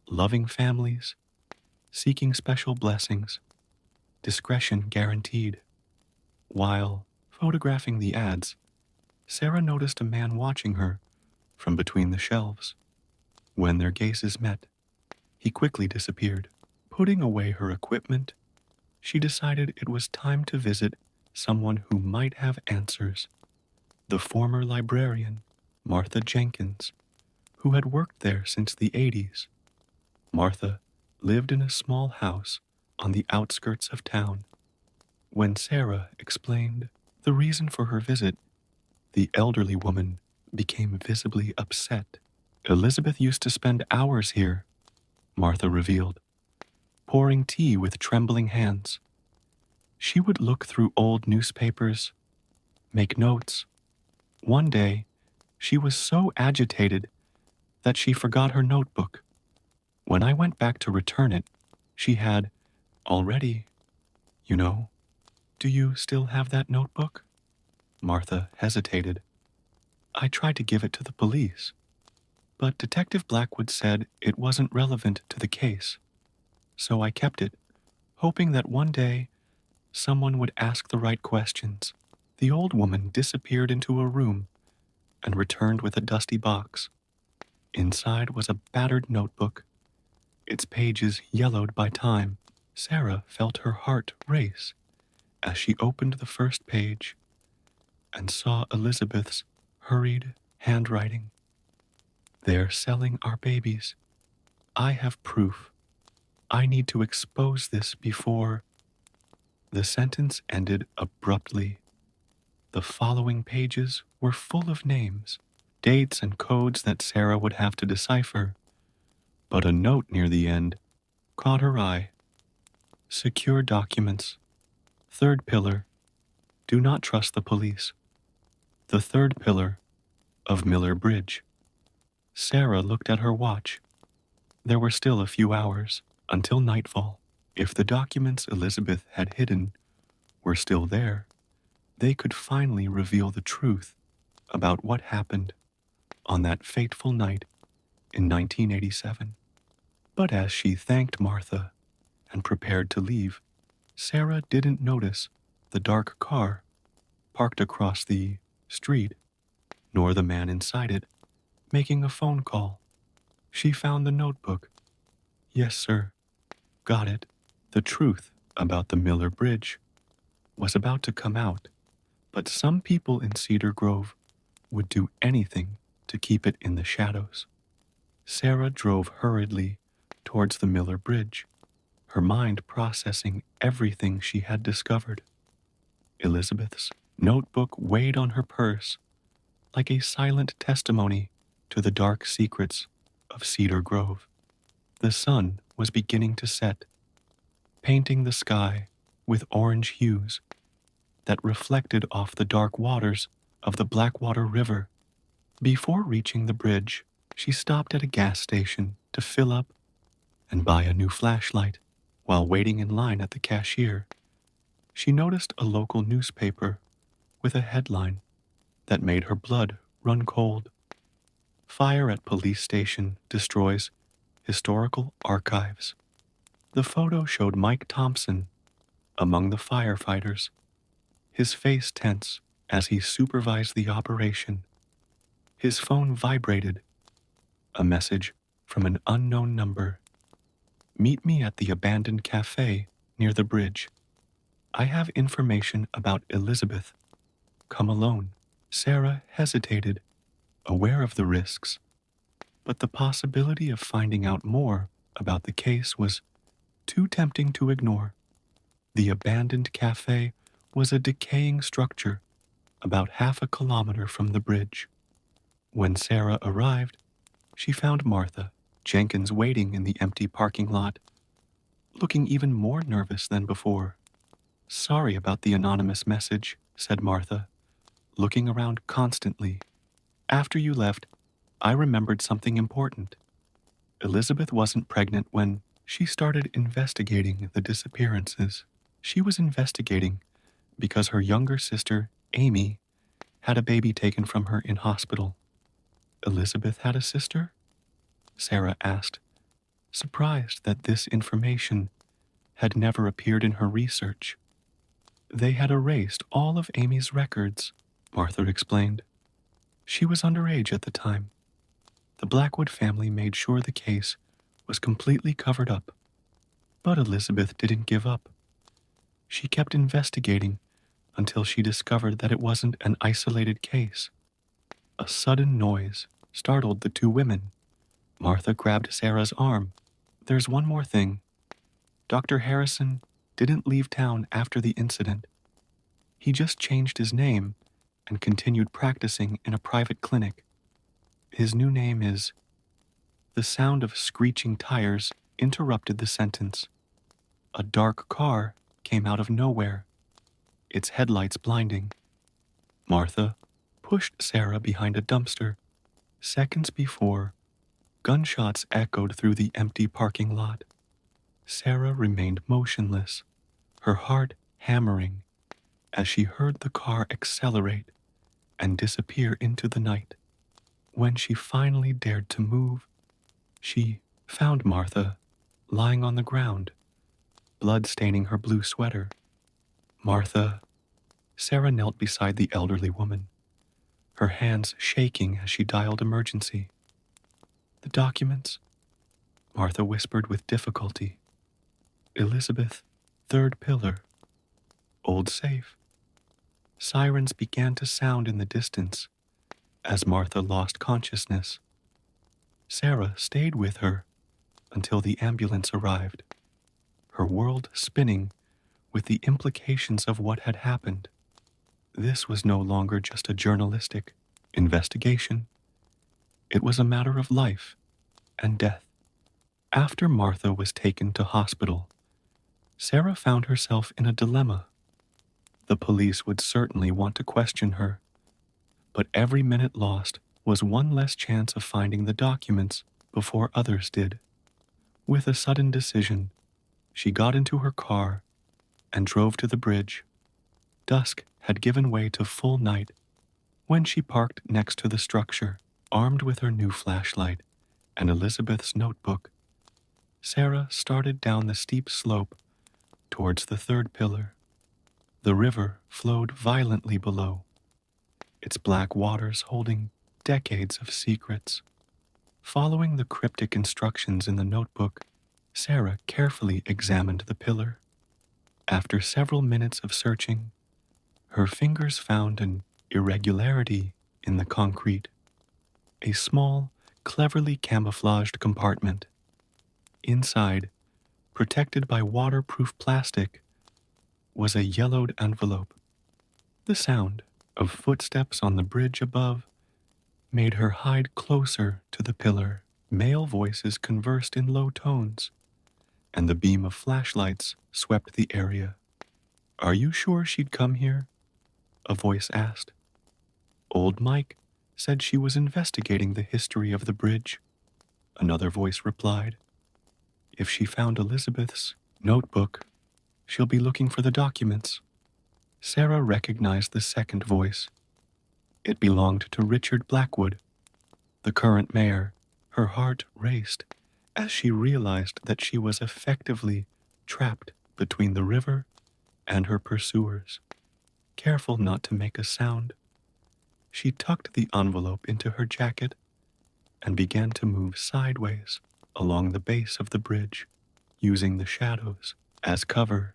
loving families, seeking special blessings, discretion guaranteed. While photographing the ads, Sarah noticed a man watching her from between the shelves. When their gazes met, he quickly disappeared. Putting away her equipment, she decided it was time to visit someone who might have answers: the former librarian, Martha Jenkins, who had worked there since the 80s. Martha lived in a small house on the outskirts of town. When Sarah explained the reason for her visit, the elderly woman became visibly upset. "Elizabeth used to spend hours here," Martha revealed, pouring tea with trembling hands. She would look through old newspapers, make notes. One day, she was so agitated that she forgot her notebook. When I went back to return it, she had already, you know. "Do you still have that notebook?" Martha hesitated. "I tried to give it to the police, but Detective Blackwood said it wasn't relevant to the case, so I kept it, hoping that one day someone would ask the right questions." The old woman disappeared into a room and returned with a dusty box. Inside was a battered notebook, its pages yellowed by time. Sarah felt her heart race as she opened the first page and saw Elizabeth's hurried handwriting. "They're selling our babies. I have proof. I need to expose this before." The sentence ended abruptly. The following pages were full of names, dates, and codes that Sarah would have to decipher. But a note near the end caught her eye. "Secure documents. Third pillar. Do not trust the police. The third pillar of Miller Bridge." Sarah looked at her watch. There were still a few hours until nightfall. If the documents Elizabeth had hidden were still there, they could finally reveal the truth about what happened on that fateful night in 1987. But as she thanked Martha and prepared to leave, Sarah didn't notice the dark car parked across the street, nor the man inside it making a phone call. She found the notebook. "Yes, sir. Got it." The truth about the Miller Bridge was about to come out, but some people in Cedar Grove would do anything to keep it in the shadows. Sarah drove hurriedly towards the Miller Bridge, her mind processing everything she had discovered. Elizabeth's notebook weighed on her purse like a silent testimony to the dark secrets of Cedar Grove. The sun was beginning to set, painting the sky with orange hues that reflected off the dark waters of the Blackwater River. Before reaching the bridge, she stopped at a gas station to fill up and buy a new flashlight. While waiting in line at the cashier, she noticed a local newspaper with a headline that made her blood run cold. Fire at police station destroys historical archives. The photo showed Mike Thompson among the firefighters, his face tense as he supervised the operation. His phone vibrated, a message from an unknown number. Meet me at the abandoned cafe near the bridge. I have information about Elizabeth. Come alone. Sarah hesitated, aware of the risks, but the possibility of finding out more about the case was too tempting to ignore. The abandoned cafe was a decaying structure about half a kilometer from the bridge. When Sarah arrived, she found Martha Jenkins waiting in the empty parking lot, looking even more nervous than before. Sorry about the anonymous message, said Martha, looking around constantly. After you left, I remembered something important. Elizabeth wasn't pregnant when she started investigating the disappearances. She was investigating because her younger sister, Amy, had a baby taken from her in hospital. Elizabeth had a sister? Sarah asked, surprised that this information had never appeared in her research. They had erased all of Amy's records, Martha explained. She was underage at the time. The Blackwood family made sure the case was completely covered up. But Elizabeth didn't give up. She kept investigating until she discovered that it wasn't an isolated case. A sudden noise startled the two women. Martha grabbed Sarah's arm. There's one more thing. Dr. Harrison didn't leave town after the incident. He just changed his name and continued practicing in a private clinic. His new name is... The sound of screeching tires interrupted the sentence. A dark car came out of nowhere, its headlights blinding. Martha pushed Sarah behind a dumpster. Seconds before, gunshots echoed through the empty parking lot. Sarah remained motionless, her heart hammering as she heard the car accelerate and disappear into the night. When she finally dared to move, she found Martha lying on the ground, blood staining her blue sweater. Martha. Sarah knelt beside the elderly woman, her hands shaking as she dialed emergency. The documents, Martha whispered with difficulty. Elizabeth, third pillar. Old safe. Sirens began to sound in the distance as Martha lost consciousness. Sarah stayed with her until the ambulance arrived, her world spinning with the implications of what had happened. This was no longer just a journalistic investigation. It was a matter of life and death. After Martha was taken to hospital, Sarah found herself in a dilemma. The police would certainly want to question her, but every minute lost was one less chance of finding the documents before others did. With a sudden decision, she got into her car and drove to the bridge. Dusk had given way to full night when she parked next to the structure, armed with her new flashlight and Elizabeth's notebook. Sarah started down the steep slope towards the third pillar. The river flowed violently below, its black waters holding decades of secrets. Following the cryptic instructions in the notebook, Sarah carefully examined the pillar. After several minutes of searching, her fingers found an irregularity in the concrete, a small, cleverly camouflaged compartment. Inside, protected by waterproof plastic, was a yellowed envelope. The sound of footsteps on the bridge above made her hide closer to the pillar. Male voices conversed in low tones, and the beam of flashlights swept the area. "Are you sure she'd come here?" a voice asked. "Old Mike said she was investigating the history of the bridge," another voice replied. "If she found Elizabeth's notebook, she'll be looking for the documents." Sarah recognized the second voice. It belonged to Richard Blackwood, the current mayor. Her heart raced as she realized that she was effectively trapped between the river and her pursuers. Careful not to make a sound, she tucked the envelope into her jacket and began to move sideways along the base of the bridge, using the shadows as cover.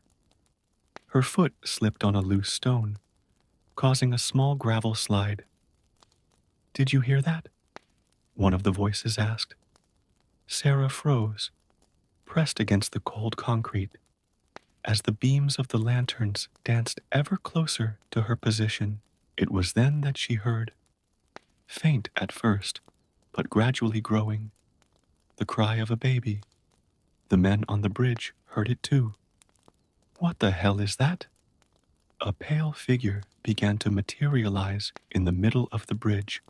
Her foot slipped on a loose stone, causing a small gravel slide. "Did you hear that?" one of the voices asked. Sarah froze, pressed against the cold concrete, as the beams of the lanterns danced ever closer to her position. It was then that she heard, faint at first, but gradually growing, the cry of a baby. The men on the bridge heard it too. "What the hell is that?" A pale figure began to materialize in the middle of the bridge,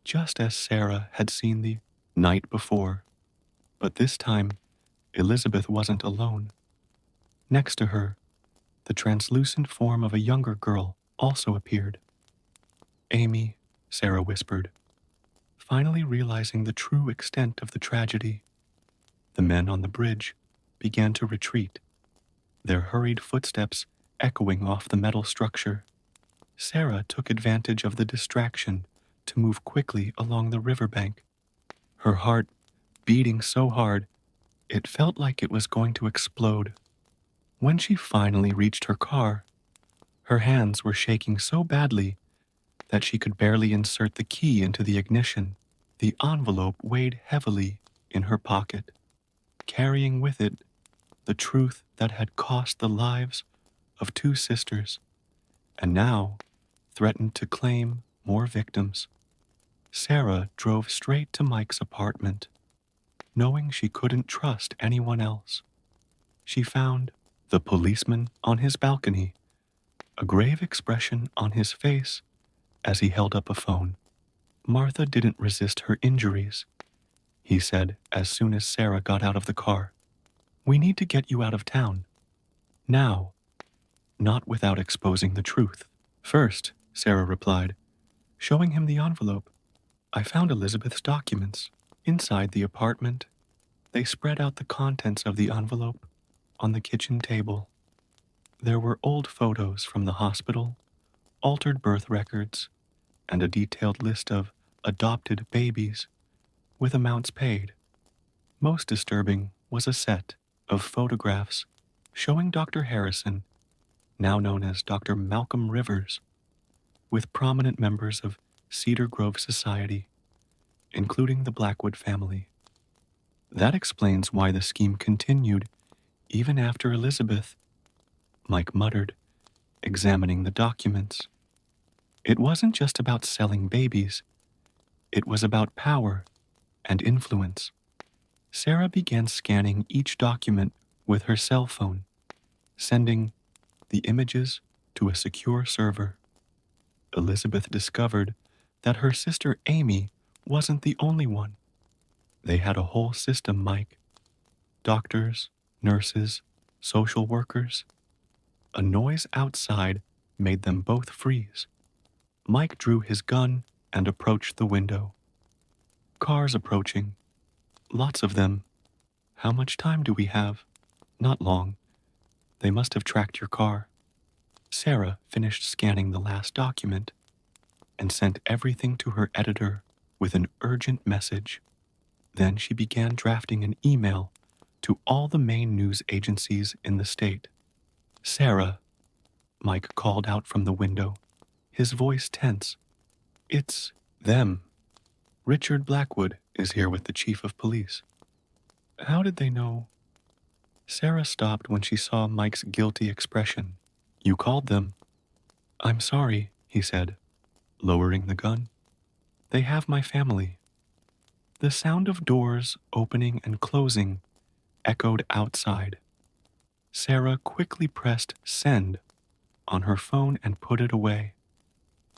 just as Sarah had seen the night before. But this time, Elizabeth wasn't alone. Next to her, the translucent form of a younger girl also appeared. "Amy," Sarah whispered, finally realizing the true extent of the tragedy. The men on the bridge began to retreat, their hurried footsteps echoing off the metal structure. Sarah took advantage of the distraction to move quickly along the riverbank, her heart beating so hard it felt like it was going to explode. When she finally reached her car, her hands were shaking so badly that she could barely insert the key into the ignition. The envelope weighed heavily in her pocket, carrying with it the truth that had cost the lives of two sisters, and now threatened to claim more victims. Sarah drove straight to Mike's apartment, knowing she couldn't trust anyone else. She found the policeman on his balcony, a grave expression on his face as he held up a phone. "Martha didn't resist her injuries," he said as soon as Sarah got out of the car. "We need to get you out of town. Now." Not without exposing the truth. "First," Sarah replied, showing him the envelope, "I found Elizabeth's documents inside the apartment." They spread out the contents of the envelope on the kitchen table. There were old photos from the hospital, altered birth records, and a detailed list of adopted babies with amounts paid. Most disturbing was a set of photographs showing Dr. Harrison, now known as Dr. Malcolm Rivers, with prominent members of Cedar Grove Society, including the Blackwood family. That explains why the scheme continued even after Elizabeth, Mike muttered, examining the documents. It wasn't just about selling babies. It was about power and influence. Sarah began scanning each document with her cell phone, sending the images to a secure server. Elizabeth discovered that her sister Amy wasn't the only one. They had a whole system, Mike. Doctors, nurses, social workers. A noise outside made them both freeze. Mike drew his gun and approached the window. "Cars approaching. Lots of them. How much time do we have?" "Not long. They must have tracked your car." Sarah finished scanning the last document and sent everything to her editor with an urgent message. Then she began drafting an email to all the main news agencies in the state. "Sarah," Mike called out from the window, his voice tense. It's them. Richard Blackwood is here with the chief of police. How did they know? Sarah stopped when she saw Mike's guilty expression. You called them. I'm sorry, he said, lowering the gun. They have my family. The sound of doors opening and closing echoed outside. Sarah quickly pressed send on her phone and put it away.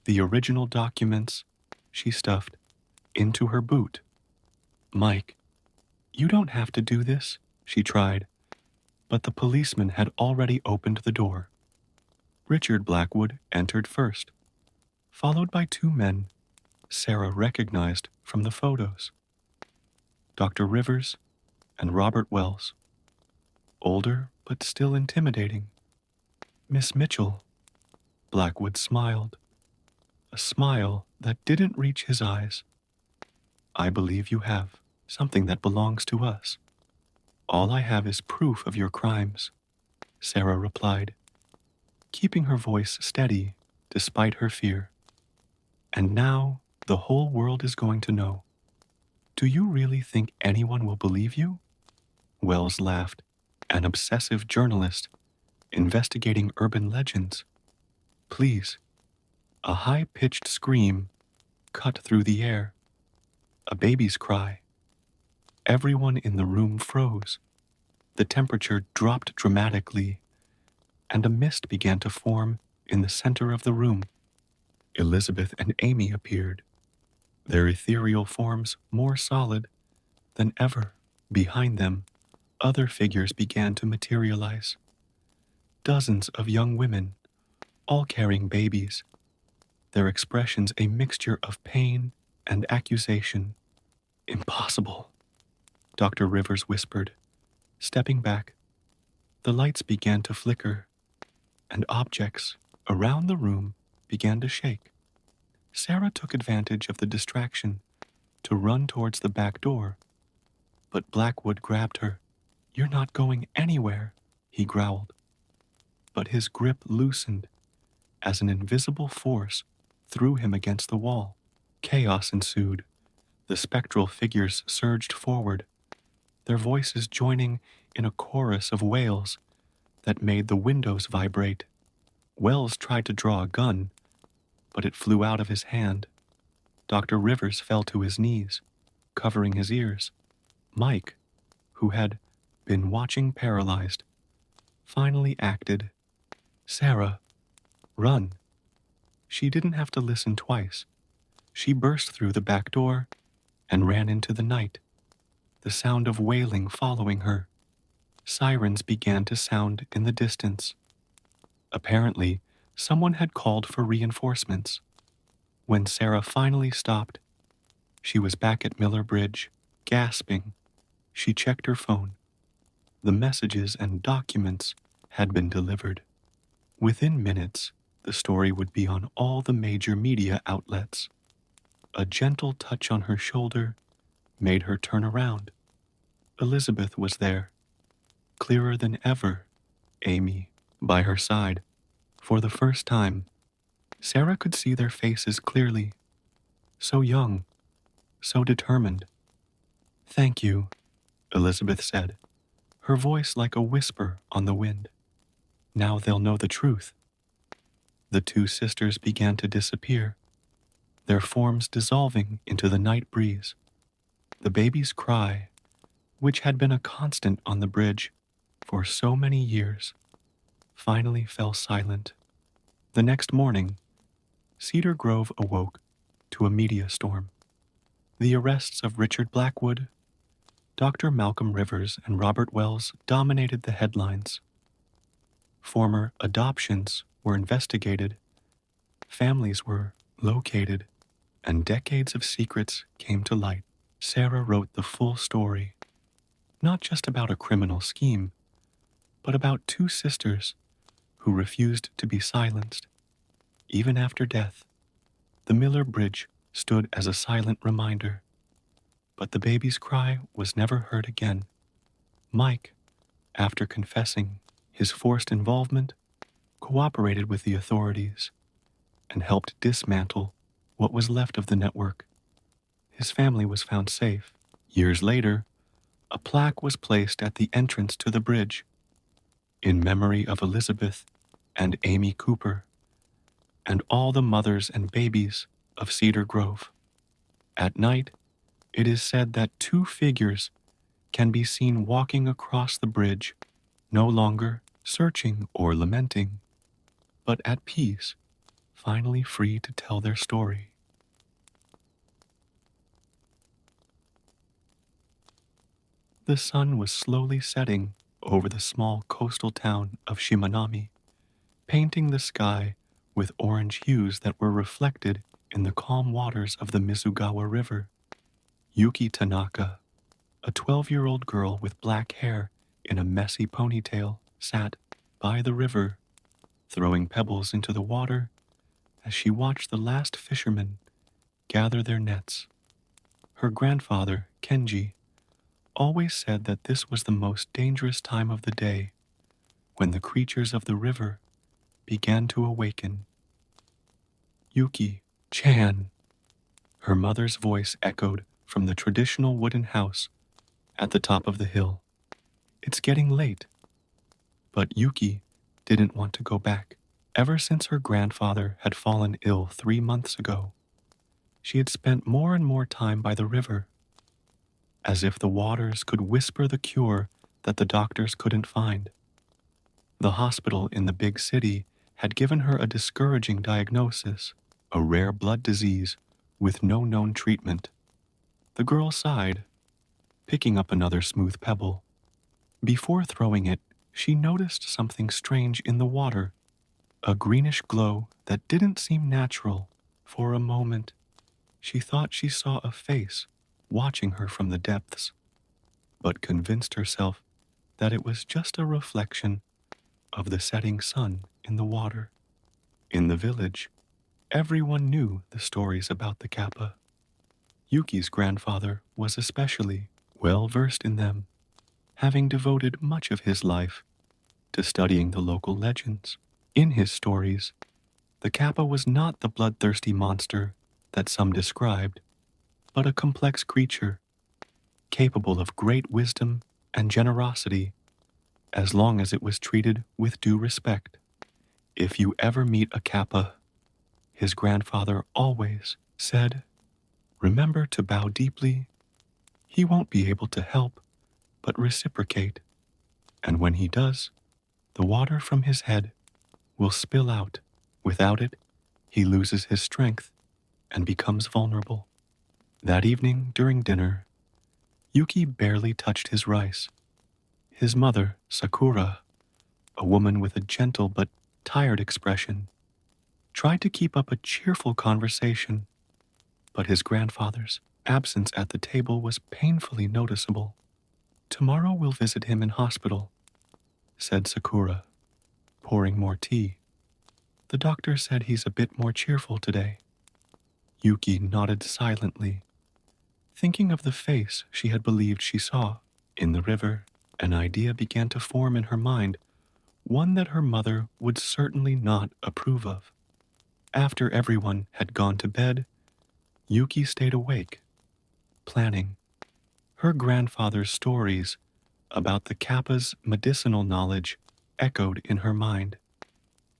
The original documents she stuffed into her boot. Mike, you don't have to do this, she tried, but the policeman had already opened the door. Richard Blackwood entered first, followed by two men Sarah recognized from the photos. Dr. Rivers and Robert Wells. Older, but still intimidating. Miss Mitchell. Blackwood smiled, a smile that didn't reach his eyes. I believe you have something that belongs to us. All I have is proof of your crimes, Sarah replied, keeping her voice steady despite her fear. And now the whole world is going to know. Do you really think anyone will believe you? Wells laughed, an obsessive journalist investigating urban legends. Please. A high-pitched scream cut through the air. A baby's cry. Everyone in the room froze. The temperature dropped dramatically, and a mist began to form in the center of the room. Elizabeth and Amy appeared, their ethereal forms more solid than ever. Behind them, other figures began to materialize. Dozens of young women, all carrying babies, their expressions a mixture of pain and accusation. Impossible, Dr. Rivers whispered, stepping back. The lights began to flicker, and objects around the room began to shake. Sarah took advantage of the distraction to run towards the back door, but Blackwood grabbed her. You're not going anywhere, he growled. But his grip loosened as an invisible force threw him against the wall. Chaos ensued. The spectral figures surged forward, their voices joining in a chorus of wails that made the windows vibrate. Wells tried to draw a gun, but it flew out of his hand. Dr. Rivers fell to his knees, covering his ears. Mike, who had been watching paralyzed, finally acted. Sarah, run. She didn't have to listen twice. She burst through the back door and ran into the night, the sound of wailing following her. Sirens began to sound in the distance. Apparently, someone had called for reinforcements. When Sarah finally stopped, she was back at Miller Bridge, gasping. She checked her phone. The messages and documents had been delivered. Within minutes, the story would be on all the major media outlets. A gentle touch on her shoulder made her turn around. Elizabeth was there, clearer than ever, Amy by her side. For the first time, Sarah could see their faces clearly. So young, so determined. Thank you, Elizabeth said, her voice like a whisper on the wind. Now they'll know the truth. The two sisters began to disappear, their forms dissolving into the night breeze. The baby's cry, which had been a constant on the bridge for so many years, finally fell silent. The next morning, Cedar Grove awoke to a media storm. The arrests of Richard Blackwood, Dr. Malcolm Rivers, and Robert Wells dominated the headlines. Former adoptions were investigated, families were located, and decades of secrets came to light. Sarah wrote the full story, not just about a criminal scheme, but about two sisters who refused to be silenced. Even after death, the Miller Bridge stood as a silent reminder, but the baby's cry was never heard again. Mike, after confessing his forced involvement, cooperated with the authorities and helped dismantle what was left of the network. His family was found safe. Years later, a plaque was placed at the entrance to the bridge in memory of Elizabeth and Amy Cooper and all the mothers and babies of Cedar Grove. At night, it is said that two figures can be seen walking across the bridge, no longer searching or lamenting, but at peace, finally free to tell their story. The sun was slowly setting over the small coastal town of Shimanami, painting the sky with orange hues that were reflected in the calm waters of the Mizugawa River. Yuki Tanaka, a 12-year-old girl with black hair in a messy ponytail, sat by the river, throwing pebbles into the water as she watched the last fishermen gather their nets. Her grandfather, Kenji, always said that this was the most dangerous time of the day, when the creatures of the river began to awaken. Yuki-chan, her mother's voice echoed from the traditional wooden house at the top of the hill. It's getting late. But Yuki didn't want to go back. Ever since her grandfather had fallen ill 3 months ago, she had spent more and more time by the river, as if the waters could whisper the cure that the doctors couldn't find. The hospital in the big city had given her a discouraging diagnosis, a rare blood disease with no known treatment. The girl sighed, picking up another smooth pebble. Before throwing it, she noticed something strange in the water, a greenish glow that didn't seem natural. For a moment, she thought she saw a face watching her from the depths, but convinced herself that it was just a reflection of the setting sun in the water. In the village, everyone knew the stories about the kappa. Yuki's grandfather was especially well versed in them, having devoted much of his life to studying the local legends. In his stories, the kappa was not the bloodthirsty monster that some described, but a complex creature capable of great wisdom and generosity as long as it was treated with due respect. If you ever meet a kappa, his grandfather always said, remember to bow deeply. He won't be able to help but reciprocate, and when he does, the water from his head will spill out. Without it, he loses his strength and becomes vulnerable. That evening during dinner, Yuki barely touched his rice. His mother, Sakura, a woman with a gentle but tired expression, tried to keep up a cheerful conversation, but his grandfather's absence at the table was painfully noticeable. Tomorrow we'll visit him in hospital, said Sakura, pouring more tea. The doctor said he's a bit more cheerful today. Yuki nodded silently, thinking of the face she had believed she saw. In the river, an idea began to form in her mind, one that her mother would certainly not approve of. After everyone had gone to bed, Yuki stayed awake, planning. Her grandfather's stories about the kappa's medicinal knowledge echoed in her mind.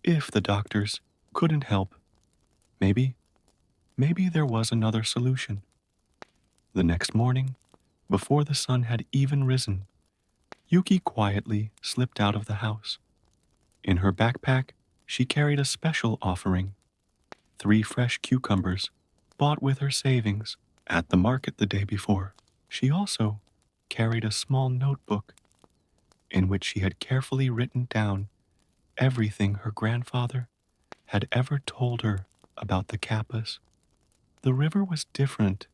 If the doctors couldn't help, maybe there was another solution. The next morning, before the sun had even risen, Yuki quietly slipped out of the house. In her backpack, she carried a special offering, 3 fresh cucumbers bought with her savings at the market the day before. She also carried a small notebook in which she had carefully written down everything her grandfather had ever told her about the kappas. The river was different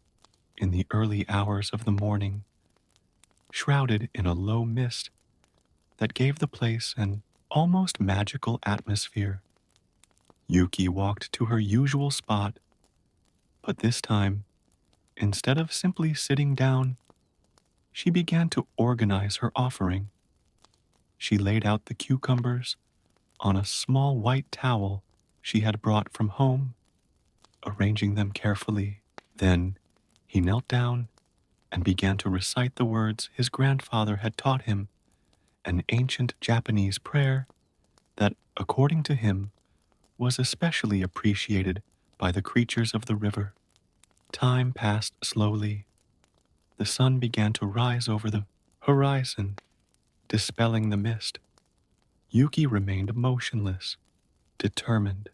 in the early hours of the morning, shrouded in a low mist that gave the place an almost magical atmosphere. Yuki walked to her usual spot, but this time, instead of simply sitting down, she began to organize her offering. She laid out the cucumbers on a small white towel she had brought from home, arranging them carefully. Then he knelt down and began to recite the words his grandfather had taught him, an ancient Japanese prayer that, according to him, was especially appreciated by the creatures of the river. Time passed slowly. The sun began to rise over the horizon, dispelling the mist. Yuki remained motionless, determined.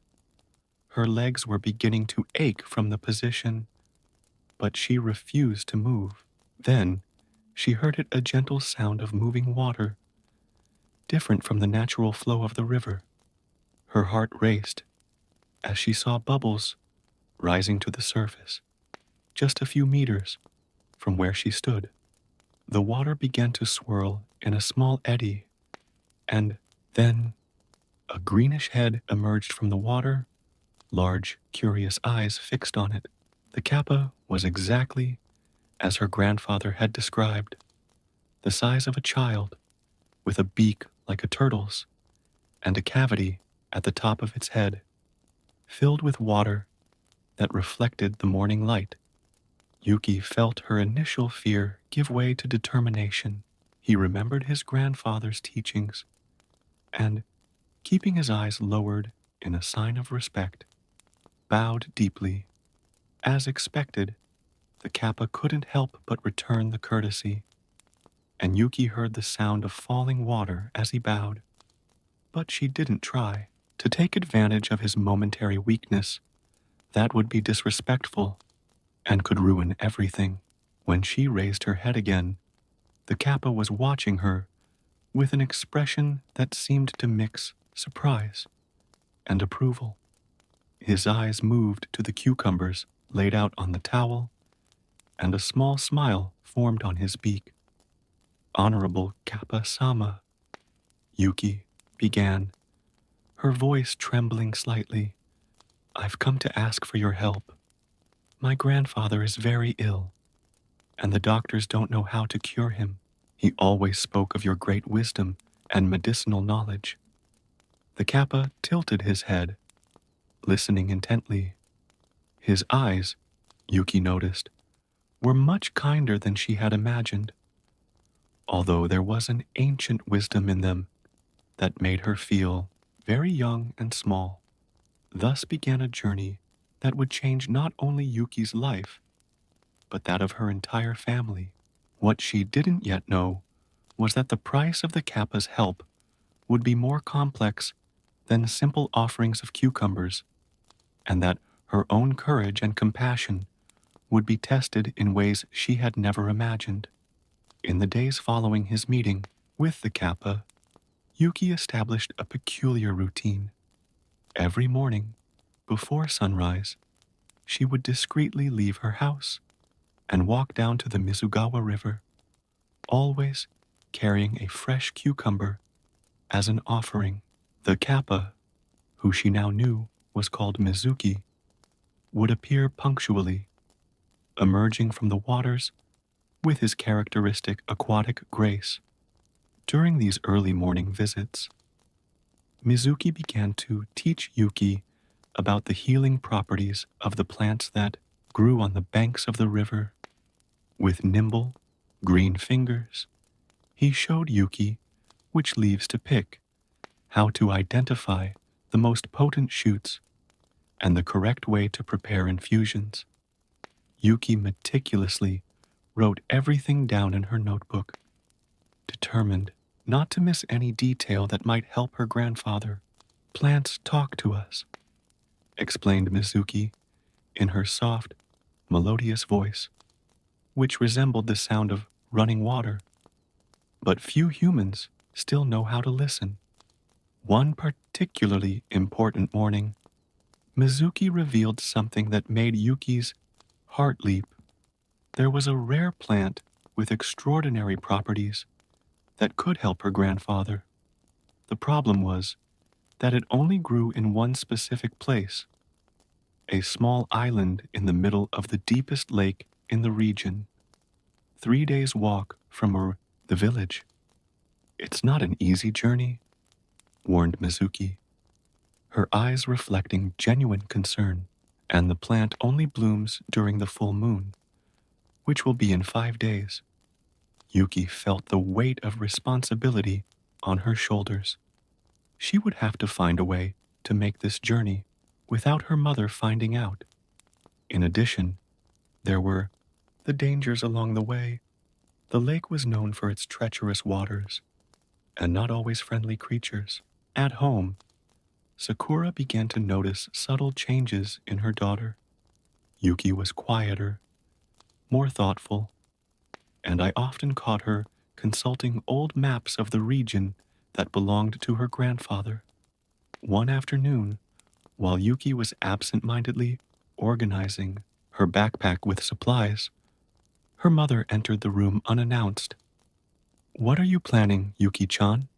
Her legs were beginning to ache from the position, but she refused to move. Then she heard a gentle sound of moving water, different from the natural flow of the river. Her heart raced as she saw bubbles rising to the surface, just a few meters from where she stood. The water began to swirl in a small eddy, and then a greenish head emerged from the water, large, curious eyes fixed on it. The kappa was exactly as her grandfather had described, the size of a child, with a beak like a turtle's, and a cavity at the top of its head, filled with water that reflected the morning light. Yuki felt her initial fear give way to determination. He remembered his grandfather's teachings, and, keeping his eyes lowered in a sign of respect, bowed deeply. As expected, the kappa couldn't help but return the courtesy, and Yuki heard the sound of falling water as he bowed. But she didn't try to take advantage of his momentary weakness. That would be disrespectful and could ruin everything. When she raised her head again, the kappa was watching her with an expression that seemed to mix surprise and approval. His eyes moved to the cucumbers laid out on the towel, and a small smile formed on his beak. "Honorable Kappa-sama," Yuki began, her voice trembling slightly. "I've come to ask for your help. My grandfather is very ill, and the doctors don't know how to cure him. He always spoke of your great wisdom and medicinal knowledge." The kappa tilted his head, listening intently. His eyes, Yuki noticed, were much kinder than she had imagined, although there was an ancient wisdom in them that made her feel very young and small. Thus began a journey that would change not only Yuki's life, but that of her entire family. What she didn't yet know was that the price of the kappa's help would be more complex than simple offerings of cucumbers, and that her own courage and compassion would be tested in ways she had never imagined. In the days following his meeting with the kappa, Yuki established a peculiar routine. Every morning, before sunrise, she would discreetly leave her house and walk down to the Mizugawa River, always carrying a fresh cucumber as an offering. The kappa, who she now knew was called Mizuki, would appear punctually, emerging from the waters with his characteristic aquatic grace. During these early morning visits, Mizuki began to teach Yuki about the healing properties of the plants that grew on the banks of the river. With nimble, green fingers, he showed Yuki which leaves to pick, how to identify the most potent shoots, and the correct way to prepare infusions. Yuki meticulously wrote everything down in her notebook, determined not to miss any detail that might help her grandfather. "Plants talk to us," explained Mizuki in her soft, melodious voice, which resembled the sound of running water. But few humans still know how to listen. One particularly important morning, Mizuki revealed something that made Yuki's heart leap. There was a rare plant with extraordinary properties that could help her grandfather. The problem was that it only grew in one specific place, a small island in the middle of the deepest lake in the region, 3 days' walk from the village. "It's not an easy journey," warned Mizuki, her eyes reflecting genuine concern. and the plant only blooms during the full moon, which will be in 5 days. Yuki felt the weight of responsibility on her shoulders. She would have to find a way to make this journey without her mother finding out. In addition, there were the dangers along the way. The lake was known for its treacherous waters and not always friendly creatures. At home, Sakura began to notice subtle changes in her daughter. Yuki was quieter, more thoughtful, and I often caught her consulting old maps of the region that belonged to her grandfather. One afternoon, while Yuki was absent-mindedly organizing her backpack with supplies, her mother entered the room unannounced. "What are you planning, Yuki-chan?"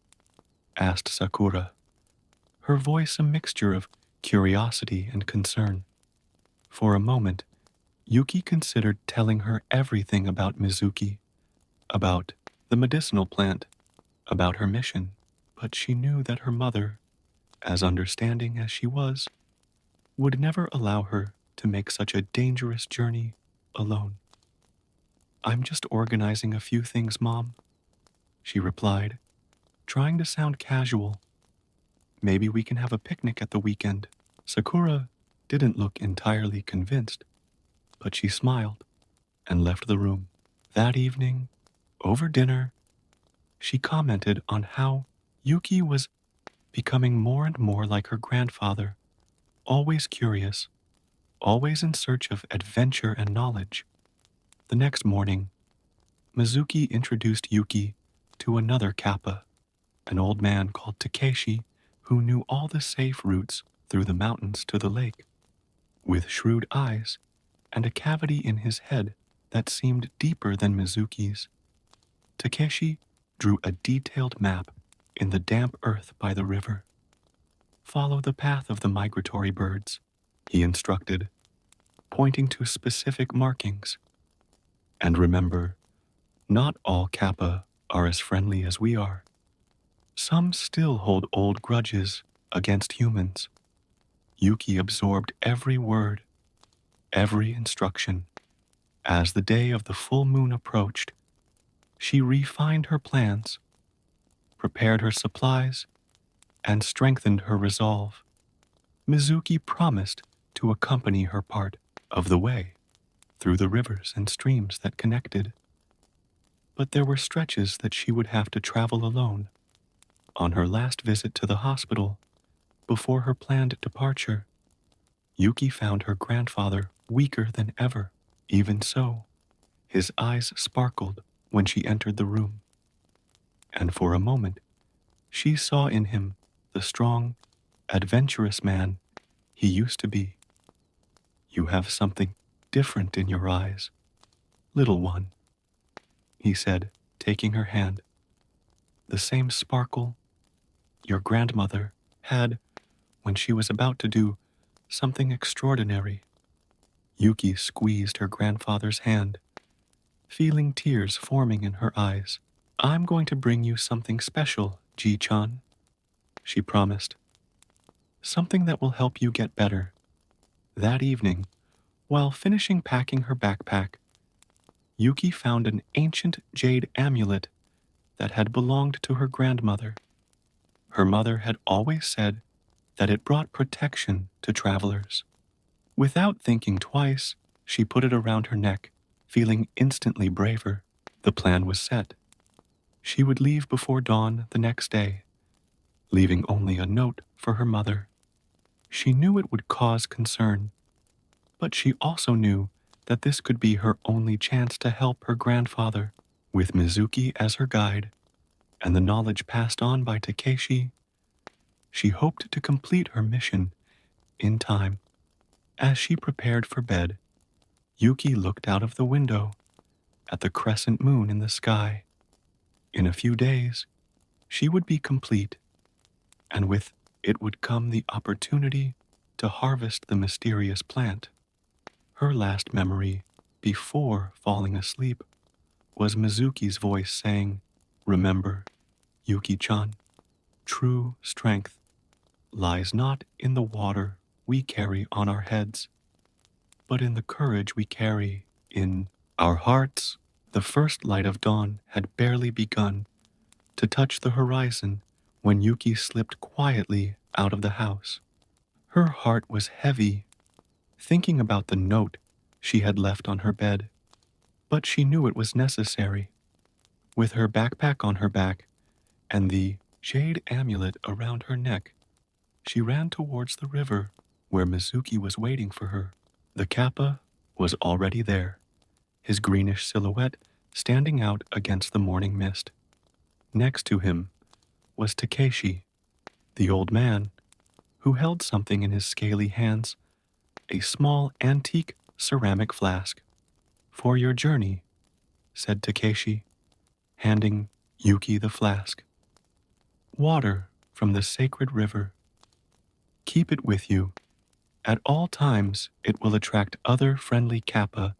asked Sakura, her voice a mixture of curiosity and concern. For a moment, Yuki considered telling her everything about Mizuki, about the medicinal plant, about her mission, but she knew that her mother, as understanding as she was, would never allow her to make such a dangerous journey alone. "I'm just organizing a few things, Mom," she replied, trying to sound casual. "Maybe we can have a picnic at the weekend." Sakura didn't look entirely convinced, but she smiled and left the room. That evening, over dinner, she commented on how Yuki was becoming more and more like her grandfather, always curious, always in search of adventure and knowledge. The next morning, Mizuki introduced Yuki to another Kappa, an old man called Takeshi, who knew all the safe routes through the mountains to the lake. With shrewd eyes and a cavity in his head that seemed deeper than Mizuki's, Takeshi drew a detailed map in the damp earth by the river. "Follow the path of the migratory birds," he instructed, pointing to specific markings. "And remember, not all Kappa are as friendly as we are. Some still hold old grudges against humans." Yuki absorbed every word, every instruction. As the day of the full moon approached, she refined her plans, prepared her supplies, and strengthened her resolve. Mizuki promised to accompany her part of the way through the rivers and streams that connected. But there were stretches that she would have to travel alone. On her last visit to the hospital, before her planned departure, Yuki found her grandfather weaker than ever. Even so, his eyes sparkled when she entered the room, and for a moment, she saw in him the strong, adventurous man he used to be. "You have something different in your eyes, little one," he said, taking her hand. "The same sparkle your grandmother had when she was about to do something extraordinary." Yuki squeezed her grandfather's hand, feeling tears forming in her eyes. "I'm going to bring you something special, Ji-chan," she promised. "Something that will help you get better." That evening, while finishing packing her backpack, Yuki found an ancient jade amulet that had belonged to her grandmother. Her mother had always said that it brought protection to travelers. Without thinking twice, she put it around her neck, feeling instantly braver. The plan was set. She would leave before dawn the next day, leaving only a note for her mother. She knew it would cause concern, but she also knew that this could be her only chance to help her grandfather. With Mizuki as her guide, and the knowledge passed on by Takeshi, she hoped to complete her mission in time. As she prepared for bed, Yuki looked out of the window at the crescent moon in the sky. In a few days, she would be complete, and with it would come the opportunity to harvest the mysterious plant. Her last memory, before falling asleep, was Mizuki's voice saying, "Remember, Yuki-chan, true strength lies not in the water we carry on our heads, but in the courage we carry in our hearts. The first light of dawn had barely begun to touch the horizon when Yuki slipped quietly out of the house. Her heart was heavy, thinking about the note she had left on her bed, but she knew it was necessary. With her backpack on her back and the jade amulet around her neck, she ran towards the river where Mizuki was waiting for her. The kappa was already there, his greenish silhouette standing out against the morning mist. Next to him was Takeshi, the old man, who held something in his scaly hands, a small antique ceramic flask. For your journey, said Takeshi, handing Yuki the flask. Water from the sacred river. Keep it with you. At all times, it will attract other friendly kappa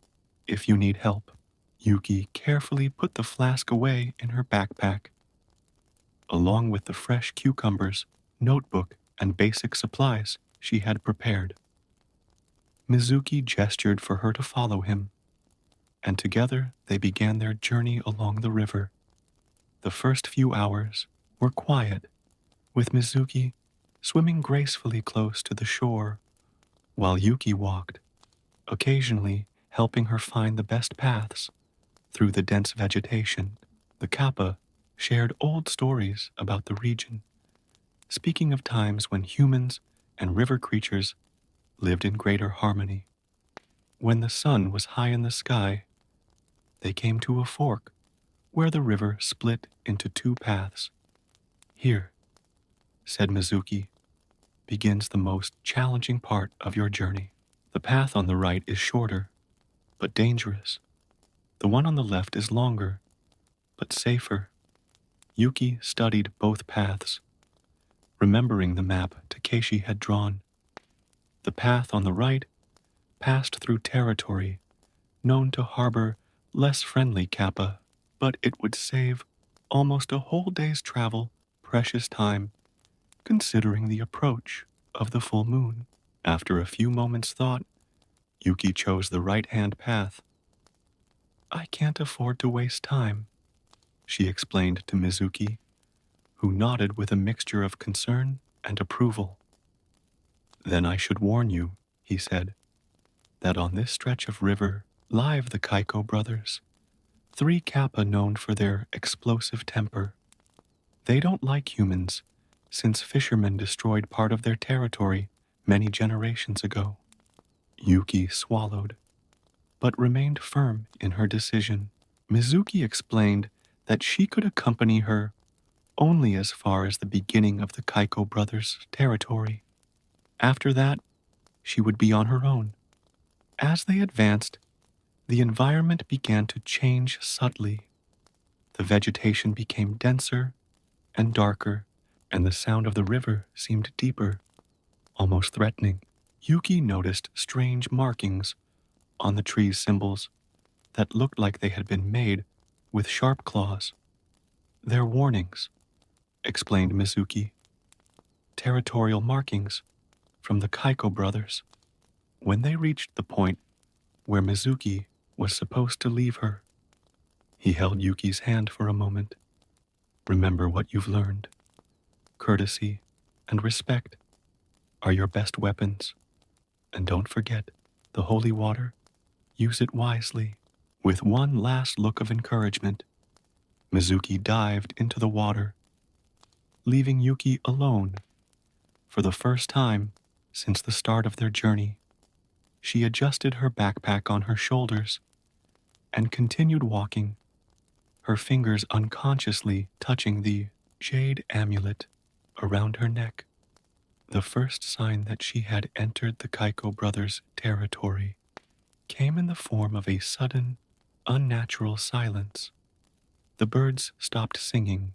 if you need help. Yuki carefully put the flask away in her backpack, along with the fresh cucumbers, notebook, and basic supplies she had prepared. Mizuki gestured for her to follow him, and together they began their journey along the river. The first few hours were quiet, with Mizuki swimming gracefully close to the shore, while Yuki walked, occasionally helping her find the best paths through the dense vegetation. The kappa shared old stories about the region, speaking of times when humans and river creatures lived in greater harmony. When the sun was high in the sky, they came to a fork where the river split into two paths. Here, said Mizuki, begins the most challenging part of your journey. The path on the right is shorter, but dangerous. The one on the left is longer, but safer. Yuki studied both paths, remembering the map Takeshi had drawn. The path on the right passed through territory known to harbor less friendly kappa, but it would save almost a whole day's travel, precious time, considering the approach of the full moon. After a few moments' thought, Yuki chose the right-hand path. I can't afford to waste time, she explained to Mizuki, who nodded with a mixture of concern and approval. Then I should warn you, he said, that on this stretch of river live the Kaiko brothers, three kappa known for their explosive temper. They don't like humans, since fishermen destroyed part of their territory many generations ago. Yuki swallowed, but remained firm in her decision. Mizuki explained that she could accompany her only as far as the beginning of the Kaiko brothers' territory. After that, she would be on her own. As they advanced, the environment began to change subtly. The vegetation became denser and darker, and the sound of the river seemed deeper, almost threatening. Yuki noticed strange markings on the tree's symbols that looked like they had been made with sharp claws. They're warnings, explained Mizuki. Territorial markings from the Kaiko brothers. When they reached the point where Mizuki was supposed to leave her, he held Yuki's hand for a moment. Remember what you've learned. Courtesy and respect are your best weapons. And don't forget, the holy water, use it wisely. With one last look of encouragement, Mizuki dived into the water, leaving Yuki alone. For the first time since the start of their journey, she adjusted her backpack on her shoulders and continued walking, her fingers unconsciously touching the jade amulet around her neck, the first sign that she had entered the Kaiko brothers' territory came in the form of a sudden, unnatural silence. The birds stopped singing,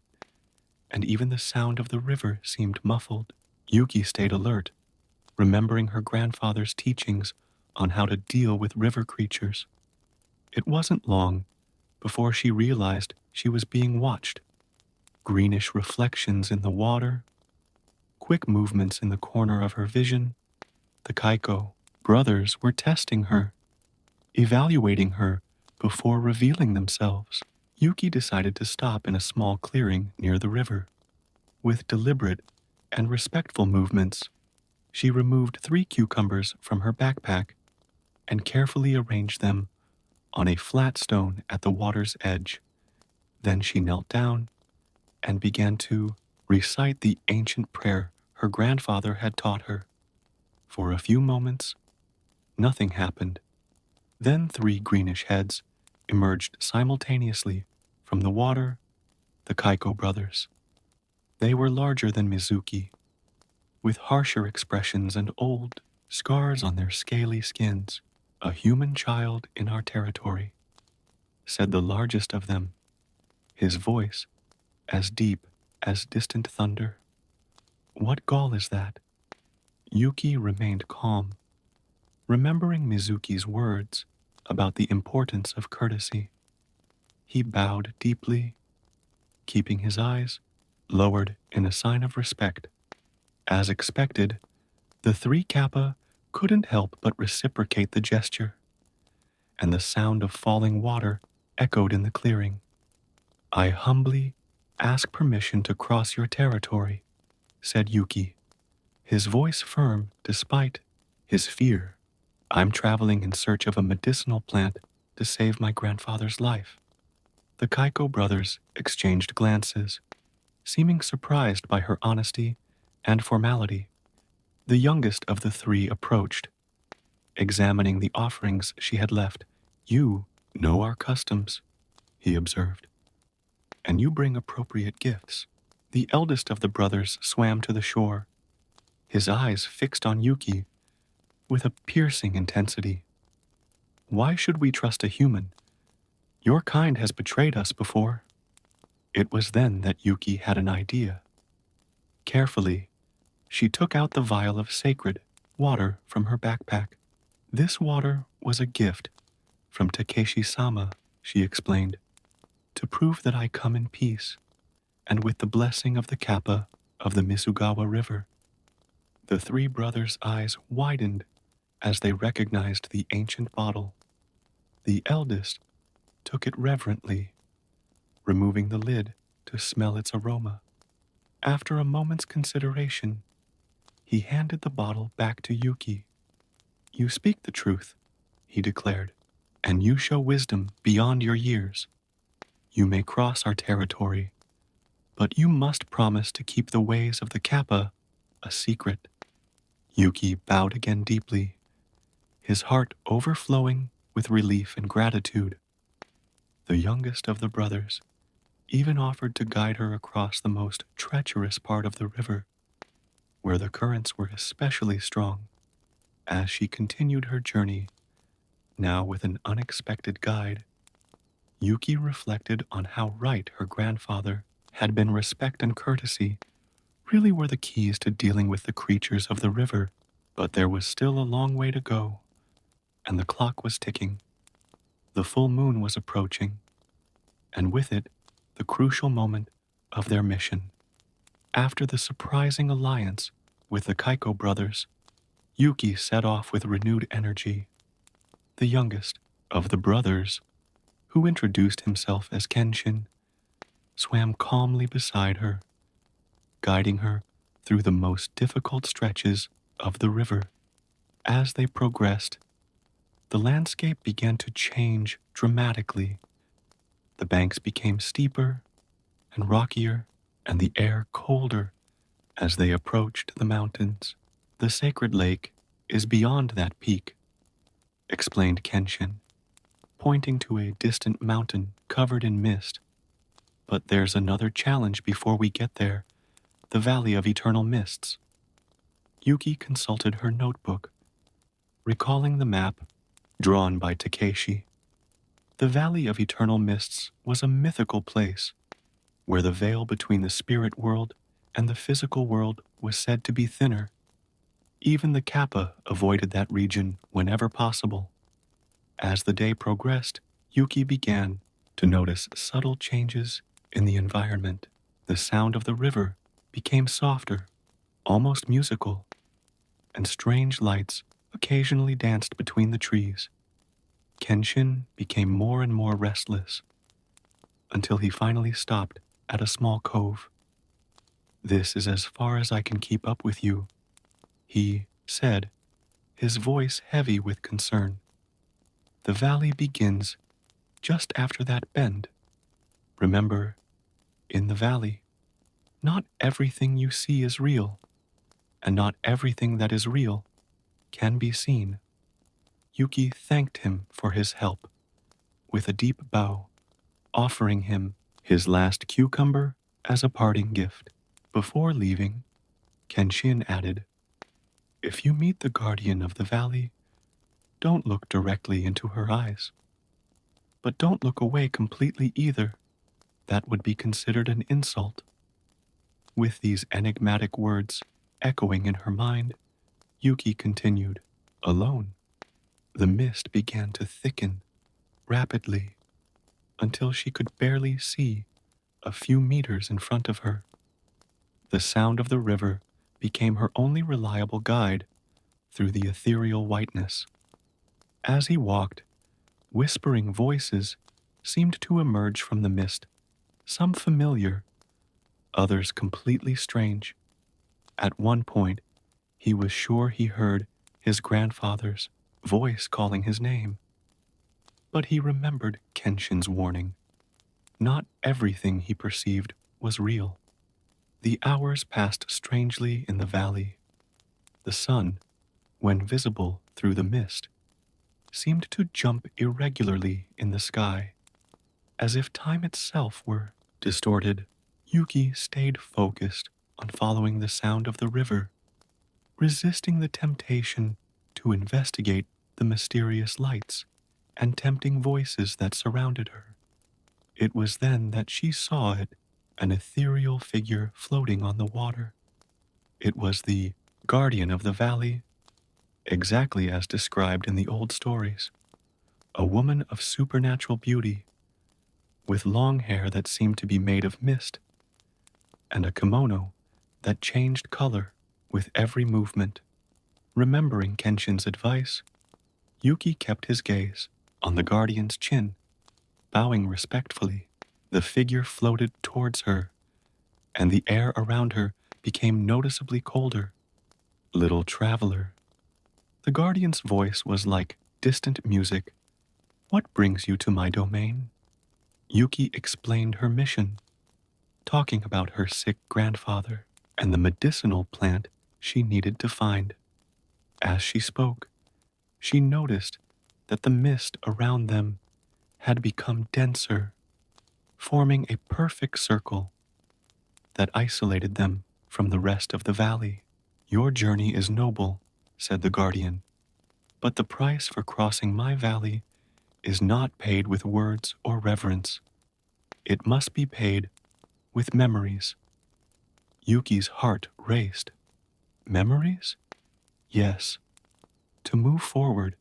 and even the sound of the river seemed muffled. Yuki stayed alert, remembering her grandfather's teachings on how to deal with river creatures. It wasn't long before she realized she was being watched. Greenish reflections in the water, quick movements in the corner of her vision. The Kaiko brothers were testing her, evaluating her before revealing themselves. Yuki decided to stop in a small clearing near the river. With deliberate and respectful movements, she removed 3 cucumbers from her backpack and carefully arranged them on a flat stone at the water's edge. Then she knelt down and began to recite the ancient prayer her grandfather had taught her. For a few moments, nothing happened. Then 3 greenish heads emerged simultaneously from the water, the Kaiko brothers. They were larger than Mizuki, with harsher expressions and old scars on their scaly skins. "A human child in our territory," said the largest of them, his voice as deep as distant thunder. "What gall is that?" Yuki remained calm, remembering Mizuki's words about the importance of courtesy. He bowed deeply, keeping his eyes lowered in a sign of respect. As expected, the 3 kappa couldn't help but reciprocate the gesture, and the sound of falling water echoed in the clearing. "I humbly ask permission to cross your territory," said Yuki, his voice firm despite his fear. "I'm traveling in search of a medicinal plant to save my grandfather's life." The Kaiko brothers exchanged glances, seeming surprised by her honesty and formality. The youngest of the 3 approached, examining the offerings she had left. "You know our customs," he observed, "and you bring appropriate gifts." The eldest of the brothers swam to the shore, his eyes fixed on Yuki with a piercing intensity. "Why should we trust a human? Your kind has betrayed us before." It was then that Yuki had an idea. Carefully, she took out the vial of sacred water from her backpack. "This water was a gift from Takeshi-sama," she explained, "to prove that I come in peace and with the blessing of the kappa of the Misugawa River." The 3 brothers' eyes widened as they recognized the ancient bottle. The eldest took it reverently, removing the lid to smell its aroma. After a moment's consideration, he handed the bottle back to Yuki. "You speak the truth," he declared, "and you show wisdom beyond your years. You may cross our territory, but you must promise to keep the ways of the kappa a secret." Yuki bowed again deeply, his heart overflowing with relief and gratitude. The youngest of the brothers even offered to guide her across the most treacherous part of the river, where the currents were especially strong. As she continued her journey, now with an unexpected guide, Yuki reflected on how right her grandfather had been. Respect and courtesy really were the keys to dealing with the creatures of the river, but there was still a long way to go, and the clock was ticking. The full moon was approaching, and with it, the crucial moment of their mission. After the surprising alliance with the Kaiko brothers, Yuki set off with renewed energy. The youngest of the brothers, who introduced himself as Kenshin, swam calmly beside her, guiding her through the most difficult stretches of the river. As they progressed, the landscape began to change dramatically. The banks became steeper and rockier, and the air colder as they approached the mountains. "The sacred lake is beyond that peak," explained Kenshin, pointing to a distant mountain covered in mist. "But there's another challenge before we get there, the Valley of Eternal Mists." Yuki consulted her notebook, recalling the map drawn by Takeshi. The Valley of Eternal Mists was a mythical place, where the veil between the spirit world and the physical world was said to be thinner. Even the kappa avoided that region whenever possible. As the day progressed, Yuki began to notice subtle changes in the environment. The sound of the river became softer, almost musical, and strange lights occasionally danced between the trees. Kenshin became more and more restless until he finally stopped at a small cove. "This is as far as I can keep up with you," he said, his voice heavy with concern. "The valley begins just after that bend. Remember, in the valley, not everything you see is real, and not everything that is real can be seen." Yuki thanked him for his help with a deep bow, offering him his last cucumber as a parting gift. Before leaving, Kenshin added, "If you meet the guardian of the valley, don't look directly into her eyes. But don't look away completely either. That would be considered an insult." With these enigmatic words echoing in her mind, Yuki continued, alone. The mist began to thicken rapidly until she could barely see a few meters in front of her. The sound of the river became her only reliable guide through the ethereal whiteness. As he walked, whispering voices seemed to emerge from the mist, some familiar, others completely strange. At one point, he was sure he heard his grandfather's voice calling his name. But he remembered Kenshin's warning. Not everything he perceived was real. The hours passed strangely in the valley. The sun, when visible through the mist, seemed to jump irregularly in the sky, as if time itself were distorted. Yuki stayed focused on following the sound of the river, resisting the temptation to investigate the mysterious lights and tempting voices that surrounded her. It was then that she saw it, an ethereal figure floating on the water. It was the guardian of the valley, exactly as described in the old stories. A woman of supernatural beauty, with long hair that seemed to be made of mist, and a kimono that changed color with every movement. Remembering Kenshin's advice, Yuki kept his gaze on the guardian's chin, bowing respectfully. The figure floated towards her, and the air around her became noticeably colder. "Little traveler." The guardian's voice was like distant music. "What brings you to my domain?" Yuki explained her mission, talking about her sick grandfather and the medicinal plant she needed to find. As she spoke, she noticed that the mist around them had become denser, forming a perfect circle that isolated them from the rest of the valley. "Your journey is noble," said the guardian, "but the price for crossing my valley is not paid with words or reverence. It must be paid with memories." Yuki's heart raced. "Memories?" "Yes. To move forward,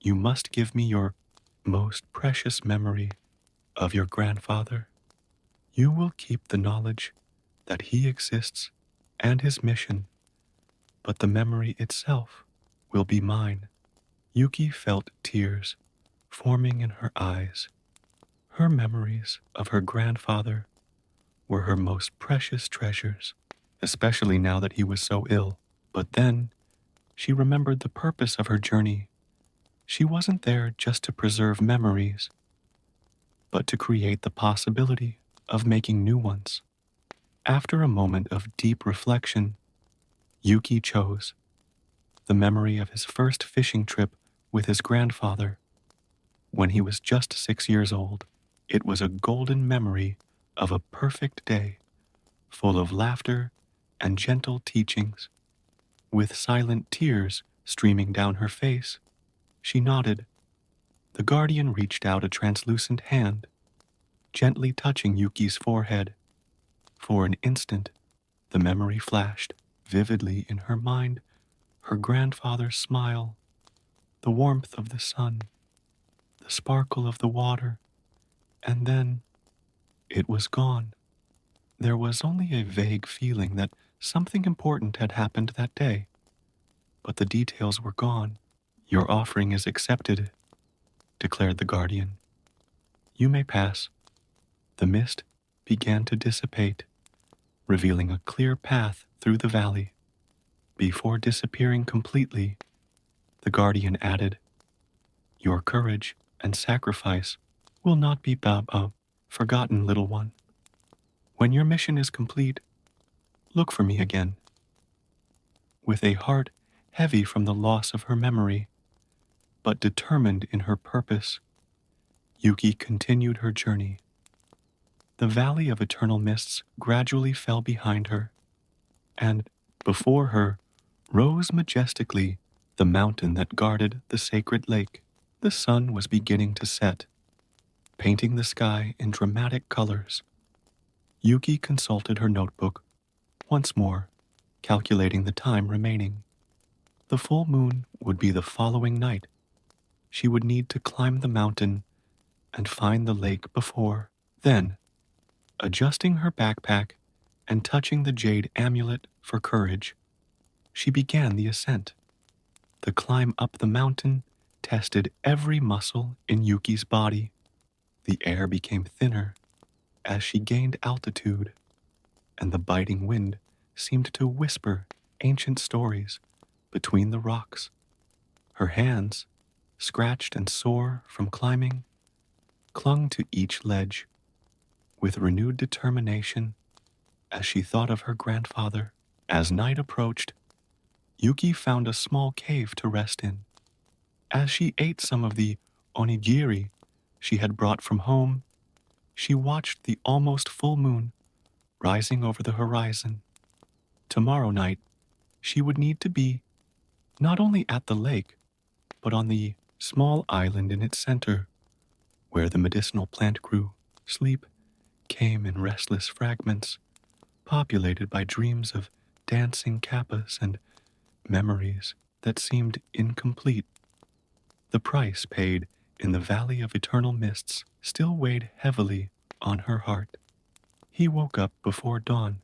you must give me your most precious memory of your grandfather. You will keep the knowledge that he exists and his mission, but the memory itself will be mine." Yuki felt tears forming in her eyes. Her memories of her grandfather were her most precious treasures, especially now that he was so ill. But then she remembered the purpose of her journey. She wasn't there just to preserve memories, but to create the possibility of making new ones. After a moment of deep reflection, Yuki chose the memory of his first fishing trip with his grandfather when he was just 6 years old. It was a golden memory of a perfect day, full of laughter and gentle teachings. With silent tears streaming down her face, she nodded. The guardian reached out a translucent hand, gently touching Yuki's forehead. For an instant, the memory flashed vividly in her mind, her grandfather's smile, the warmth of the sun, the sparkle of the water, and then it was gone. There was only a vague feeling that something important had happened that day, but the details were gone. Your offering is accepted, declared the guardian. You may pass. The mist began to dissipate, revealing a clear path through the valley. Before disappearing completely, the guardian added, Your courage and sacrifice will not be forgotten, little one. When your mission is complete, look for me again. With a heart heavy from the loss of her memory, but determined in her purpose, Yuki continued her journey. The valley of eternal mists gradually fell behind her, and before her rose majestically the mountain that guarded the sacred lake. The sun was beginning to set, painting the sky in dramatic colors. Yuki consulted her notebook once more, calculating the time remaining. The full moon would be the following night. She would need to climb the mountain and find the lake before. Then, adjusting her backpack and touching the jade amulet for courage, she began the ascent. The climb up the mountain tested every muscle in Yuki's body. The air became thinner as she gained altitude, and the biting wind seemed to whisper ancient stories between the rocks. Her hands, scratched and sore from climbing, clung to each ledge with renewed determination as she thought of her grandfather. As night approached, Yuki found a small cave to rest in. As she ate some of the onigiri she had brought from home, she watched the almost full moon rising over the horizon. Tomorrow night, she would need to be not only at the lake, but on the small island in its center, where the medicinal plant grew. Sleep came in restless fragments, populated by dreams of dancing kappas and memories that seemed incomplete. The price paid in the Valley of Eternal Mists still weighed heavily on her heart. He woke up before dawn,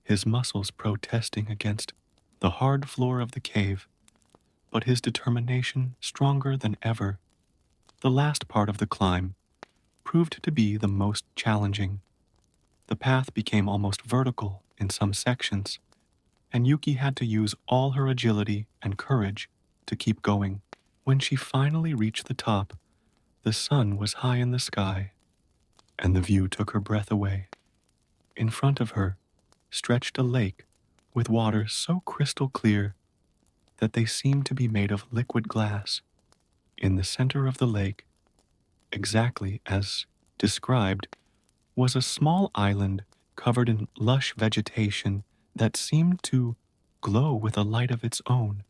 his muscles protesting against the hard floor of the cave, but his determination stronger than ever. The last part of the climb proved to be the most challenging. The path became almost vertical in some sections, and Yuki had to use all her agility and courage to keep going. When she finally reached the top, the sun was high in the sky, and the view took her breath away. In front of her stretched a lake with waters so crystal clear that they seemed to be made of liquid glass. In the center of the lake, exactly as described, was a small island covered in lush vegetation that seemed to glow with a light of its own.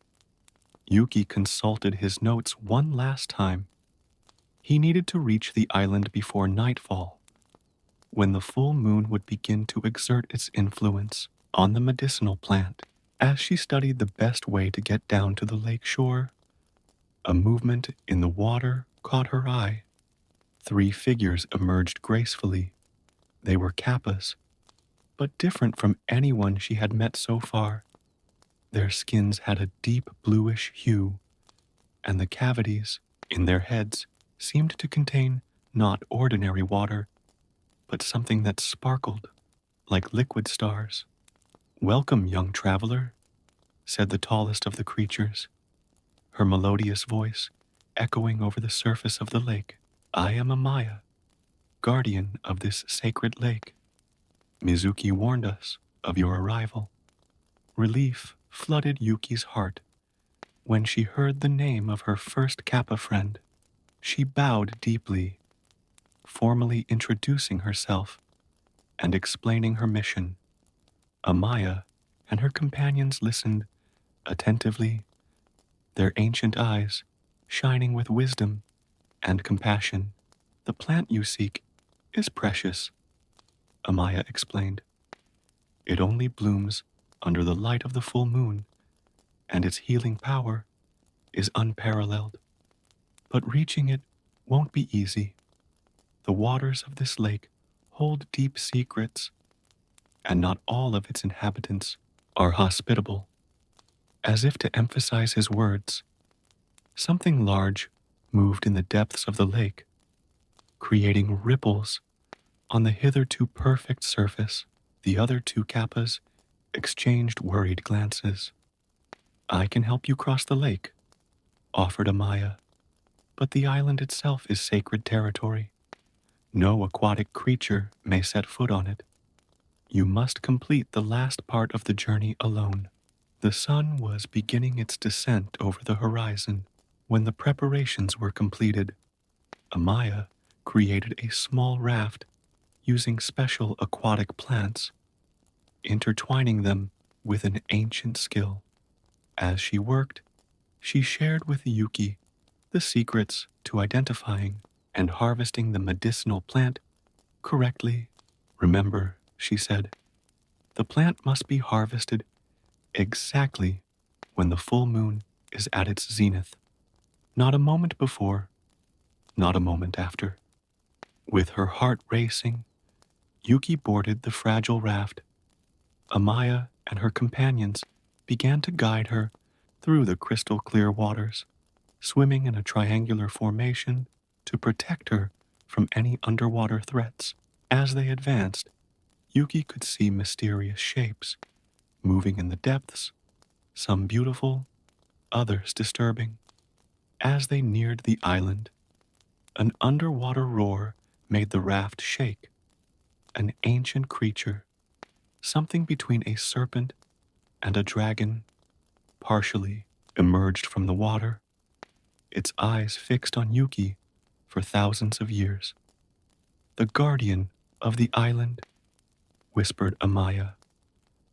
Yuki consulted his notes one last time. He needed to reach the island before nightfall, when the full moon would begin to exert its influence on the medicinal plant. As she studied the best way to get down to the lake shore, a movement in the water caught her eye. 3 figures emerged gracefully. They were kappas, but different from anyone she had met so far. Their skins had a deep bluish hue, and the cavities in their heads seemed to contain not ordinary water, but something that sparkled like liquid stars. "Welcome, young traveler," said the tallest of the creatures, her melodious voice echoing over the surface of the lake. "I am Amaya, guardian of this sacred lake. Mizuki warned us of your arrival." Relief flooded Yuki's heart when she heard the name of her first kappa friend. She bowed deeply, formally introducing herself and explaining her mission. Amaya and her companions listened attentively, their ancient eyes shining with wisdom and compassion. "The plant you seek is precious," Amaya explained. "It only blooms under the light of the full moon, and its healing power is unparalleled. But reaching it won't be easy. The waters of this lake hold deep secrets, and not all of its inhabitants are hospitable. As if to emphasize his words, something large moved in the depths of the lake, creating ripples on the hitherto perfect surface. The other two kappas exchanged worried glances. I can help you cross the lake, offered Amaya, but the island itself is sacred territory. No aquatic creature may set foot on it. You must complete the last part of the journey alone. The sun was beginning its descent over the horizon when the preparations were completed. Amaya created a small raft using special aquatic plants, intertwining them with an ancient skill. As she worked, she shared with Yuki the secrets to identifying and harvesting the medicinal plant correctly. Remember, she said, the plant must be harvested exactly when the full moon is at its zenith. Not a moment before, not a moment after. With her heart racing, Yuki boarded the fragile raft. Amaya and her companions began to guide her through the crystal clear waters, swimming in a triangular formation to protect her from any underwater threats. As they advanced, Yuki could see mysterious shapes moving in the depths, some beautiful, others disturbing. As they neared the island, an underwater roar made the raft shake. An ancient creature, something between a serpent and a dragon, partially emerged from the water, its eyes fixed on Yuki for thousands of years. The guardian of the island, whispered Amaya.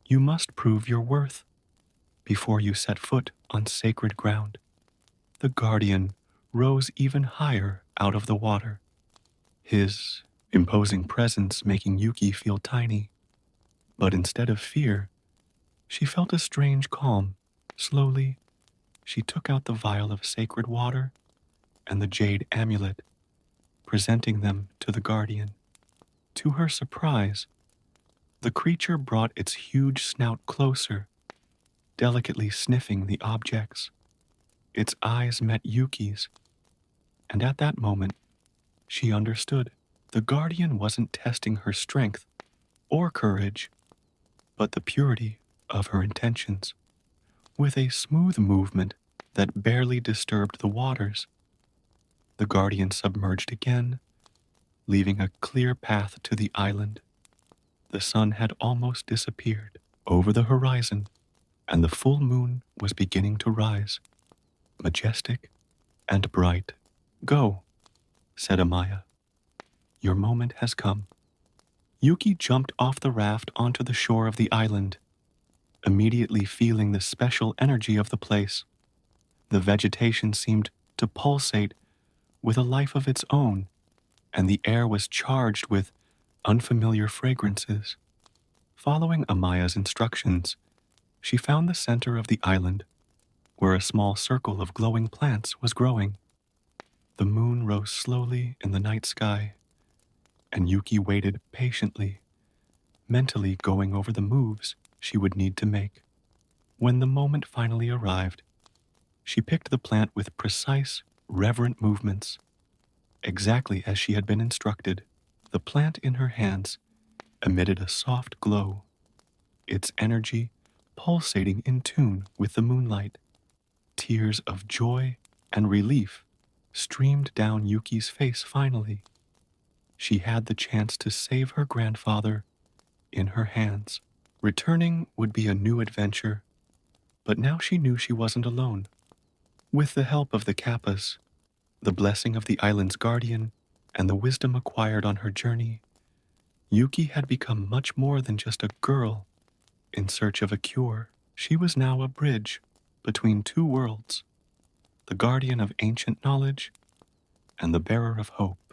You must prove your worth before you set foot on sacred ground. The guardian rose even higher out of the water, his imposing presence making Yuki feel tiny. But instead of fear, she felt a strange calm. Slowly, she took out the vial of sacred water and the jade amulet, presenting them to the guardian. To her surprise, the creature brought its huge snout closer, delicately sniffing the objects. Its eyes met Yuki's, and at that moment, she understood. The guardian wasn't testing her strength or courage, but the purity of her intentions. With a smooth movement that barely disturbed the waters, the guardian submerged again, leaving a clear path to the island. The sun had almost disappeared over the horizon, and the full moon was beginning to rise, majestic and bright. Go, said Amaya. Your moment has come. Yuki jumped off the raft onto the shore of the island, immediately feeling the special energy of the place. The vegetation seemed to pulsate with a life of its own, and the air was charged with unfamiliar fragrances. Following Amaya's instructions, she found the center of the island, where a small circle of glowing plants was growing. The moon rose slowly in the night sky, and Yuki waited patiently, mentally going over the moves she would need to make. When the moment finally arrived, she picked the plant with precise, reverent movements, exactly as she had been instructed. The plant in her hands emitted a soft glow, its energy pulsating in tune with the moonlight. Tears of joy and relief streamed down Yuki's face finally. She had the chance to save her grandfather in her hands. Returning would be a new adventure, but now she knew she wasn't alone. With the help of the Kappas, the blessing of the island's guardian, and the wisdom acquired on her journey, Yuki had become much more than just a girl in search of a cure. She was now a bridge between two worlds, the guardian of ancient knowledge and the bearer of hope.